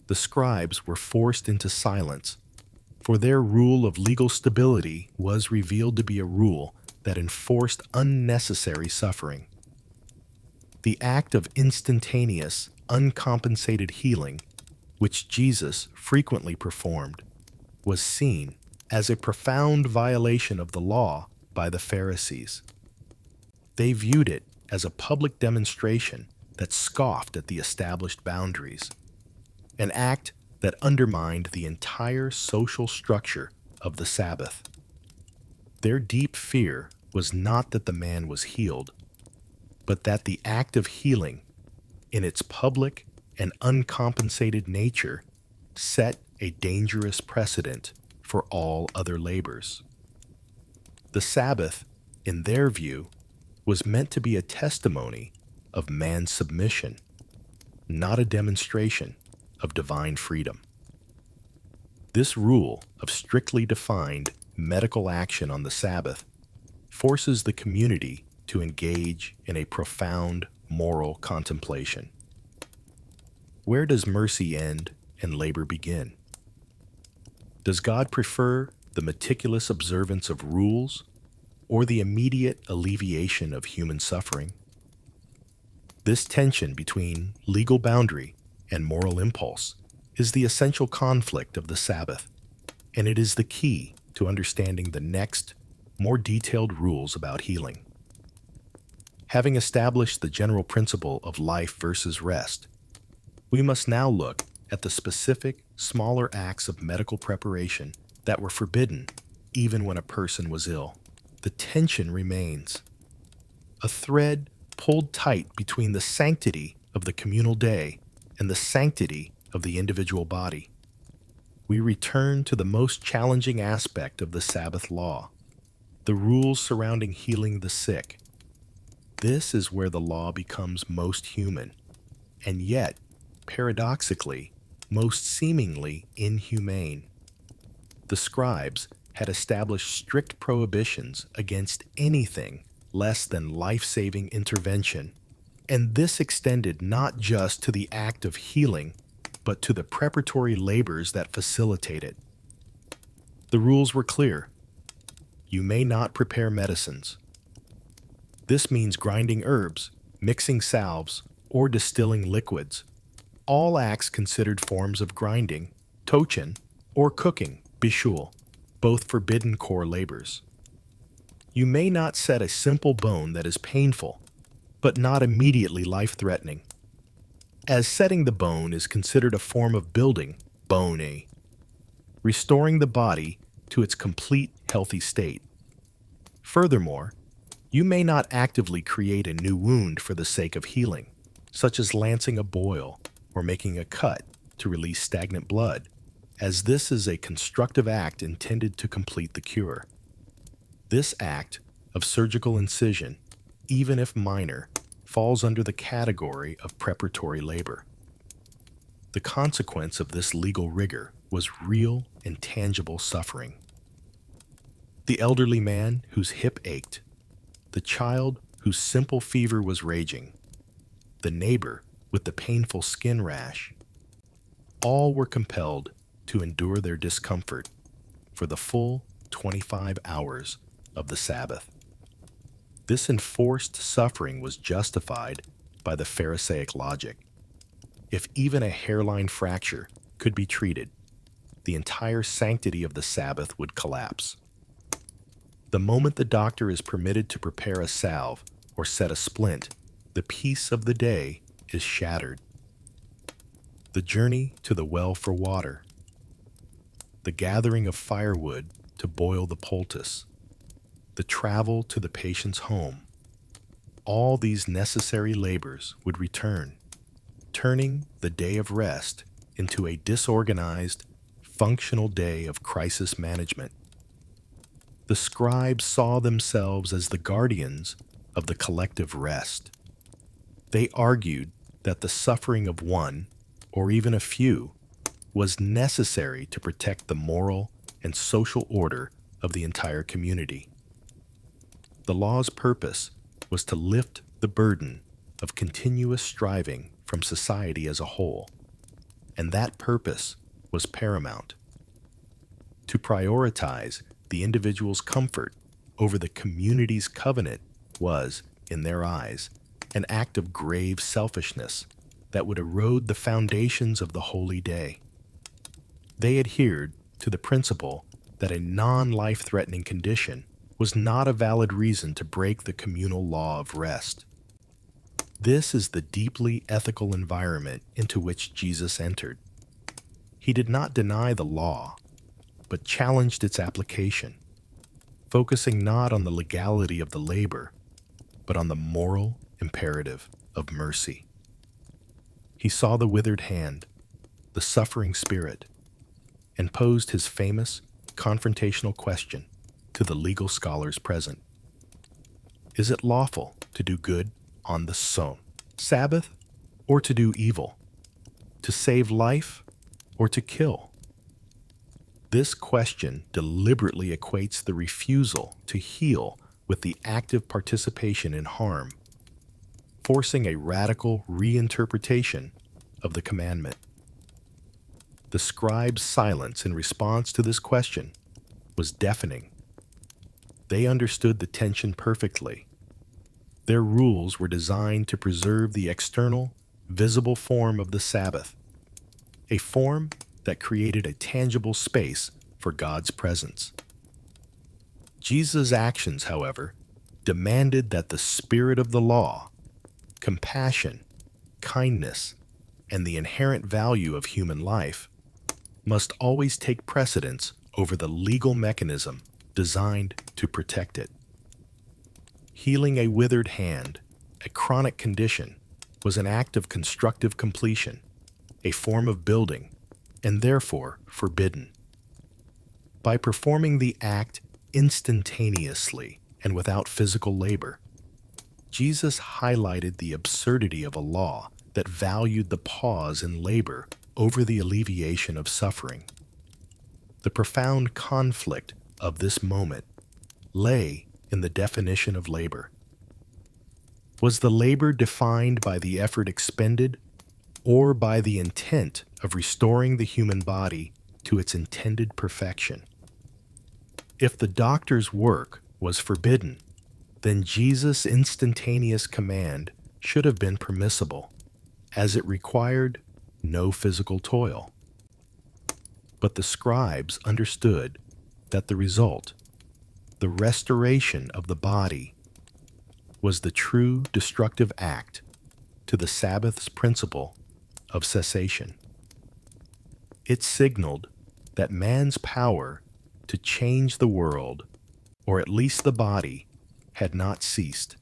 The scribes were forced into silence, for their rule of legal stability was revealed to be a rule that enforced unnecessary suffering. The act of instantaneous, uncompensated healing, which Jesus frequently performed, was seen as a profound violation of the law by the Pharisees. They viewed it as a public demonstration that scoffed at the established boundaries, an act that undermined the entire social structure of the Sabbath. Their deep fear was not that the man was healed, but that the act of healing, in its public and uncompensated nature, set a dangerous precedent for all other labors. The Sabbath, in their view, was meant to be a testimony of man's submission, not a demonstration of divine freedom. This rule of strictly defined medical action on the Sabbath forces the community to engage in a profound moral contemplation. Where does mercy end and labor begin? Does God prefer the meticulous observance of rules or the immediate alleviation of human suffering? This tension between legal boundary and moral impulse is the essential conflict of the Sabbath, and it is the key to understanding the next, more detailed rules about healing. Having established the general principle of life versus rest, we must now look at the specific, smaller acts of medical preparation that were forbidden even when a person was ill. The tension remains. A thread pulled tight between the sanctity of the communal day and the sanctity of the individual body. We return to the most challenging aspect of the Sabbath law, the rules surrounding healing the sick. This is where the law becomes most human, and yet, paradoxically, most seemingly inhumane. The scribes had established strict prohibitions against anything less than life-saving intervention, and this extended not just to the act of healing, but to the preparatory labors that facilitate it. The rules were clear. You may not prepare medicines. This means grinding herbs, mixing salves, or distilling liquids. All acts considered forms of grinding, tochen, or cooking, bishul, both forbidden core labors. You may not set a simple bone that is painful, but not immediately life-threatening, as setting the bone is considered a form of building, bone, restoring the body to its complete healthy state. Furthermore, you may not actively create a new wound for the sake of healing, such as lancing a boil or making a cut to release stagnant blood, as this is a constructive act intended to complete the cure. This act of surgical incision, even if minor, falls under the category of preparatory labor. The consequence of this legal rigor was real and tangible suffering. The elderly man whose hip ached, the child whose simple fever was raging, the neighbor with the painful skin rash, all were compelled to endure their discomfort for the full 25 hours of the Sabbath. This enforced suffering was justified by the Pharisaic logic. If even a hairline fracture could be treated, the entire sanctity of the Sabbath would collapse. The moment the doctor is permitted to prepare a salve or set a splint, the peace of the day is shattered. The journey to the well for water, the gathering of firewood to boil the poultice, the travel to the patient's home, all these necessary labors would return, turning the day of rest into a disorganized, functional day of crisis management. The scribes saw themselves as the guardians of the collective rest. They argued that the suffering of one, or even a few, was necessary to protect the moral and social order of the entire community. The law's purpose was to lift the burden of continuous striving from society as a whole, and that purpose was paramount. To prioritize the individual's comfort over the community's covenant was, in their eyes, an act of grave selfishness that would erode the foundations of the holy day. They adhered to the principle that a non-life-threatening condition was not a valid reason to break the communal law of rest. This is the deeply ethical environment into which Jesus entered. He did not deny the law, but challenged its application, focusing not on the legality of the labor, but on the moral imperative of mercy. He saw the withered hand, the suffering spirit, and posed his famous confrontational question to the legal scholars present. Is it lawful to do good on the Sabbath, or to do evil? To save life, or to kill? This question deliberately equates the refusal to heal with the active participation in harm, forcing a radical reinterpretation of the commandment. The scribes' silence in response to this question was deafening. They understood the tension perfectly. Their rules were designed to preserve the external, visible form of the Sabbath, a form that created a tangible space for God's presence. Jesus' actions, however, demanded that the spirit of the law, compassion, kindness, and the inherent value of human life must always take precedence over the legal mechanism designed to protect it. Healing a withered hand, a chronic condition, was an act of constructive completion, a form of building, and therefore forbidden. By performing the act instantaneously and without physical labor, Jesus highlighted the absurdity of a law that valued the pause in labor over the alleviation of suffering. The profound conflict of this moment lay in the definition of labor. Was the labor defined by the effort expended or by the intent of restoring the human body to its intended perfection? If the doctor's work was forbidden, then Jesus' instantaneous command should have been permissible, as it required no physical toil. But the scribes understood that the result, the restoration of the body, was the true destructive act to the Sabbath's principle of cessation. It signaled that man's power to change the world, or at least the body, had not ceased.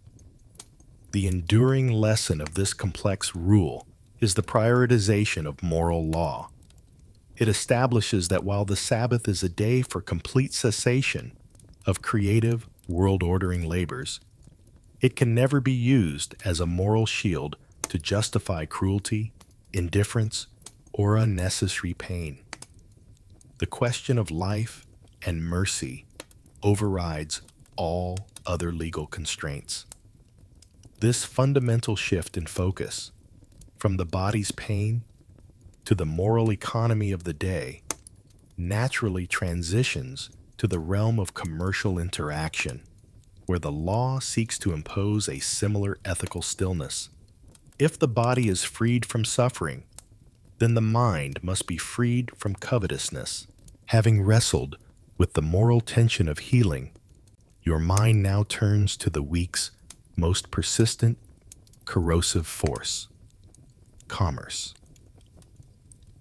The enduring lesson of this complex rule is the prioritization of moral law. It establishes that while the Sabbath is a day for complete cessation of creative, world-ordering labors, it can never be used as a moral shield to justify cruelty, indifference, or unnecessary pain. The question of life and mercy overrides all other legal constraints. This fundamental shift in focus, from the body's pain to the moral economy of the day, naturally transitions to the realm of commercial interaction, where the law seeks to impose a similar ethical stillness. If the body is freed from suffering, then the mind must be freed from covetousness. Having wrestled with the moral tension of healing, your mind now turns to the week's most persistent, corrosive force: commerce.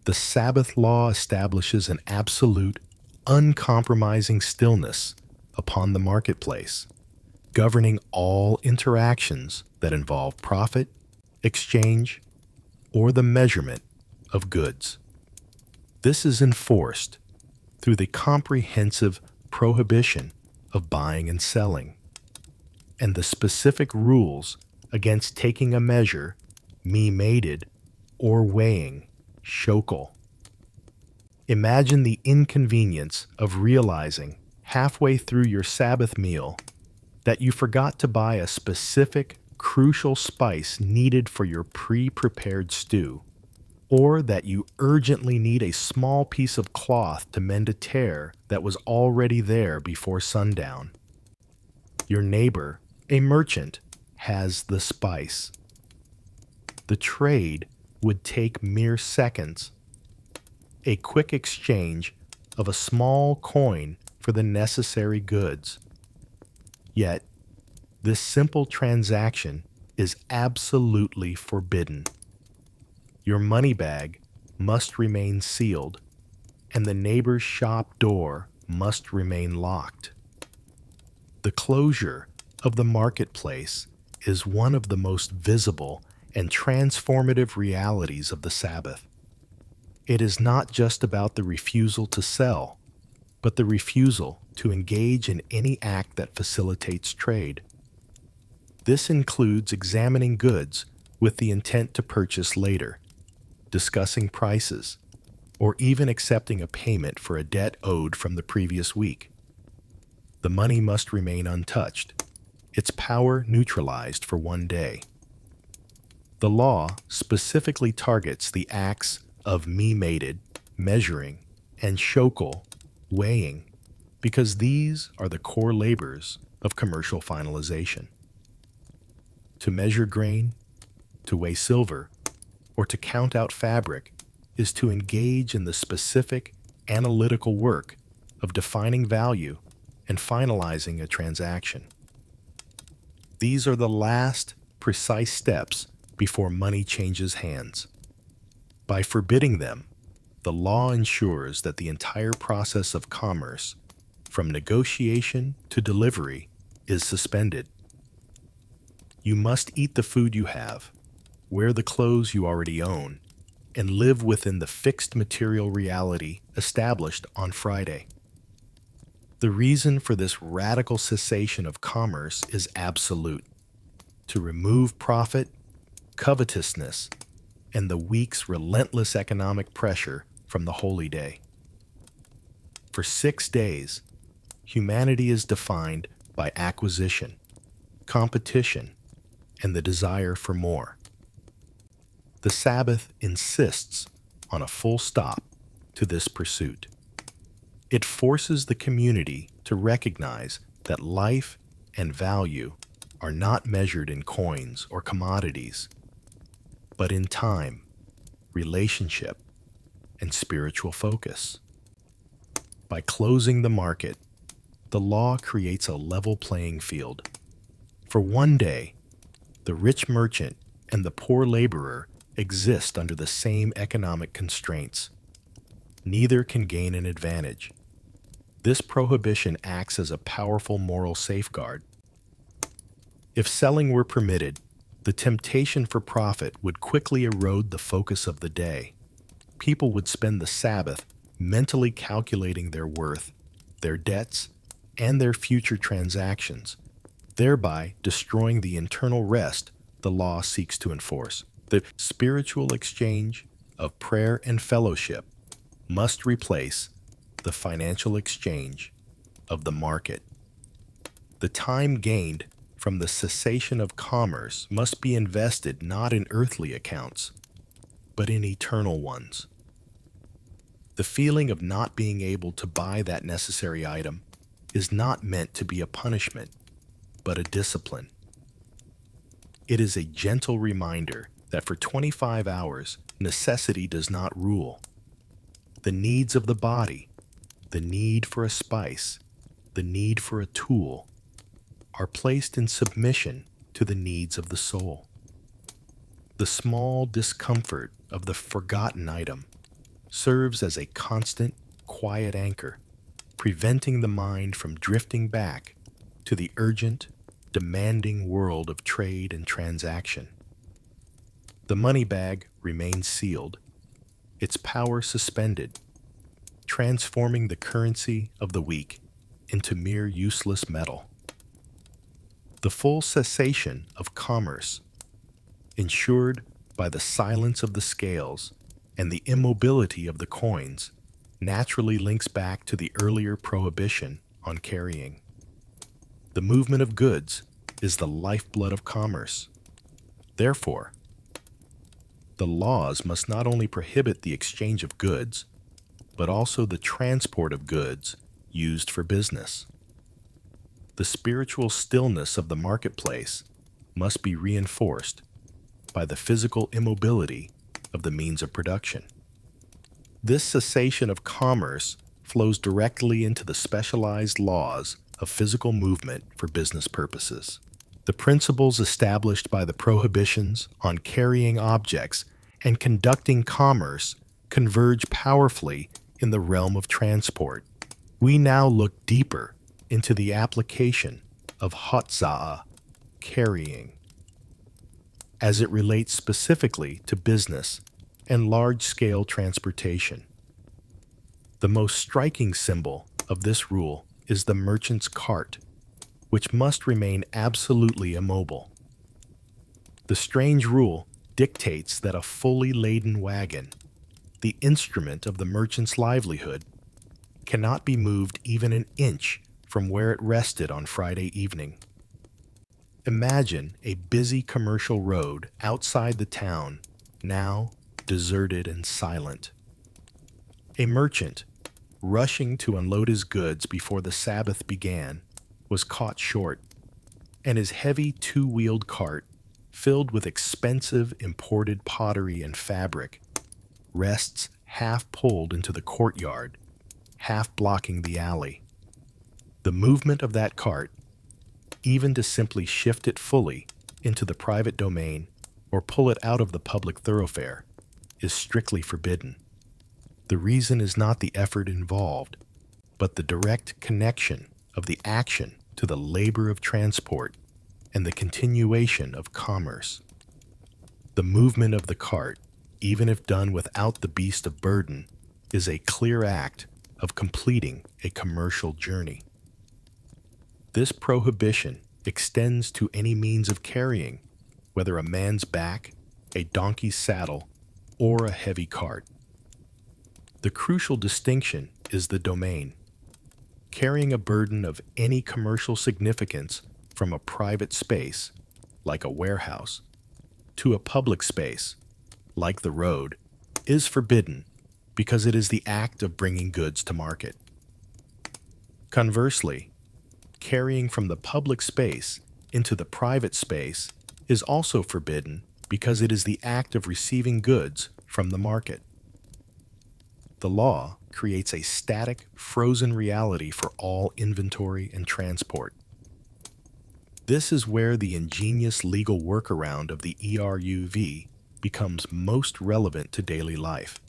The Sabbath law establishes an absolute, uncompromising stillness upon the marketplace, governing all interactions that involve profit, exchange, or the measurement of goods. This is enforced through the comprehensive prohibition of buying and selling, and the specific rules against taking a measure, me-mated, or weighing, shokel. Imagine the inconvenience of realizing halfway through your Sabbath meal that you forgot to buy a specific, crucial spice needed for your pre-prepared stew, or that you urgently need a small piece of cloth to mend a tear that was already there before sundown. Your neighbor, a merchant, has the spice. The trade would take mere seconds, a quick exchange of a small coin for the necessary goods. Yet, this simple transaction is absolutely forbidden. Your money bag must remain sealed, and the neighbor's shop door must remain locked. The closure of the marketplace is one of the most visible and transformative realities of the Sabbath. It is not just about the refusal to sell, but the refusal to engage in any act that facilitates trade. This includes examining goods with the intent to purchase later, discussing prices, or even accepting a payment for a debt owed from the previous week. The money must remain untouched, its power neutralized for one day. The law specifically targets the acts of me-mated, measuring, and shokel, weighing, because these are the core labors of commercial finalization. To measure grain, to weigh silver, or to count out fabric is to engage in the specific analytical work of defining value and finalizing a transaction. These are the last precise steps before money changes hands. By forbidding them, the law ensures that the entire process of commerce, from negotiation to delivery, is suspended. You must eat the food you have, wear the clothes you already own, and live within the fixed material reality established on Friday. The reason for this radical cessation of commerce is absolute: to remove profit, covetousness, and the week's relentless economic pressure from the holy day. For 6 days, humanity is defined by acquisition, competition, and the desire for more. The Sabbath insists on a full stop to this pursuit. It forces the community to recognize that life and value are not measured in coins or commodities, but in time, relationship, and spiritual focus. By closing the market, the law creates a level playing field. For one day, the rich merchant and the poor laborer exist under the same economic constraints. Neither can gain an advantage. This prohibition acts as a powerful moral safeguard. If selling were permitted, the temptation for profit would quickly erode the focus of the day. People would spend the Sabbath mentally calculating their worth, their debts, and their future transactions, thereby destroying the internal rest the law seeks to enforce. The spiritual exchange of prayer and fellowship must replace the financial exchange of the market. The time gained from the cessation of commerce must be invested not in earthly accounts, but in eternal ones. The feeling of not being able to buy that necessary item is not meant to be a punishment, but a discipline. It is a gentle reminder that for 25 hours, necessity does not rule. The needs of the body, the need for a spice, the need for a tool, are placed in submission to the needs of the soul. The small discomfort of the forgotten item serves as a constant, quiet anchor, preventing the mind from drifting back to the urgent, demanding world of trade and transaction. The money bag remains sealed, its power suspended, transforming the currency of the week into mere useless metal. The full cessation of commerce, ensured by the silence of the scales and the immobility of the coins, naturally links back to the earlier prohibition on carrying. The movement of goods is the lifeblood of commerce. Therefore, the laws must not only prohibit the exchange of goods, but also the transport of goods used for business. The spiritual stillness of the marketplace must be reinforced by the physical immobility of the means of production. This cessation of commerce flows directly into the specialized laws of physical movement for business purposes. The principles established by the prohibitions on carrying objects and conducting commerce converge powerfully in the realm of transport. We now look deeper into the application of hotza'ah, carrying, as it relates specifically to business and large-scale transportation. The most striking symbol of this rule is the merchant's cart, which must remain absolutely immobile. The strange rule dictates that a fully laden wagon, the instrument of the merchant's livelihood, cannot be moved even an inch from where it rested on Friday evening. Imagine a busy commercial road outside the town, now deserted and silent. A merchant, rushing to unload his goods before the Sabbath began, was caught short, and his heavy two-wheeled cart, filled with expensive imported pottery and fabric, rests half pulled into the courtyard, half blocking the alley. The movement of that cart, even to simply shift it fully into the private domain or pull it out of the public thoroughfare, is strictly forbidden. The reason is not the effort involved, but the direct connection of the action to the labor of transport and the continuation of commerce. The movement of the cart, even if done without the beast of burden, is a clear act of completing a commercial journey. This prohibition extends to any means of carrying, whether a man's back, a donkey's saddle, or a heavy cart. The crucial distinction is the domain. Carrying a burden of any commercial significance from a private space, like a warehouse, to a public space, like the road, is forbidden because it is the act of bringing goods to market. Conversely, carrying from the public space into the private space is also forbidden because it is the act of receiving goods from the market. The law creates a static, frozen reality for all inventory and transport. This is where the ingenious legal workaround of the ERUV becomes most relevant to daily life.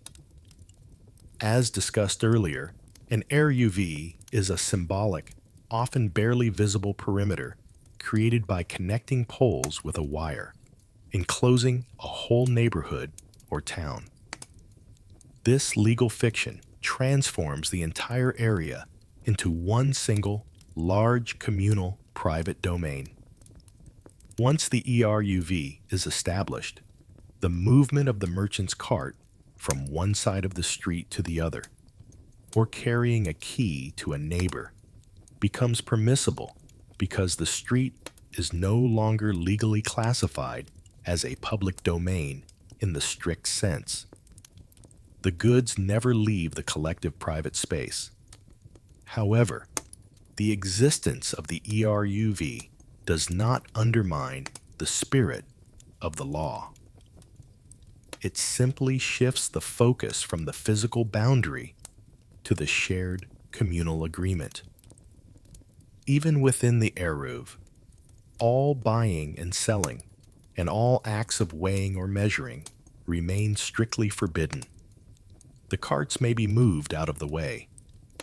As discussed earlier, an ERUV is a symbolic, often barely visible perimeter created by connecting poles with a wire, enclosing a whole neighborhood or town. This legal fiction transforms the entire area into one single, large communal private domain. Once the ERUV is established, the movement of the merchant's cart from one side of the street to the other, or carrying a key to a neighbor, becomes permissible because the street is no longer legally classified as a public domain in the strict sense. The goods never leave the collective private space. However, the existence of the ERUV does not undermine the spirit of the law. It simply shifts the focus from the physical boundary to the shared communal agreement. Even within the Eruv, all buying and selling and all acts of weighing or measuring remain strictly forbidden. The carts may be moved out of the way,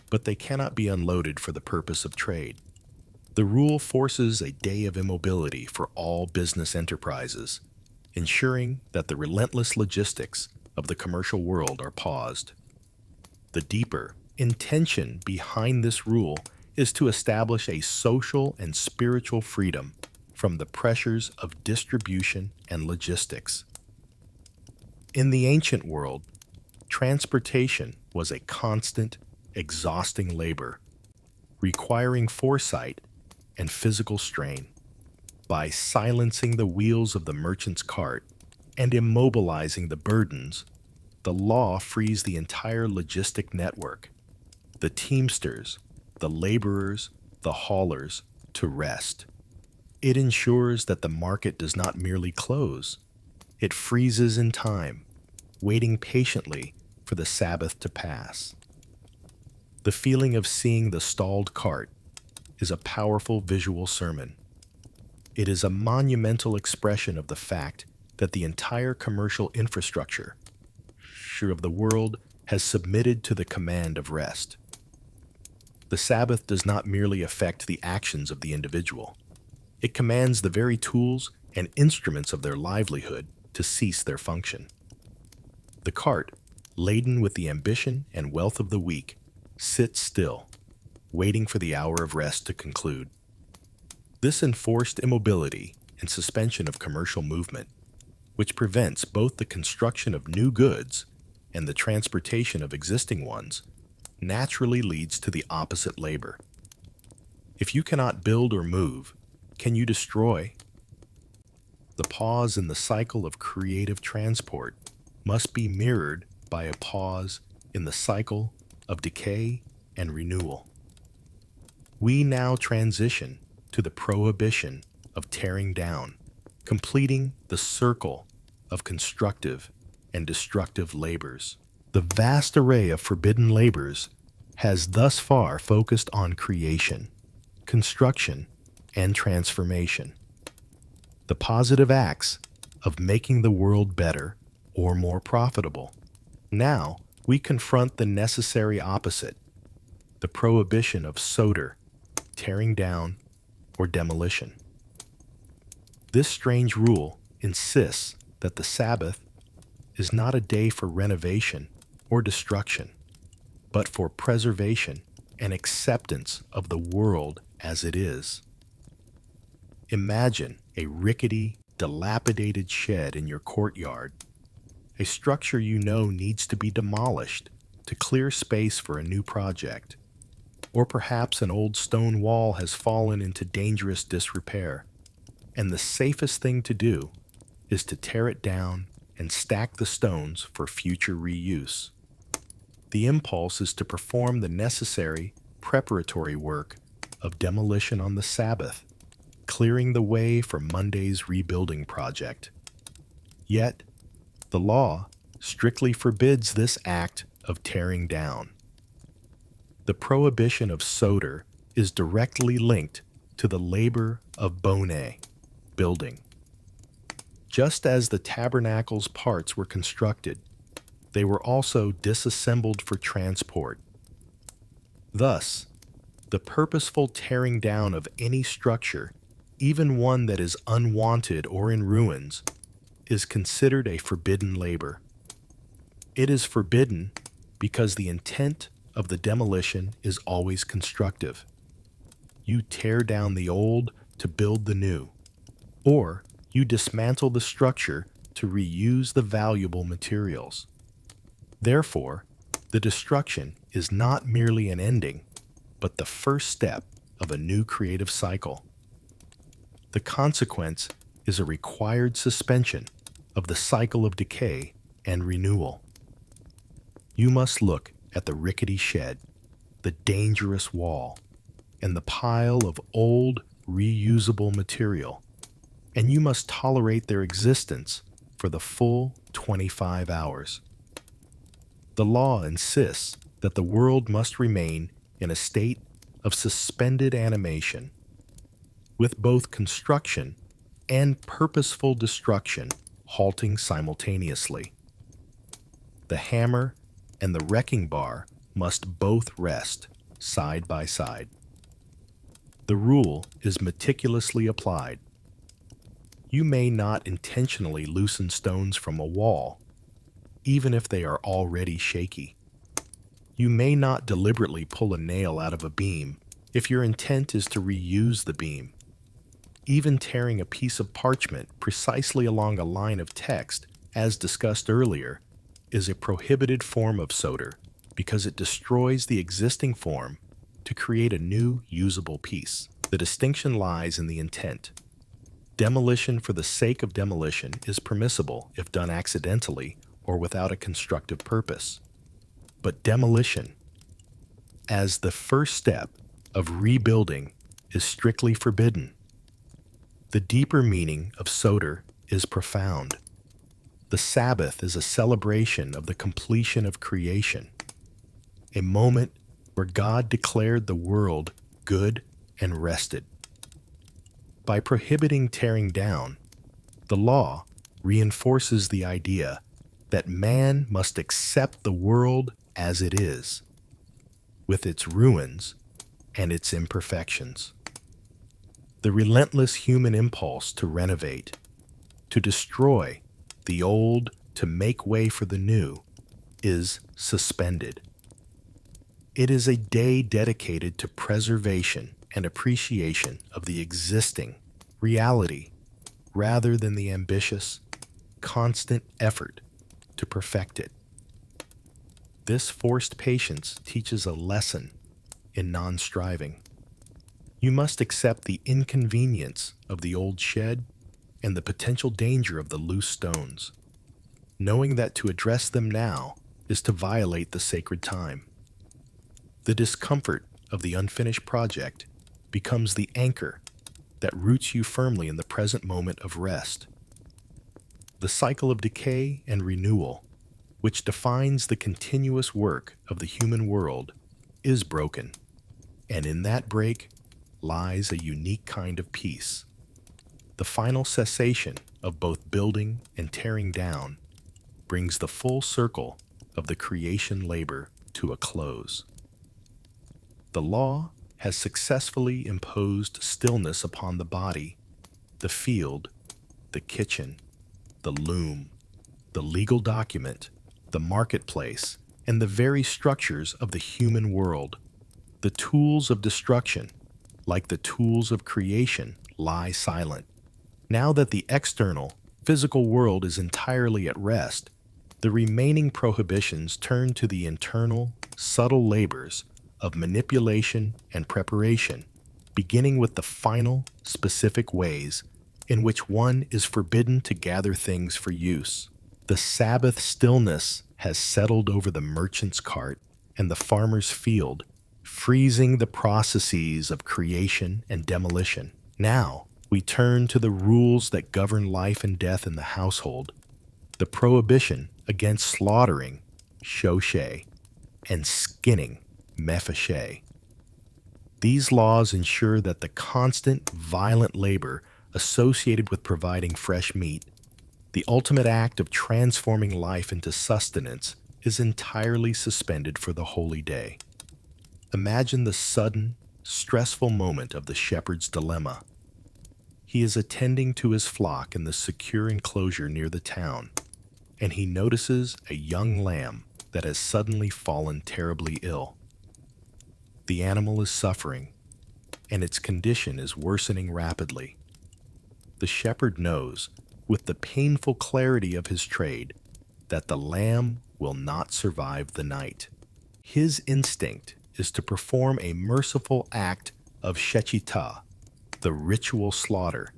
but they cannot be unloaded for the purpose of trade. The rule forces a day of immobility for all business enterprises, ensuring that the relentless logistics of the commercial world are paused. The deeper intention behind this rule is to establish a social and spiritual freedom from the pressures of distribution and logistics. In the ancient world, transportation was a constant, exhausting labor, requiring foresight and physical strain. By silencing the wheels of the merchant's cart and immobilizing the burdens, the law frees the entire logistic network, the teamsters, the laborers, the haulers, to rest. It ensures that the market does not merely close, it freezes in time, waiting patiently for the Sabbath to pass. The feeling of seeing the stalled cart is a powerful visual sermon. It is a monumental expression of the fact that the entire commercial infrastructure of the world has submitted to the command of rest. The Sabbath does not merely affect the actions of the individual. It commands the very tools and instruments of their livelihood to cease their function. The cart, laden with the ambition and wealth of the weak, sits still, waiting for the hour of rest to conclude. This enforced immobility and suspension of commercial movement, which prevents both the construction of new goods and the transportation of existing ones, naturally leads to the opposite labor. If you cannot build or move, can you destroy? The pause in the cycle of creative transport must be mirrored by a pause in the cycle of decay and renewal. We now transition to the prohibition of tearing down, completing the circle of constructive and destructive labors. The vast array of forbidden labors has thus far focused on creation, construction, and transformation. The positive acts of making the world better or more profitable. Now, we confront the necessary opposite, the prohibition of soter, tearing down, or demolition. This strange rule insists that the Sabbath is not a day for renovation or destruction, but for preservation and acceptance of the world as it is. Imagine a rickety, dilapidated shed in your courtyard, a structure you know needs to be demolished to clear space for a new project. Or perhaps an old stone wall has fallen into dangerous disrepair, and the safest thing to do is to tear it down and stack the stones for future reuse. The impulse is to perform the necessary preparatory work of demolition on the Sabbath, clearing the way for Monday's rebuilding project. Yet, the law strictly forbids this act of tearing down. The prohibition of soter is directly linked to the labor of bone, building. Just as the tabernacle's parts were constructed, they were also disassembled for transport. Thus, the purposeful tearing down of any structure, even one that is unwanted or in ruins, is considered a forbidden labor. It is forbidden because the intent of the demolition is always constructive. You tear down the old to build the new, or you dismantle the structure to reuse the valuable materials. Therefore, the destruction is not merely an ending, but the first step of a new creative cycle. The consequence is a required suspension of the cycle of decay and renewal. You must look at the rickety shed, the dangerous wall, and the pile of old, reusable material, and you must tolerate their existence for the full 25 hours. The law insists that the world must remain in a state of suspended animation, with both construction and purposeful destruction halting simultaneously. The hammer and the wrecking bar must both rest side by side. The rule is meticulously applied. You may not intentionally loosen stones from a wall, even if they are already shaky. You may not deliberately pull a nail out of a beam if your intent is to reuse the beam. Even tearing a piece of parchment precisely along a line of text, as discussed earlier, is a prohibited form of soter because it destroys the existing form to create a new usable piece. The distinction lies in the intent. Demolition for the sake of demolition is permissible if done accidentally or without a constructive purpose. But demolition, as the first step of rebuilding, is strictly forbidden. The deeper meaning of soter is profound. The Sabbath is a celebration of the completion of creation, a moment where God declared the world good and rested. By prohibiting tearing down, the law reinforces the idea that man must accept the world as it is, with its ruins and its imperfections. The relentless human impulse to renovate, to destroy the old to make way for the new, is suspended. It is a day dedicated to preservation and appreciation of the existing reality rather than the ambitious, constant effort to perfect it. This forced patience teaches a lesson in non-striving. You must accept the inconvenience of the old shed and the potential danger of the loose stones, knowing that to address them now is to violate the sacred time. The discomfort of the unfinished project becomes the anchor that roots you firmly in the present moment of rest. The cycle of decay and renewal, which defines the continuous work of the human world, is broken, and in that break, lies a unique kind of peace. The final cessation of both building and tearing down brings the full circle of the creation labor to a close. The law has successfully imposed stillness upon the body, the field, the kitchen, the loom, the legal document, the marketplace, and the very structures of the human world. The tools of destruction, like the tools of creation, lie silent. Now that the external, physical world is entirely at rest, the remaining prohibitions turn to the internal, subtle labors of manipulation and preparation, beginning with the final, specific ways in which one is forbidden to gather things for use. The Sabbath stillness has settled over the merchant's cart and the farmer's field, freezing the processes of creation and demolition. Now, we turn to the rules that govern life and death in the household. The prohibition against slaughtering, shoshe, and skinning, mephashe. These laws ensure that the constant, violent labor associated with providing fresh meat, the ultimate act of transforming life into sustenance, is entirely suspended for the holy day. Imagine the sudden, stressful moment of the shepherd's dilemma. He is attending to his flock in the secure enclosure near the town, and he notices a young lamb that has suddenly fallen terribly ill. The animal is suffering, and its condition is worsening rapidly. The shepherd knows, with the painful clarity of his trade, that the lamb will not survive the night. His instinct is to perform a merciful act of shechitah, the ritual slaughter,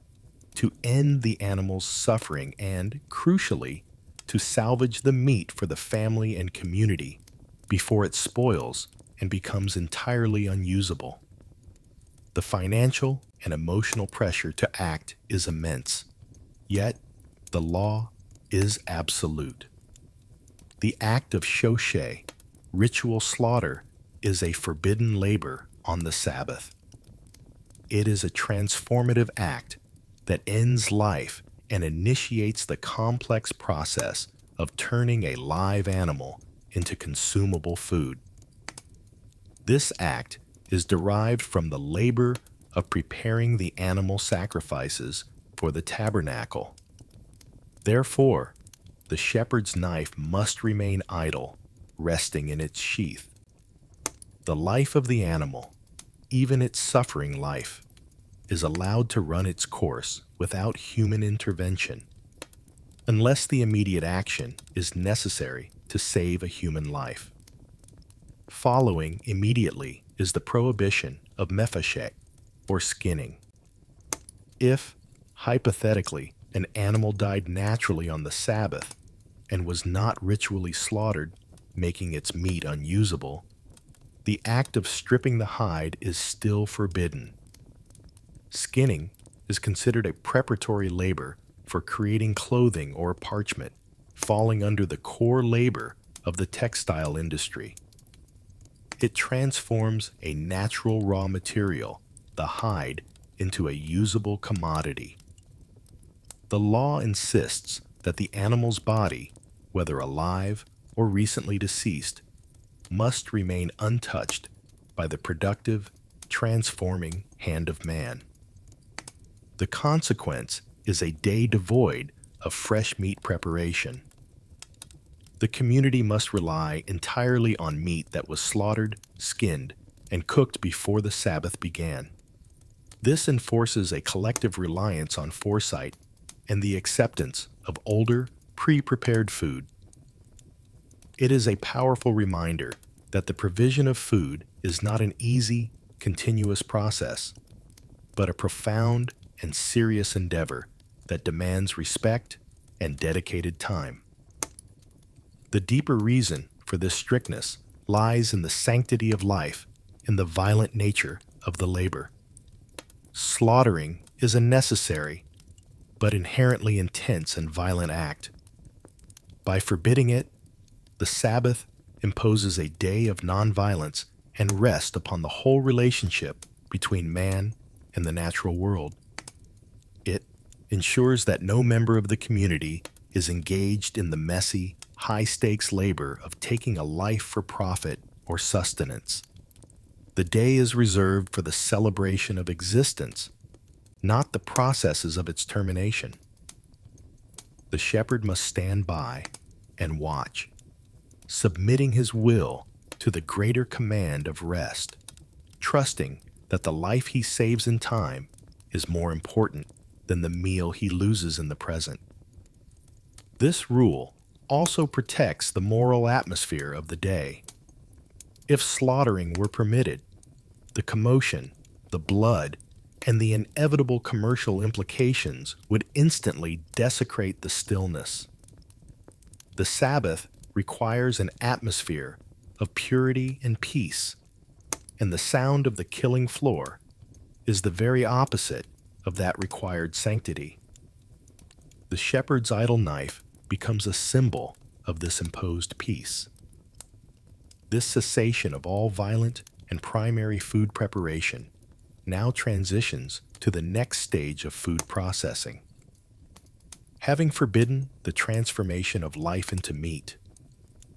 to end the animal's suffering and, crucially, to salvage the meat for the family and community before it spoils and becomes entirely unusable. The financial and emotional pressure to act is immense, yet the law is absolute. The act of shoshe, ritual slaughter, is a forbidden labor on the Sabbath. It is a transformative act that ends life and initiates the complex process of turning a live animal into consumable food. This act is derived from the labor of preparing the animal sacrifices for the tabernacle. Therefore, the shepherd's knife must remain idle, resting in its sheath. The life of the animal, even its suffering life, is allowed to run its course without human intervention, unless the immediate action is necessary to save a human life. Following immediately is the prohibition of mephashe, or skinning. If, hypothetically, an animal died naturally on the Sabbath and was not ritually slaughtered, making its meat unusable, the act of stripping the hide is still forbidden. Skinning is considered a preparatory labor for creating clothing or parchment, falling under the core labor of the textile industry. It transforms a natural raw material, the hide, into a usable commodity. The law insists that the animal's body, whether alive or recently deceased, must remain untouched by the productive, transforming hand of man. The consequence is a day devoid of fresh meat preparation. The community must rely entirely on meat that was slaughtered, skinned, and cooked before the Sabbath began. This enforces a collective reliance on foresight and the acceptance of older, pre-prepared food. It is a powerful reminder that the provision of food is not an easy, continuous process, but a profound and serious endeavor that demands respect and dedicated time. The deeper reason for this strictness lies in the sanctity of life and the violent nature of the labor. Slaughtering is a necessary, but inherently intense and violent act. By forbidding it, the Sabbath imposes a day of nonviolence and rest upon the whole relationship between man and the natural world. It ensures that no member of the community is engaged in the messy, high-stakes labor of taking a life for profit or sustenance. The day is reserved for the celebration of existence, not the processes of its termination. The shepherd must stand by and watch, submitting his will to the greater command of rest, trusting that the life he saves in time is more important than the meal he loses in the present. This rule also protects the moral atmosphere of the day. If slaughtering were permitted, the commotion, the blood, and the inevitable commercial implications would instantly desecrate the stillness. The Sabbath requires an atmosphere of purity and peace, and the sound of the killing floor is the very opposite of that required sanctity. The shepherd's idle knife becomes a symbol of this imposed peace. This cessation of all violent and primary food preparation now transitions to the next stage of food processing. Having forbidden the transformation of life into meat,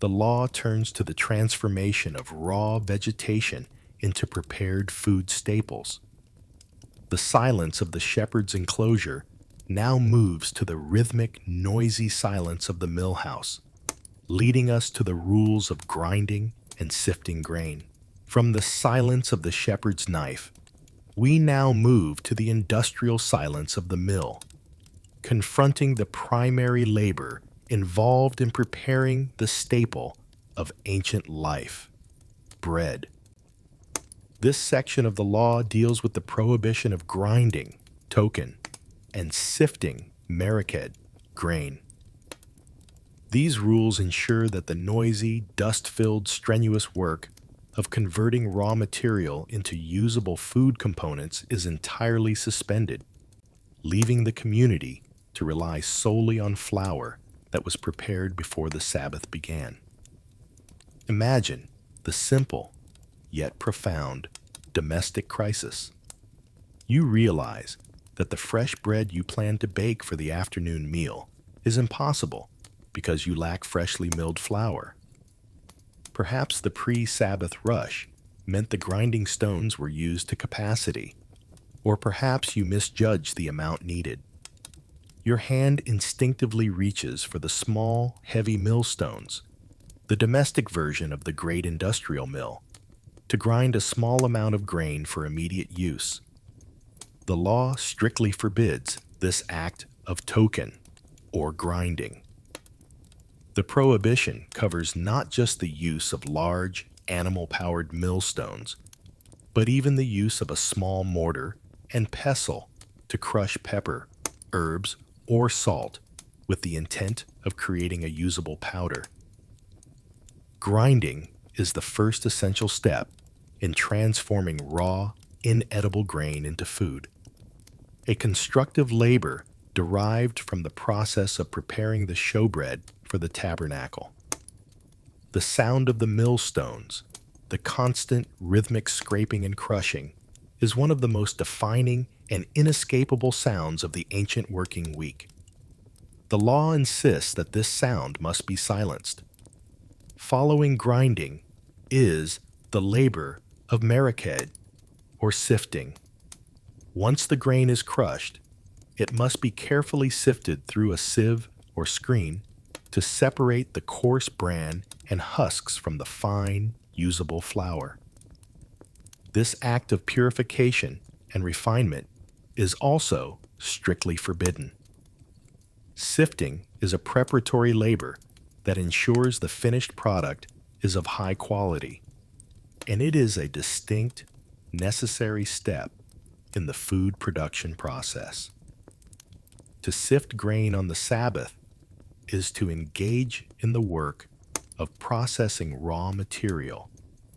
the law turns to the transformation of raw vegetation into prepared food staples. The silence of the shepherd's enclosure now moves to the rhythmic, noisy silence of the millhouse, leading us to the rules of grinding and sifting grain. From the silence of the shepherd's knife, we now move to the industrial silence of the mill, confronting the primary labor involved in preparing the staple of ancient life, bread. This section of the law deals with the prohibition of grinding, token, and sifting, meraked, grain. These rules ensure that the noisy, dust-filled, strenuous work of converting raw material into usable food components is entirely suspended, leaving the community to rely solely on flour that was prepared before the Sabbath began. Imagine the simple, yet profound, domestic crisis. You realize that the fresh bread you plan to bake for the afternoon meal is impossible because you lack freshly milled flour. Perhaps the pre-Sabbath rush meant the grinding stones were used to capacity, or perhaps you misjudged the amount needed. Your hand instinctively reaches for the small, heavy millstones, the domestic version of the great industrial mill, to grind a small amount of grain for immediate use. The law strictly forbids this act of token or grinding. The prohibition covers not just the use of large, animal-powered millstones, but even the use of a small mortar and pestle to crush pepper, herbs, or salt with the intent of creating a usable powder. Grinding is the first essential step in transforming raw, inedible grain into food. A constructive labor derived from the process of preparing the showbread for the tabernacle. The sound of the millstones, the constant rhythmic scraping and crushing, is one of the most defining and inescapable sounds of the ancient working week. The law insists that this sound must be silenced. Following grinding is the labor of meraked, or sifting. Once the grain is crushed, it must be carefully sifted through a sieve or screen to separate the coarse bran and husks from the fine, usable flour. This act of purification and refinement is also strictly forbidden. Sifting is a preparatory labor that ensures the finished product is of high quality, and it is a distinct, necessary step in the food production process. To sift grain on the Sabbath is to engage in the work of processing raw material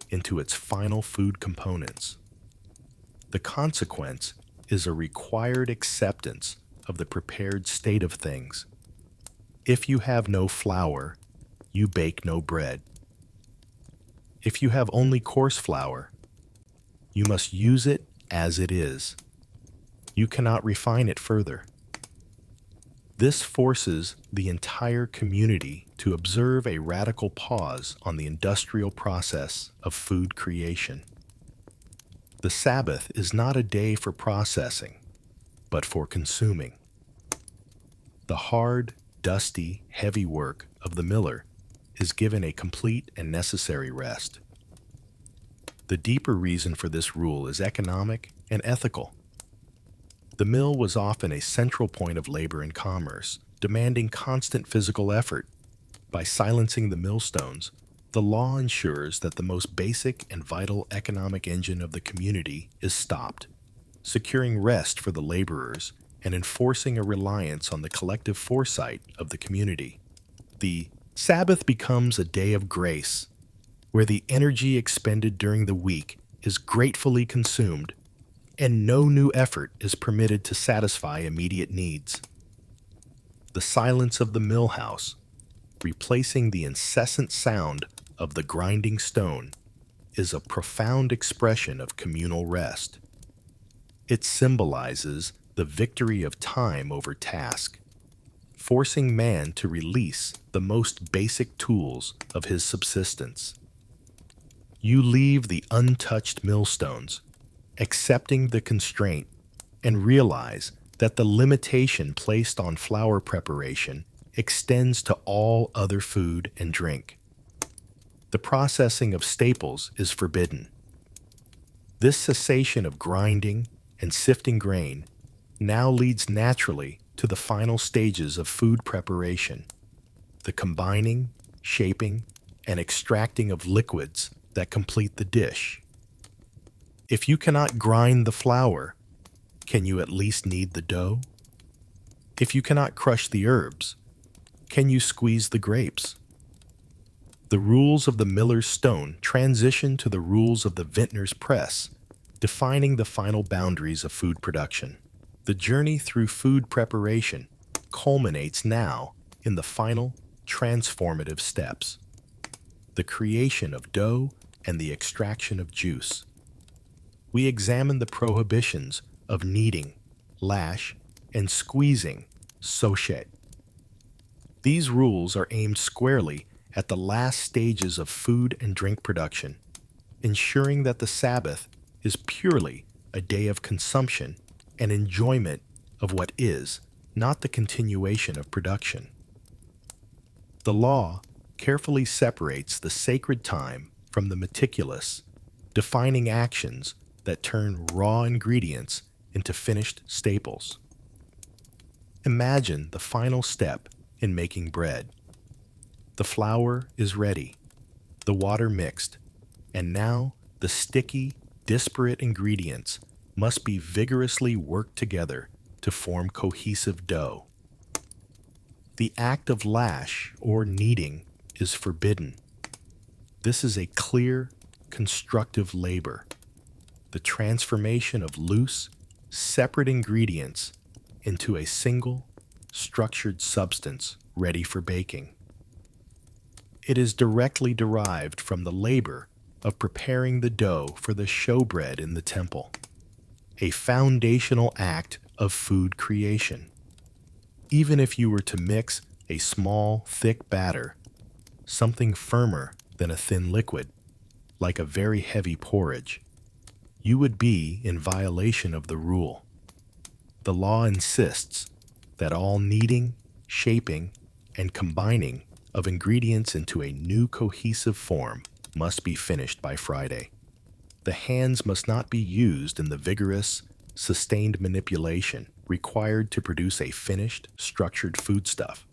into its final food components. The consequence is a required acceptance of the prepared state of things. If you have no flour, you bake no bread. If you have only coarse flour, you must use it as it is. You cannot refine it further. This forces the entire community to observe a radical pause on the industrial process of food creation. The Sabbath is not a day for processing, but for consuming. The hard, dusty, heavy work of the miller is given a complete and necessary rest. The deeper reason for this rule is economic and ethical. The mill was often a central point of labor and commerce, demanding constant physical effort. By silencing the millstones, the law ensures that the most basic and vital economic engine of the community is stopped, securing rest for the laborers and enforcing a reliance on the collective foresight of the community. The Sabbath becomes a day of grace, where the energy expended during the week is gratefully consumed, and no new effort is permitted to satisfy immediate needs. The silence of the mill house, replacing the incessant sound of the grinding stone, is a profound expression of communal rest. It symbolizes the victory of time over task, forcing man to release the most basic tools of his subsistence. You leave the untouched millstones, accepting the constraint, and realize that the limitation placed on flour preparation extends to all other food and drink. The processing of staples is forbidden. This cessation of grinding and sifting grain now leads naturally to the final stages of food preparation, the combining, shaping, and extracting of liquids that complete the dish. If you cannot grind the flour, can you at least knead the dough? If you cannot crush the herbs, can you squeeze the grapes? The rules of the miller's stone transition to the rules of the vintner's press, defining the final boundaries of food production. The journey through food preparation culminates now in the final transformative steps: the creation of dough and the extraction of juice. We examine the prohibitions of kneading, lash, and squeezing, sochet. These rules are aimed squarely at the last stages of food and drink production, ensuring that the Sabbath is purely a day of consumption and enjoyment of what is, not the continuation of production. The law carefully separates the sacred time from the meticulous, defining actions that turn raw ingredients into finished staples. Imagine the final step in making bread. The flour is ready, the water mixed, and now the sticky, disparate ingredients must be vigorously worked together to form cohesive dough. The act of lash or kneading is forbidden. This is a clear, constructive labor, the transformation of loose, separate ingredients into a single, structured substance ready for baking. It is directly derived from the labor of preparing the dough for the showbread in the temple, a foundational act of food creation. Even if you were to mix a small, thick batter, something firmer than a thin liquid, like a very heavy porridge, you would be in violation of the rule. The law insists that all kneading, shaping, and combining of ingredients into a new cohesive form must be finished by Friday. The hands must not be used in the vigorous, sustained manipulation required to produce a finished, structured foodstuff.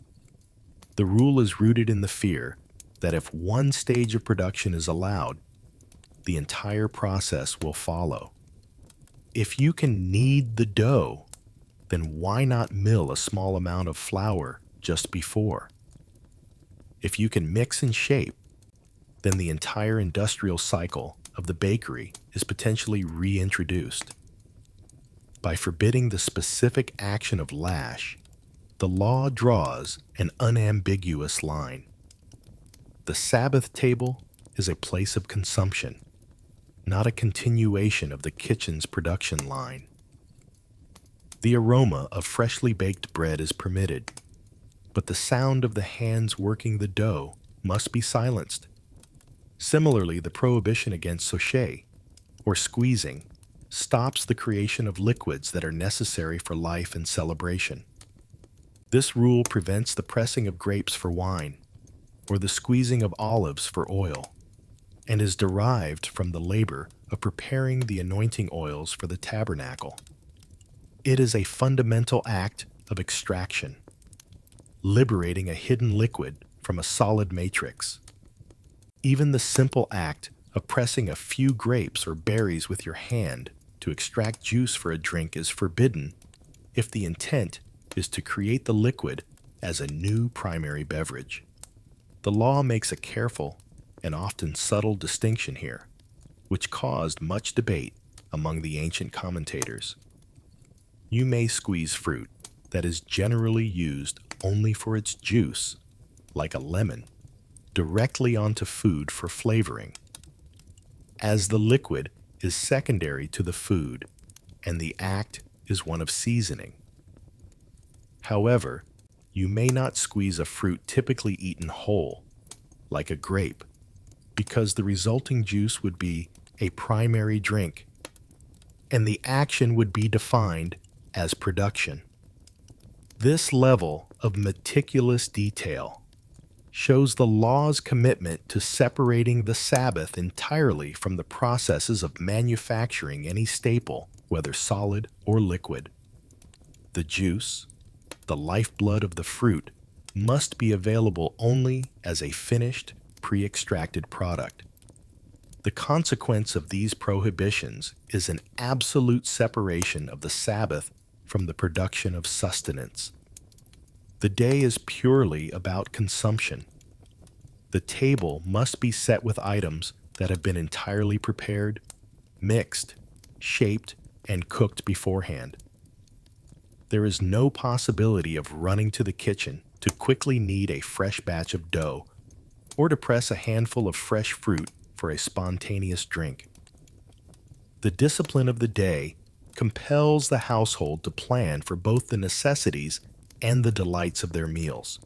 The rule is rooted in the fear that if one stage of production is allowed, the entire process will follow. If you can knead the dough, then why not mill a small amount of flour just before? If you can mix and shape, then the entire industrial cycle of the bakery is potentially reintroduced. By forbidding the specific action of lash, the law draws an unambiguous line. The Sabbath table is a place of consumption, not a continuation of the kitchen's production line. The aroma of freshly baked bread is permitted, but the sound of the hands working the dough must be silenced. Similarly, the prohibition against sachet, or squeezing, stops the creation of liquids that are necessary for life and celebration. This rule prevents the pressing of grapes for wine, or the squeezing of olives for oil, and is derived from the labor of preparing the anointing oils for the tabernacle. It is a fundamental act of extraction, liberating a hidden liquid from a solid matrix. Even the simple act of pressing a few grapes or berries with your hand to extract juice for a drink is forbidden if the intent is to create the liquid as a new primary beverage. The law makes a careful and often subtle distinction here, which caused much debate among the ancient commentators. You may squeeze fruit that is generally used only for its juice, like a lemon, directly onto food for flavoring, as the liquid is secondary to the food and the act is one of seasoning. However, you may not squeeze a fruit typically eaten whole, like a grape, because the resulting juice would be a primary drink, and the action would be defined as production. This level of meticulous detail shows the law's commitment to separating the Sabbath entirely from the processes of manufacturing any staple, whether solid or liquid. The juice, the lifeblood of the fruit, must be available only as a finished, pre-extracted product. The consequence of these prohibitions is an absolute separation of the Sabbath from the production of sustenance. The day is purely about consumption. The table must be set with items that have been entirely prepared, mixed, shaped, and cooked beforehand. There is no possibility of running to the kitchen to quickly knead a fresh batch of dough or to press a handful of fresh fruit for a spontaneous drink. The discipline of the day compels the household to plan for both the necessities and the delights of their meals,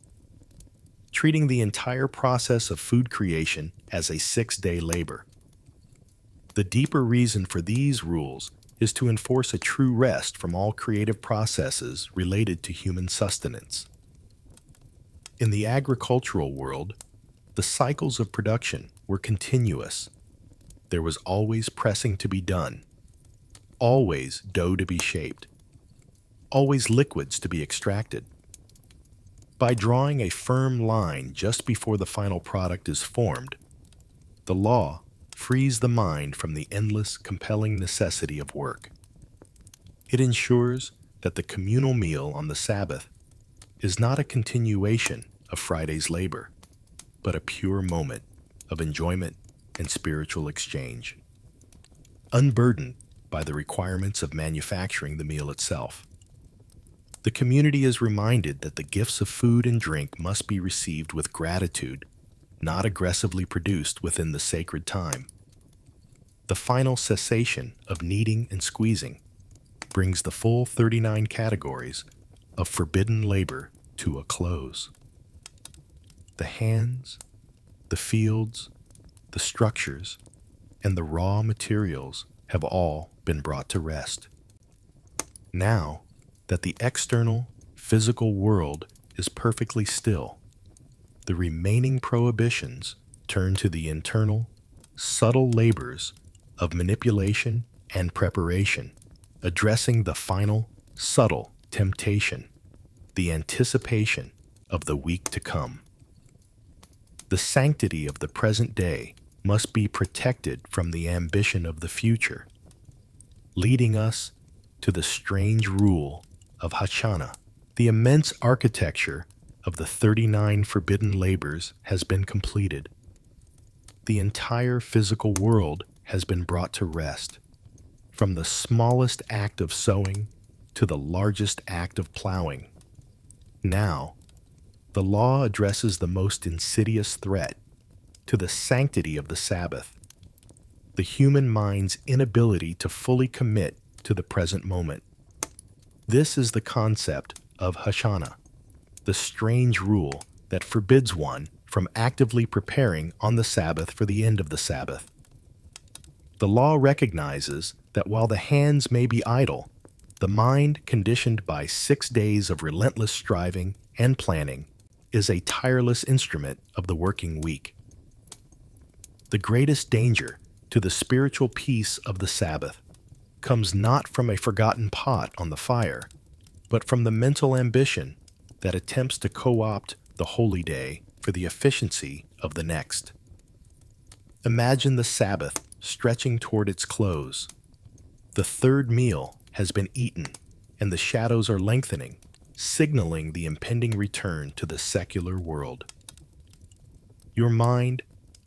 treating the entire process of food creation as a 6-day labor. The deeper reason for these rules is to enforce a true rest from all creative processes related to human sustenance. In the agricultural world, the cycles of production were continuous. There was always pressing to be done, always dough to be shaped, always liquids to be extracted. By drawing a firm line just before the final product is formed, the law frees the mind from the endless, compelling necessity of work. It ensures that the communal meal on the Sabbath is not a continuation of Friday's labor, but a pure moment of enjoyment and spiritual exchange, unburdened by the requirements of manufacturing the meal itself. The community is reminded that the gifts of food and drink must be received with gratitude, not aggressively produced within the sacred time. The final cessation of kneading and squeezing brings the full 39 categories of forbidden labor to a close. The hands, the fields, the structures, and the raw materials have all been brought to rest. Now that the external, physical world is perfectly still, the remaining prohibitions turn to the internal, subtle labors of manipulation and preparation, addressing the final, subtle temptation, the anticipation of the week to come. The sanctity of the present day must be protected from the ambition of the future, leading us to the strange rule of Hashanah. The immense architecture of the 39 forbidden labors has been completed. The entire physical world has been brought to rest, from the smallest act of sowing to the largest act of plowing. Now, the law addresses the most insidious threat to the sanctity of the Sabbath. the human mind's inability to fully commit to the present moment. This is the concept of Hashanah, the strange rule that forbids one from actively preparing on the Sabbath for the end of the Sabbath. The law recognizes that while the hands may be idle, the mind, conditioned by 6 days of relentless striving and planning, is a tireless instrument of the working week. The greatest danger to the spiritual peace of the Sabbath comes not from a forgotten pot on the fire, but from the mental ambition that attempts to co-opt the holy day for the efficiency of the next. Imagine the Sabbath stretching toward its close. The third meal has been eaten, and the shadows are lengthening, signaling the impending return to the secular world. Your mind,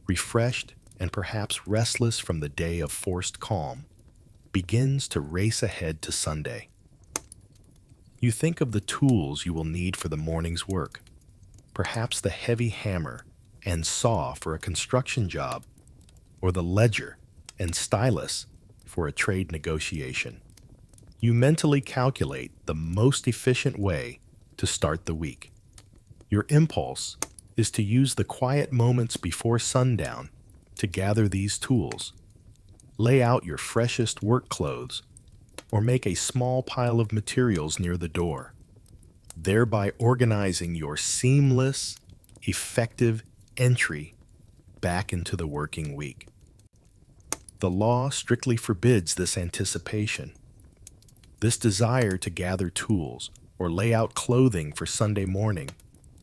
refreshed and perhaps restless from the day of forced calm, begins to race ahead to Sunday. You think of the tools you will need for the morning's work, perhaps the heavy hammer and saw for a construction job, or the ledger and stylus for a trade negotiation. You mentally calculate the most efficient way to start the week. Your impulse is to use the quiet moments before sundown to gather these tools, lay out your freshest work clothes, or make a small pile of materials near the door, thereby organizing your seamless, effective entry back into the working week. The law strictly forbids this anticipation. This desire to gather tools or lay out clothing for Sunday morning,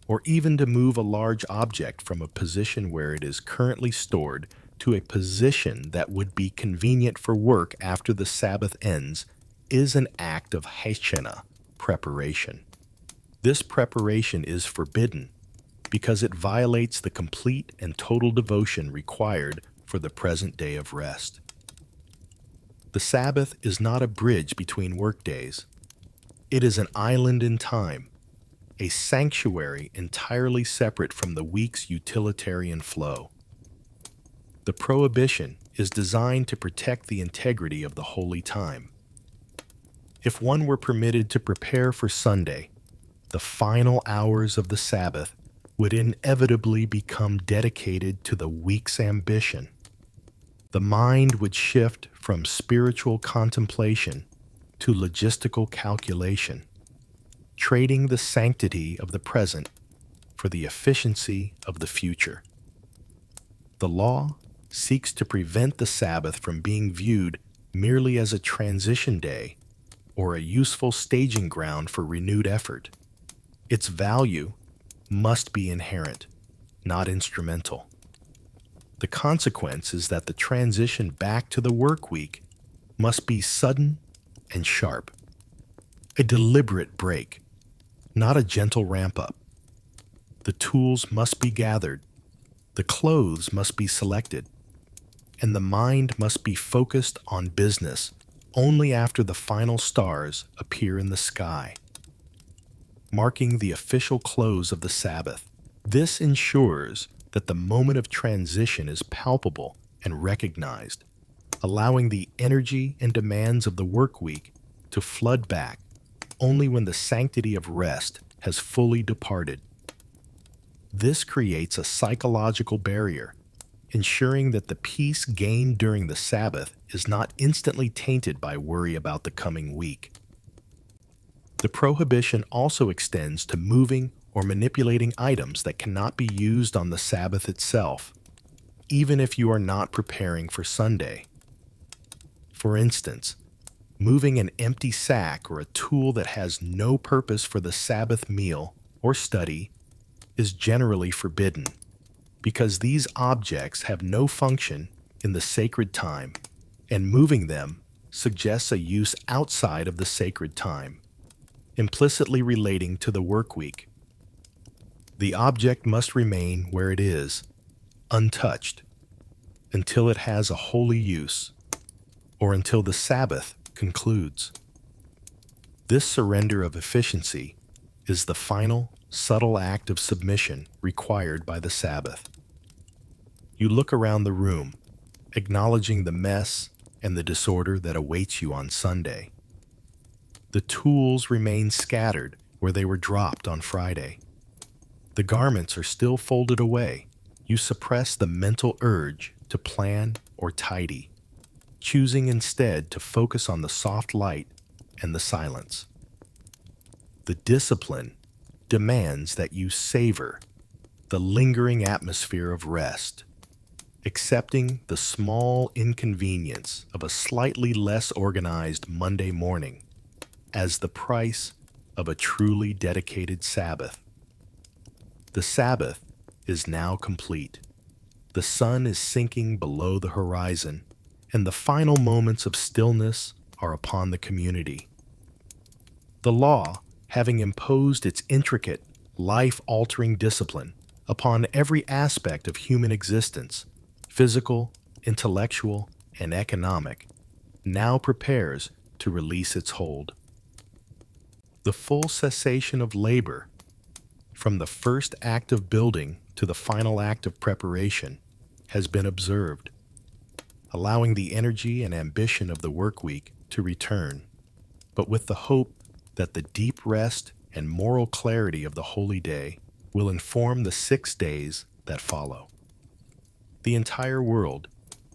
or even to move a large object from a position where it is currently stored to a position that would be convenient for work after the Sabbath ends, is an act of Hashanah, preparation. This preparation is forbidden because it violates the complete and total devotion required for the present day of rest. The Sabbath is not a bridge between workdays. It is an island in time, a sanctuary entirely separate from the week's utilitarian flow. The prohibition is designed to protect the integrity of the holy time. If one were permitted to prepare for Sunday, the final hours of the Sabbath would inevitably become dedicated to the week's ambition. The mind would shift from spiritual contemplation to logistical calculation, trading the sanctity of the present for the efficiency of the future. The law seeks to prevent the Sabbath from being viewed merely as a transition day or a useful staging ground for renewed effort. Its value must be inherent, not instrumental. The consequence is that the transition back to the work week must be sudden and sharp, a deliberate break, not a gentle ramp-up. The tools must be gathered, the clothes must be selected, and the mind must be focused on business only after the final stars appear in the sky, marking the official close of the Sabbath. This ensures that the moment of transition is palpable and recognized, allowing the energy and demands of the work week to flood back only when the sanctity of rest has fully departed. This creates a psychological barrier, ensuring that the peace gained during the Sabbath is not instantly tainted by worry about the coming week. The prohibition also extends to moving or manipulating items that cannot be used on the Sabbath itself, even if you are not preparing for Sunday. For instance, moving an empty sack or a tool that has no purpose for the Sabbath meal or study is generally forbidden, because these objects have no function in the sacred time, and moving them suggests a use outside of the sacred time, implicitly relating to the work week. The object must remain where it is, untouched, until it has a holy use, or until the Sabbath concludes. This surrender of efficiency is the final, subtle act of submission required by the Sabbath. You look around the room acknowledging the mess and the disorder that awaits you on Sunday. The tools remain scattered where they were dropped on Friday. The garments are still folded away. You suppress the mental urge to plan or tidy, choosing instead to focus on the soft light and the silence. The discipline demands that you savor the lingering atmosphere of rest, accepting the small inconvenience of a slightly less organized Monday morning as the price of a truly dedicated Sabbath. The Sabbath is now complete. The sun is sinking below the horizon, and the final moments of stillness are upon the community. The law, having imposed its intricate, life-altering discipline upon every aspect of human existence, physical, intellectual, and economic, now prepares to release its hold. The full cessation of labor, from the first act of building to the final act of preparation, has been observed, allowing the energy and ambition of the work week to return, but with the hope that the deep rest and moral clarity of the holy day will inform the 6 days that follow. The entire world,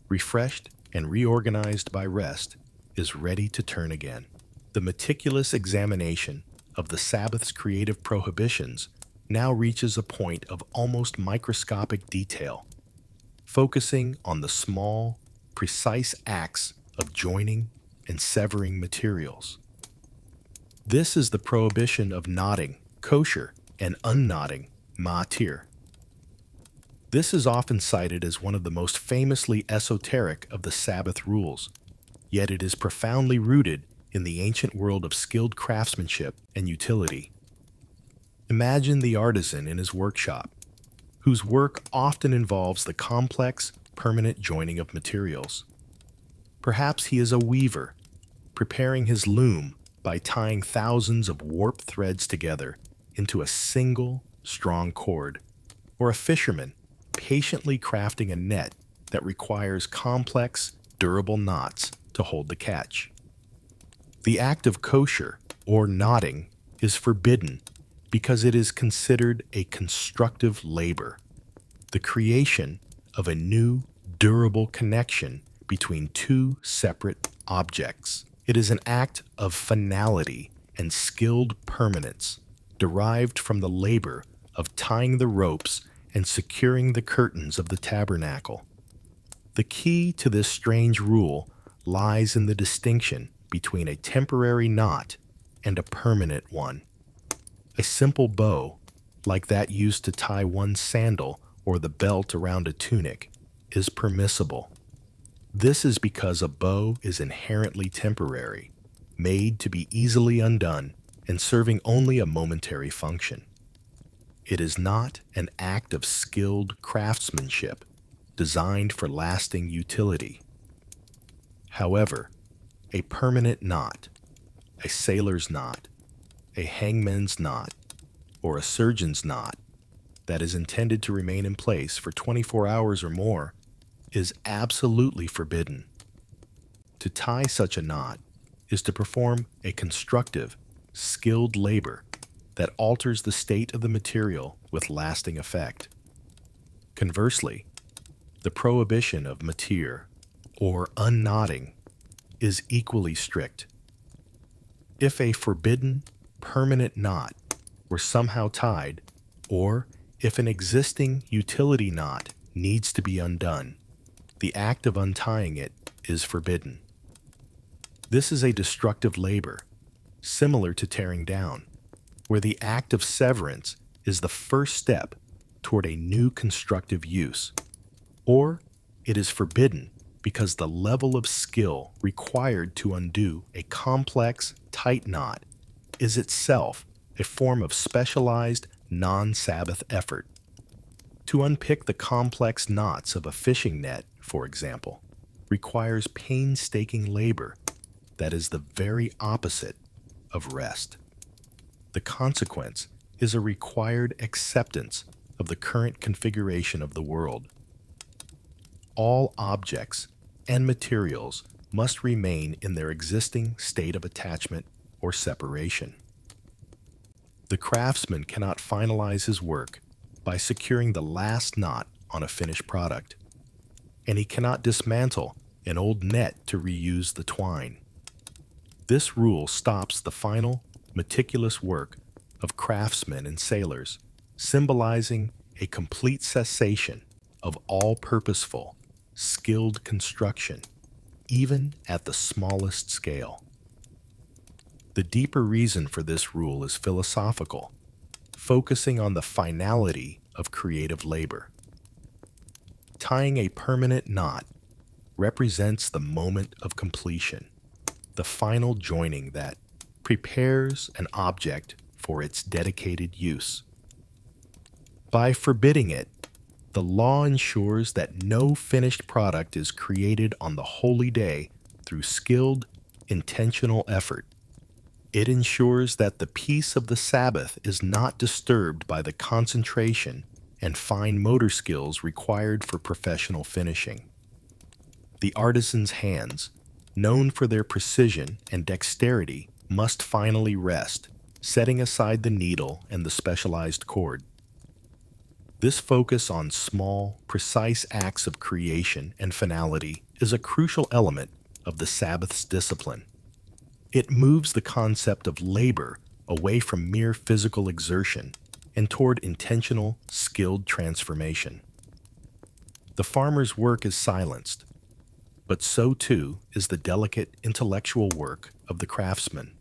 refreshed and reorganized by rest, is ready to turn again. The meticulous examination of the Sabbath's creative prohibitions now reaches a point of almost microscopic detail, focusing on the small, precise acts of joining and severing materials. This is the prohibition of knotting, kosher, and unknotting, ma'atir. This is often cited as one of the most famously esoteric of the Sabbath rules, yet it is profoundly rooted in the ancient world of skilled craftsmanship and utility. Imagine the artisan in his workshop, whose work often involves the complex, permanent joining of materials. Perhaps he is a weaver, preparing his loom by tying thousands of warped threads together into a single, strong cord, or a fisherman patiently crafting a net that requires complex, durable knots to hold the catch. The act of kosher, or knotting, is forbidden because it is considered a constructive labor, the creation of a new, durable connection between two separate objects. It is an act of finality and skilled permanence, derived from the labor of tying the ropes and securing the curtains of the tabernacle. The key to this strange rule lies in the distinction between a temporary knot and a permanent one. A simple bow, like that used to tie one's sandal or the belt around a tunic, is permissible. This is because a bow is inherently temporary, made to be easily undone and serving only a momentary function. It is not an act of skilled craftsmanship designed for lasting utility. However, a permanent knot, a sailor's knot, a hangman's knot, or a surgeon's knot that is intended to remain in place for 24 hours or more is absolutely forbidden. To tie such a knot is to perform a constructive, skilled labor that alters the state of the material with lasting effect. Conversely, the prohibition of matir, or unknotting, is equally strict. If a forbidden, permanent knot were somehow tied, or if an existing utility knot needs to be undone, the act of untying it is forbidden. This is a destructive labor, similar to tearing down, where the act of severance is the first step toward a new constructive use, or it is forbidden because the level of skill required to undo a complex, tight knot is itself a form of specialized, non-Sabbath effort. To unpick the complex knots of a fishing net, for example, requires painstaking labor that is the very opposite of rest. The consequence is a required acceptance of the current configuration of the world. All objects and materials must remain in their existing state of attachment or separation. The craftsman cannot finalize his work by securing the last knot on a finished product, and he cannot dismantle an old net to reuse the twine. This rule stops the final, meticulous work of craftsmen and sailors, symbolizing a complete cessation of all purposeful, skilled construction, even at the smallest scale. The deeper reason for this rule is philosophical, focusing on the finality of creative labor. Tying a permanent knot represents the moment of completion, the final joining that prepares an object for its dedicated use. By forbidding it, the law ensures that no finished product is created on the holy day through skilled, intentional effort. It ensures that the peace of the Sabbath is not disturbed by the concentration and fine motor skills required for professional finishing. The artisan's hands, known for their precision and dexterity, must finally rest, setting aside the needle and the specialized cord. This focus on small, precise acts of creation and finality is a crucial element of the Sabbath's discipline. It moves the concept of labor away from mere physical exertion and toward intentional, skilled transformation. The farmer's work is silenced, but so too is the delicate intellectual work of the craftsman.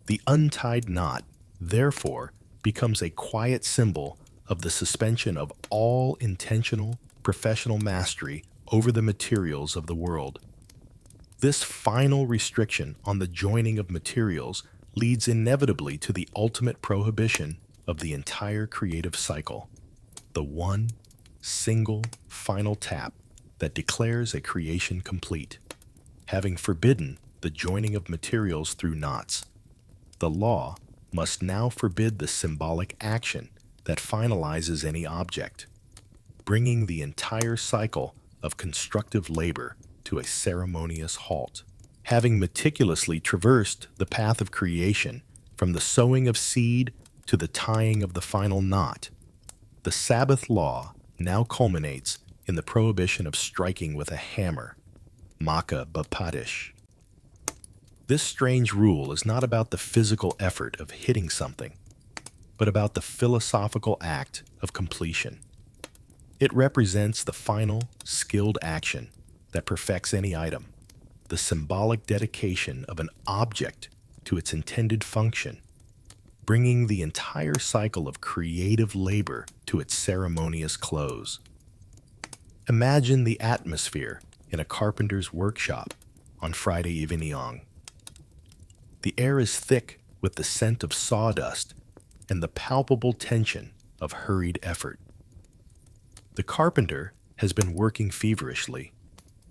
The untied knot, therefore, becomes a quiet symbol of the suspension of all intentional, professional mastery over the materials of the world. This final restriction on the joining of materials leads inevitably to the ultimate prohibition of the entire creative cycle, the one, single, final tap that declares a creation complete. Having forbidden the joining of materials through knots, the law must now forbid the symbolic action that finalizes any object, bringing the entire cycle of constructive labor to a ceremonious halt. Having meticulously traversed the path of creation from the sowing of seed to the tying of the final knot, the Sabbath law now culminates in the prohibition of striking with a hammer, Makkah Bapadish. This strange rule is not about the physical effort of hitting something, but about the philosophical act of completion. It represents the final, skilled action that perfects any item, the symbolic dedication of an object to its intended function, bringing the entire cycle of creative labor to its ceremonious close. Imagine the atmosphere in a carpenter's workshop on Friday evening. The air is thick with the scent of sawdust and the palpable tension of hurried effort. The carpenter has been working feverishly,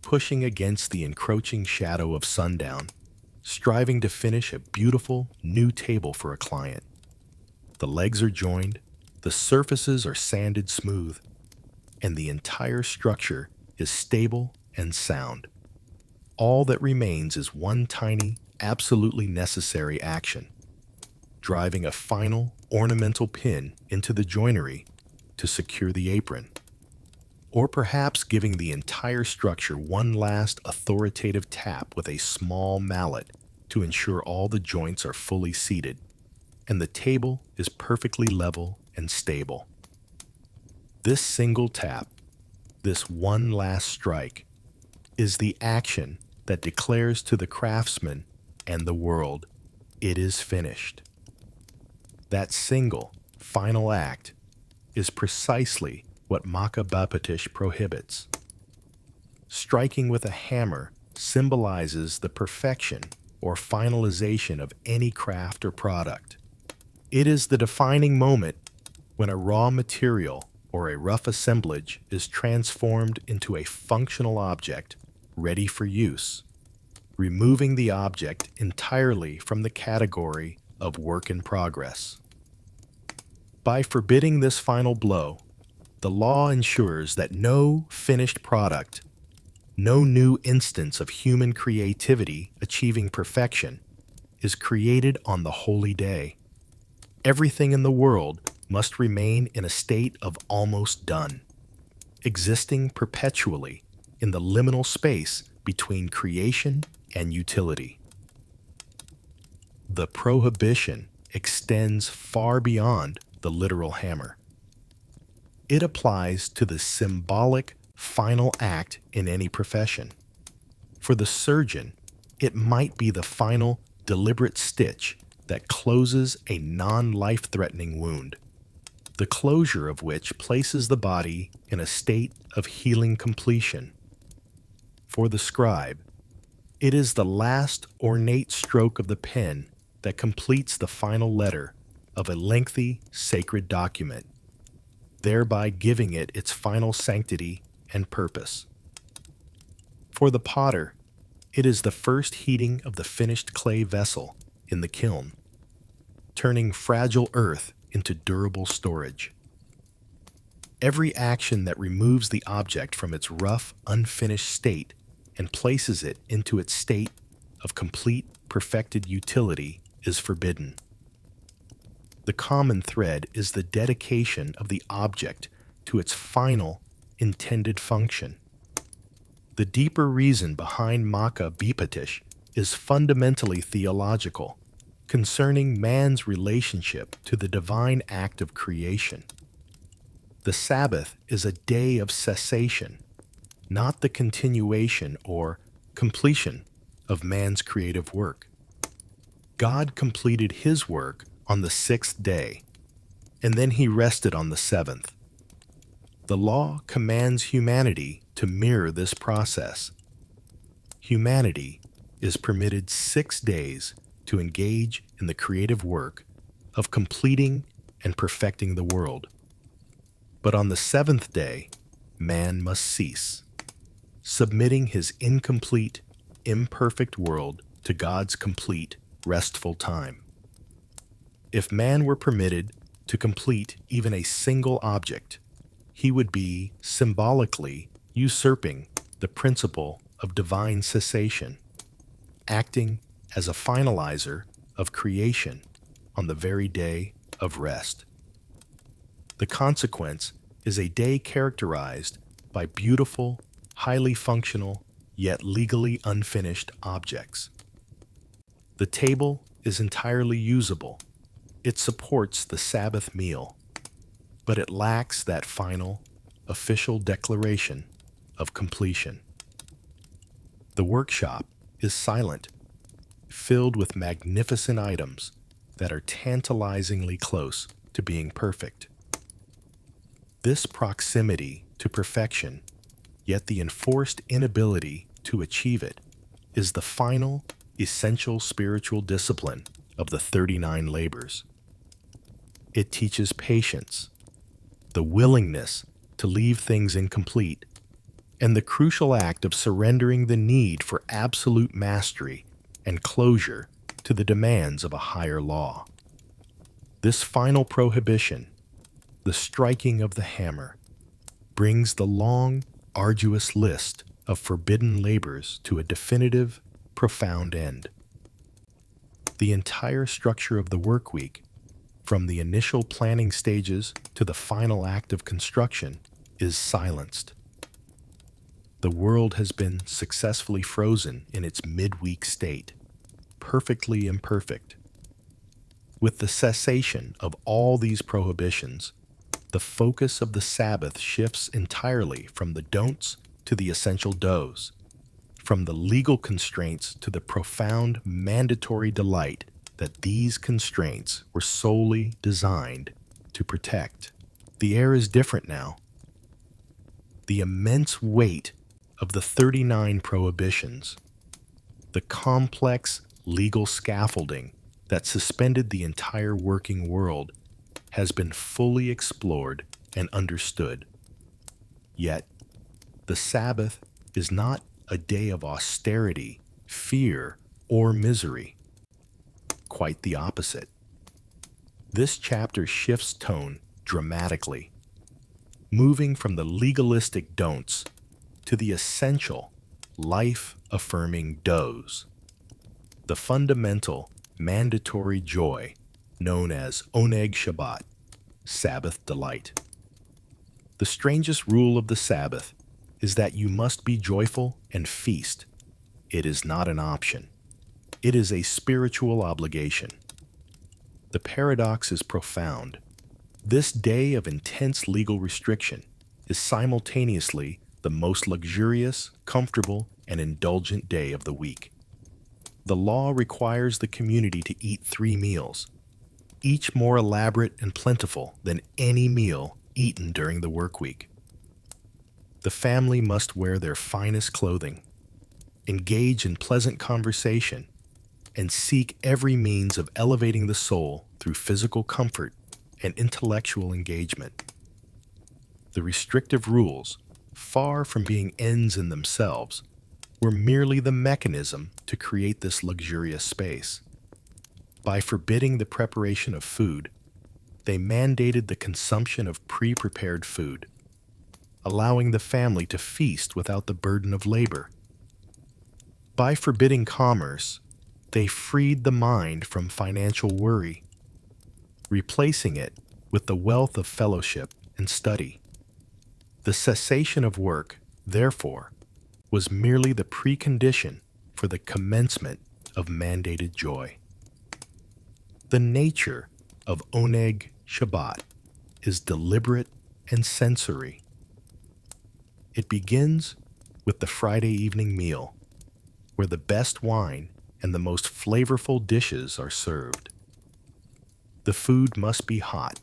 pushing against the encroaching shadow of sundown, striving to finish a beautiful new table for a client. The legs are joined, the surfaces are sanded smooth, and the entire structure is stable and sound. All that remains is one tiny, absolutely necessary action: driving a final ornamental pin into the joinery to secure the apron, or perhaps giving the entire structure one last authoritative tap with a small mallet to ensure all the joints are fully seated and the table is perfectly level and stable. This single tap, this one last strike, is the action that declares to the craftsman and the world, it is finished. That single, final act is precisely what Makkah Bapatish prohibits. Striking with a hammer symbolizes the perfection or finalization of any craft or product. It is the defining moment when a raw material or a rough assemblage is transformed into a functional object ready for use, removing the object entirely from the category of work in progress. By forbidding this final blow, the the law ensures that no finished product, no new instance of human creativity achieving perfection, is created on the holy day. Everything in the world must remain in a state of almost done, existing perpetually in the liminal space between creation and utility. The prohibition extends far beyond the literal hammer. It applies to the symbolic final act in any profession. For the surgeon, it might be the final deliberate stitch that closes a non-life-threatening wound, the closure of which places the body in a state of healing completion. For the scribe, it is the last ornate stroke of the pen that completes the final letter of a lengthy sacred document, thereby giving it its final sanctity and purpose. For the potter, it is the first heating of the finished clay vessel in the kiln, turning fragile earth into durable storage. Every action that removes the object from its rough, unfinished state and places it into its state of complete, perfected utility is forbidden. The common thread is the dedication of the object to its final, intended function. The deeper reason behind Makkah Bipatish is fundamentally theological, concerning man's relationship to the divine act of creation. The Sabbath is a day of cessation, not the continuation or completion of man's creative work. God completed his work on the sixth day, and then he rested on the seventh. The law commands humanity to mirror this process. Humanity is permitted 6 days to engage in the creative work of completing and perfecting the world. But on the seventh day, man must cease, submitting his incomplete, imperfect world to God's complete, restful time. If man were permitted to complete even a single object, he would be symbolically usurping the principle of divine cessation, acting as a finalizer of creation on the very day of rest. The consequence is a day characterized by beautiful, highly functional, yet legally unfinished objects. The table is entirely usable. It supports the Sabbath meal, but it lacks that final, official declaration of completion. The workshop is silent, filled with magnificent items that are tantalizingly close to being perfect. This proximity to perfection, yet the enforced inability to achieve it, is the final, essential spiritual discipline of the 39 labors. It teaches patience, the willingness to leave things incomplete, and the crucial act of surrendering the need for absolute mastery and closure to the demands of a higher law. This final prohibition, the striking of the hammer, brings the long, arduous list of forbidden labors to a definitive, profound end. The entire structure of the work week, from the initial planning stages to the final act of construction, is silenced. The world has been successfully frozen in its midweek state, perfectly imperfect. With the cessation of all these prohibitions, the focus of the Sabbath shifts entirely from the don'ts to the essential do's, from the legal constraints to the profound mandatory delight that these constraints were solely designed to protect. The air is different now. The immense weight of the 39 prohibitions, the complex legal scaffolding that suspended the entire working world, has been fully explored and understood. Yet, the Sabbath is not a day of austerity, fear, or misery. Quite the opposite. This chapter shifts tone dramatically. moving from the legalistic don'ts to the essential, life-affirming do's. The fundamental, mandatory joy known as Oneg Shabbat, Sabbath delight. The strangest rule of the Sabbath is that you must be joyful and feast. It is not an option. It is a spiritual obligation. The paradox is profound. This day of intense legal restriction is simultaneously the most luxurious, comfortable, and indulgent day of the week. The law requires the community to eat 3 meals, each more elaborate and plentiful than any meal eaten during the work week. The family must wear their finest clothing, engage in pleasant conversation, and seek every means of elevating the soul through physical comfort and intellectual engagement. The restrictive rules, far from being ends in themselves, were merely the mechanism to create this luxurious space. By forbidding the preparation of food, they mandated the consumption of pre-prepared food, allowing the family to feast without the burden of labor. By forbidding commerce, they freed the mind from financial worry, replacing it with the wealth of fellowship and study. The cessation of work, therefore, was merely the precondition for the commencement of mandated joy. The nature of Oneg Shabbat is deliberate and sensory. It begins with the Friday evening meal, where the best wine and the most flavorful dishes are served. The food must be hot,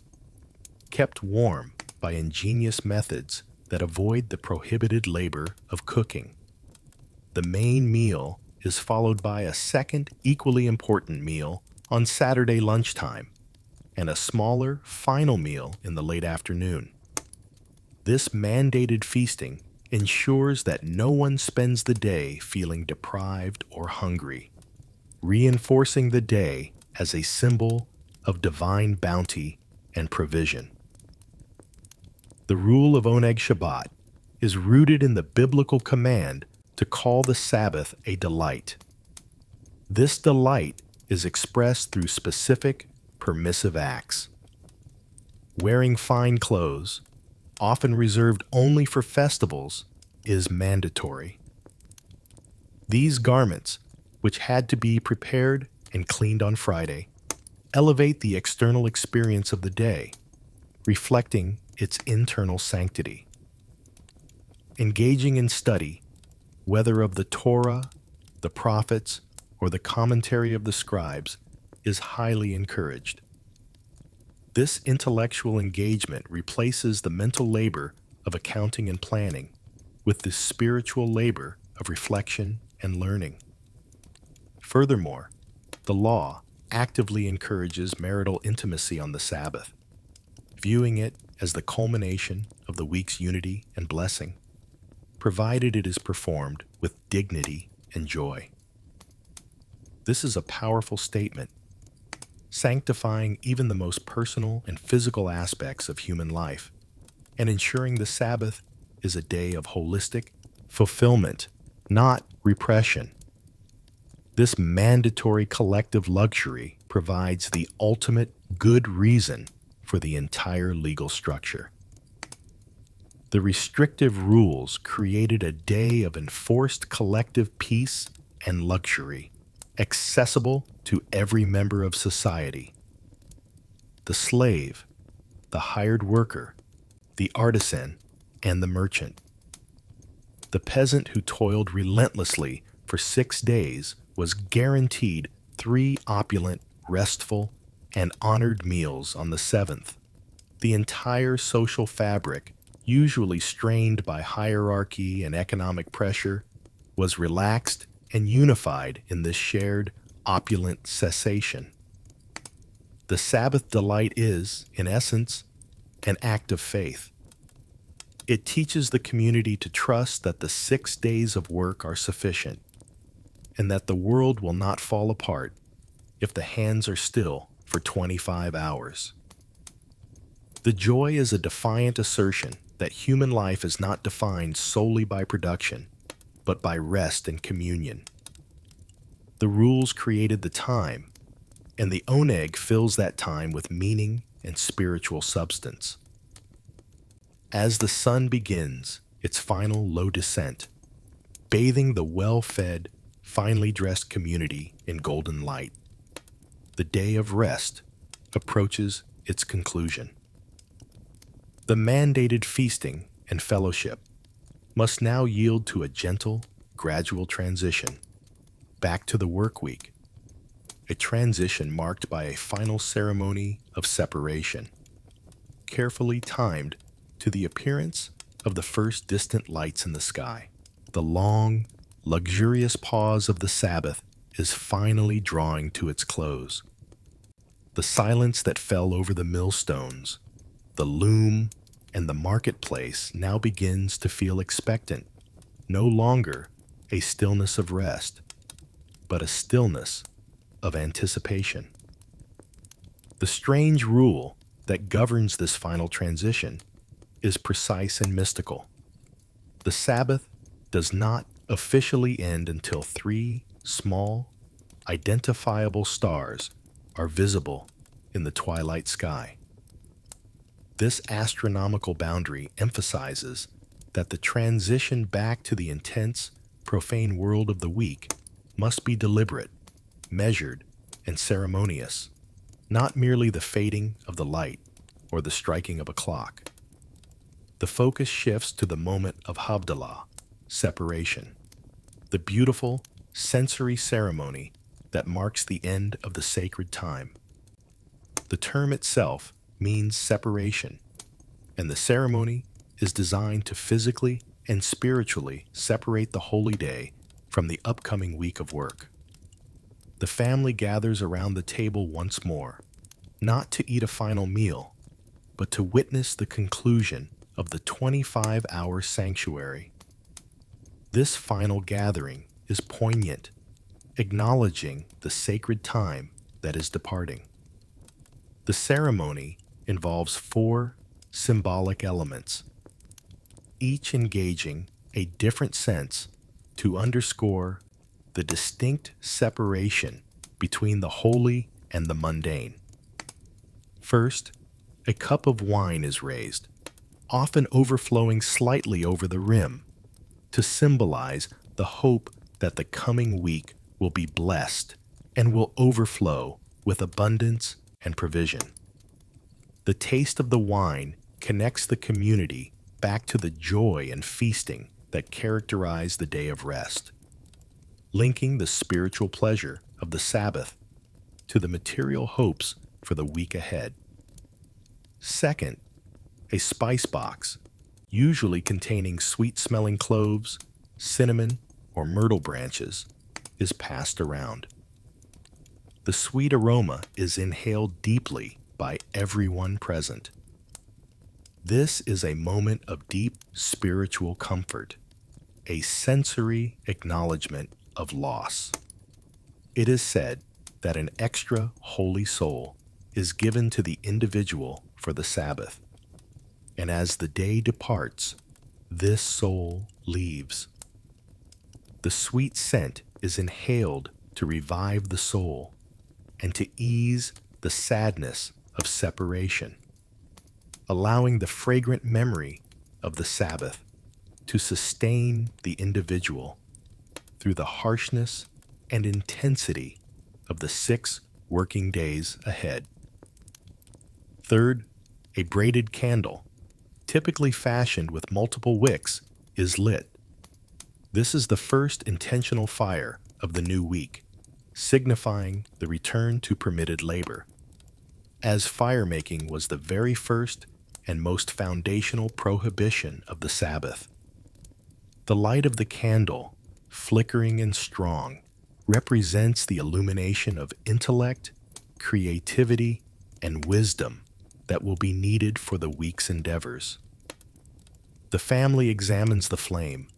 kept warm by ingenious methods that avoid the prohibited labor of cooking. The main meal is followed by a second equally important meal on Saturday lunchtime and a smaller final meal in the late afternoon. This mandated feasting ensures that no one spends the day feeling deprived or hungry, reinforcing the day as a symbol of divine bounty and provision. The rule of Oneg Shabbat is rooted in the biblical command to call the Sabbath a delight. This delight is expressed through specific, permissive acts. Wearing fine clothes, often reserved only for festivals, is mandatory. These garments, which had to be prepared and cleaned on Friday, elevate the external experience of the day, reflecting its internal sanctity. Engaging in study, whether of the Torah, the prophets, or the commentary of the scribes, is highly encouraged. This intellectual engagement replaces the mental labor of accounting and planning with the spiritual labor of reflection and learning. Furthermore, the law actively encourages marital intimacy on the Sabbath, viewing it as the culmination of the week's unity and blessing, provided it is performed with dignity and joy. This is a powerful statement, sanctifying even the most personal and physical aspects of human life, and ensuring the Sabbath is a day of holistic fulfillment, not repression. This mandatory collective luxury provides the ultimate good reason for the entire legal structure. The restrictive rules created a day of enforced collective peace and luxury, accessible to every member of society. The slave, the hired worker, the artisan, and the merchant. The peasant who toiled relentlessly for 6 days was guaranteed 3 opulent, restful, and honored meals on the 7th. The entire social fabric, usually strained by hierarchy and economic pressure, was relaxed and unified in this shared, opulent cessation. The Sabbath delight is, in essence, an act of faith. It teaches the community to trust that the 6 days of work are sufficient, and that the world will not fall apart if the hands are still for 25 hours. The joy is a defiant assertion that human life is not defined solely by production, but by rest and communion. The rules created the time, and the oneg fills that time with meaning and spiritual substance. As the sun begins its final low descent, bathing the well-fed, finely dressed community in golden light, the day of rest approaches its conclusion. The mandated feasting and fellowship must now yield to a gentle, gradual transition back to the work week, a transition marked by a final ceremony of separation, carefully timed to the appearance of the first distant lights in the sky. The long, luxurious pause of the Sabbath is finally drawing to its close. The silence that fell over the millstones, the loom, and the marketplace now begins to feel expectant, no longer a stillness of rest, but a stillness of anticipation. The strange rule that governs this final transition is precise and mystical. The Sabbath does not officially end until 3 small, identifiable stars are visible in the twilight sky. This astronomical boundary emphasizes that the transition back to the intense, profane world of the week must be deliberate, measured, and ceremonious, not merely the fading of the light or the striking of a clock. The focus shifts to the moment of Havdalah, separation, the beautiful, sensory ceremony that marks the end of the sacred time. The term itself means separation, and the ceremony is designed to physically and spiritually separate the holy day from the upcoming week of work. The family gathers around the table once more, not to eat a final meal, but to witness the conclusion of the 25-hour sanctuary. This final gathering is poignant, acknowledging the sacred time that is departing. The ceremony involves 4 symbolic elements, each engaging a different sense to underscore the distinct separation between the holy and the mundane. First, a cup of wine is raised, often overflowing slightly over the rim, to symbolize the hope that the coming week will be blessed and will overflow with abundance and provision. The taste of the wine connects the community back to the joy and feasting that characterize the day of rest, linking the spiritual pleasure of the Sabbath to the material hopes for the week ahead. Second, a spice box, usually containing sweet-smelling cloves, cinnamon, or myrtle branches, is passed around. The sweet aroma is inhaled deeply by everyone present. This is a moment of deep spiritual comfort, a sensory acknowledgement of loss. It is said that an extra holy soul is given to the individual for the Sabbath, and as the day departs, this soul leaves. The sweet scent is inhaled to revive the soul and to ease the sadness of separation, allowing the fragrant memory of the Sabbath to sustain the individual through the harshness and intensity of the 6 working days ahead. Third, a braided candle, typically fashioned with multiple wicks, is lit. This is the first intentional fire of the new week, signifying the return to permitted labor, as firemaking was the very first and most foundational prohibition of the Sabbath. The light of the candle, flickering and strong, represents the illumination of intellect, creativity, and wisdom that will be needed for the week's endeavors. The family examines the flame,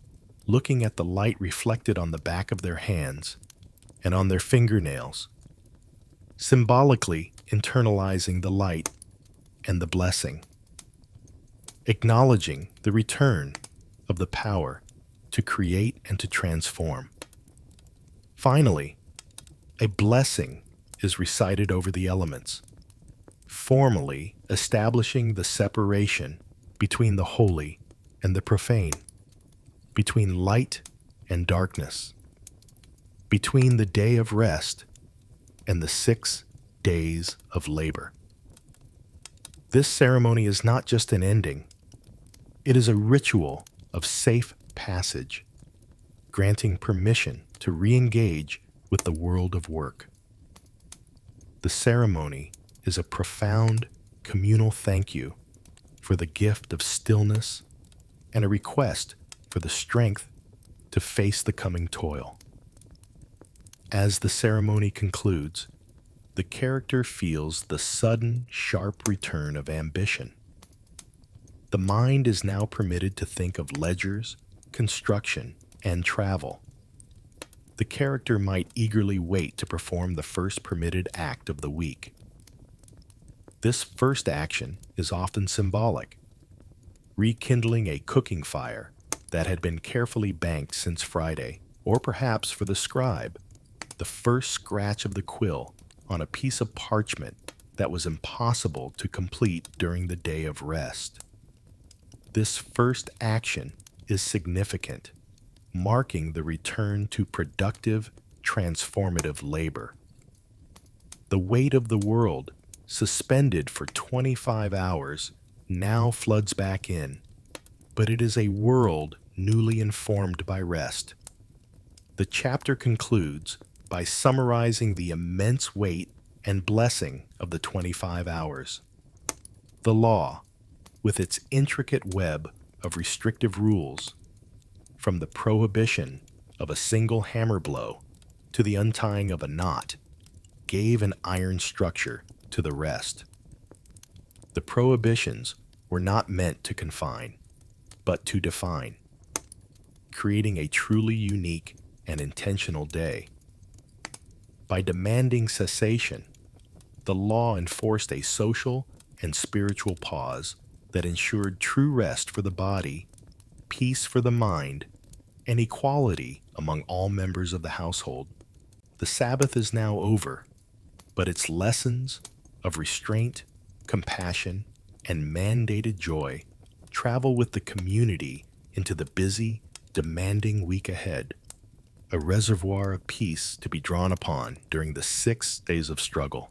looking at the light reflected on the back of their hands and on their fingernails, symbolically internalizing the light and the blessing. acknowledging the return of the power to create and to transform. Finally, a blessing is recited over the elements, formally establishing the separation between the holy and the profane, between light and darkness, between the day of rest and the 6 days of labor. This ceremony is not just an ending, it is a ritual of safe passage, granting permission to re-engage with the world of work. The ceremony is a profound communal thank you for the gift of stillness and a request for the strength to face the coming toil. As the ceremony concludes, the character feels the sudden, sharp return of ambition. The mind is now permitted to think of ledgers, construction, and travel. The character might eagerly wait to perform the first permitted act of the week. This first action is often symbolic, rekindling a cooking fire that had been carefully banked since Friday, or perhaps for the scribe, the first scratch of the quill on a piece of parchment that was impossible to complete during the day of rest. This first action is significant, marking the return to productive, transformative labor. The weight of the world, suspended for 25 hours, now floods back in, but it is a world newly informed by rest. The chapter concludes by summarizing the immense weight and blessing of the 25 hours. The law, with its intricate web of restrictive rules, from the prohibition of a single hammer blow to the untying of a knot, gave an iron structure to the rest. The prohibitions were not meant to confine, but to define, creating a truly unique and intentional day. By demanding cessation, the law enforced a social and spiritual pause that ensured true rest for the body, peace for the mind, and equality among all members of the household. The Sabbath is now over, but its lessons of restraint, compassion, and mandated joy travel with the community into the busy, demanding week ahead, a reservoir of peace to be drawn upon during the 6 days of struggle.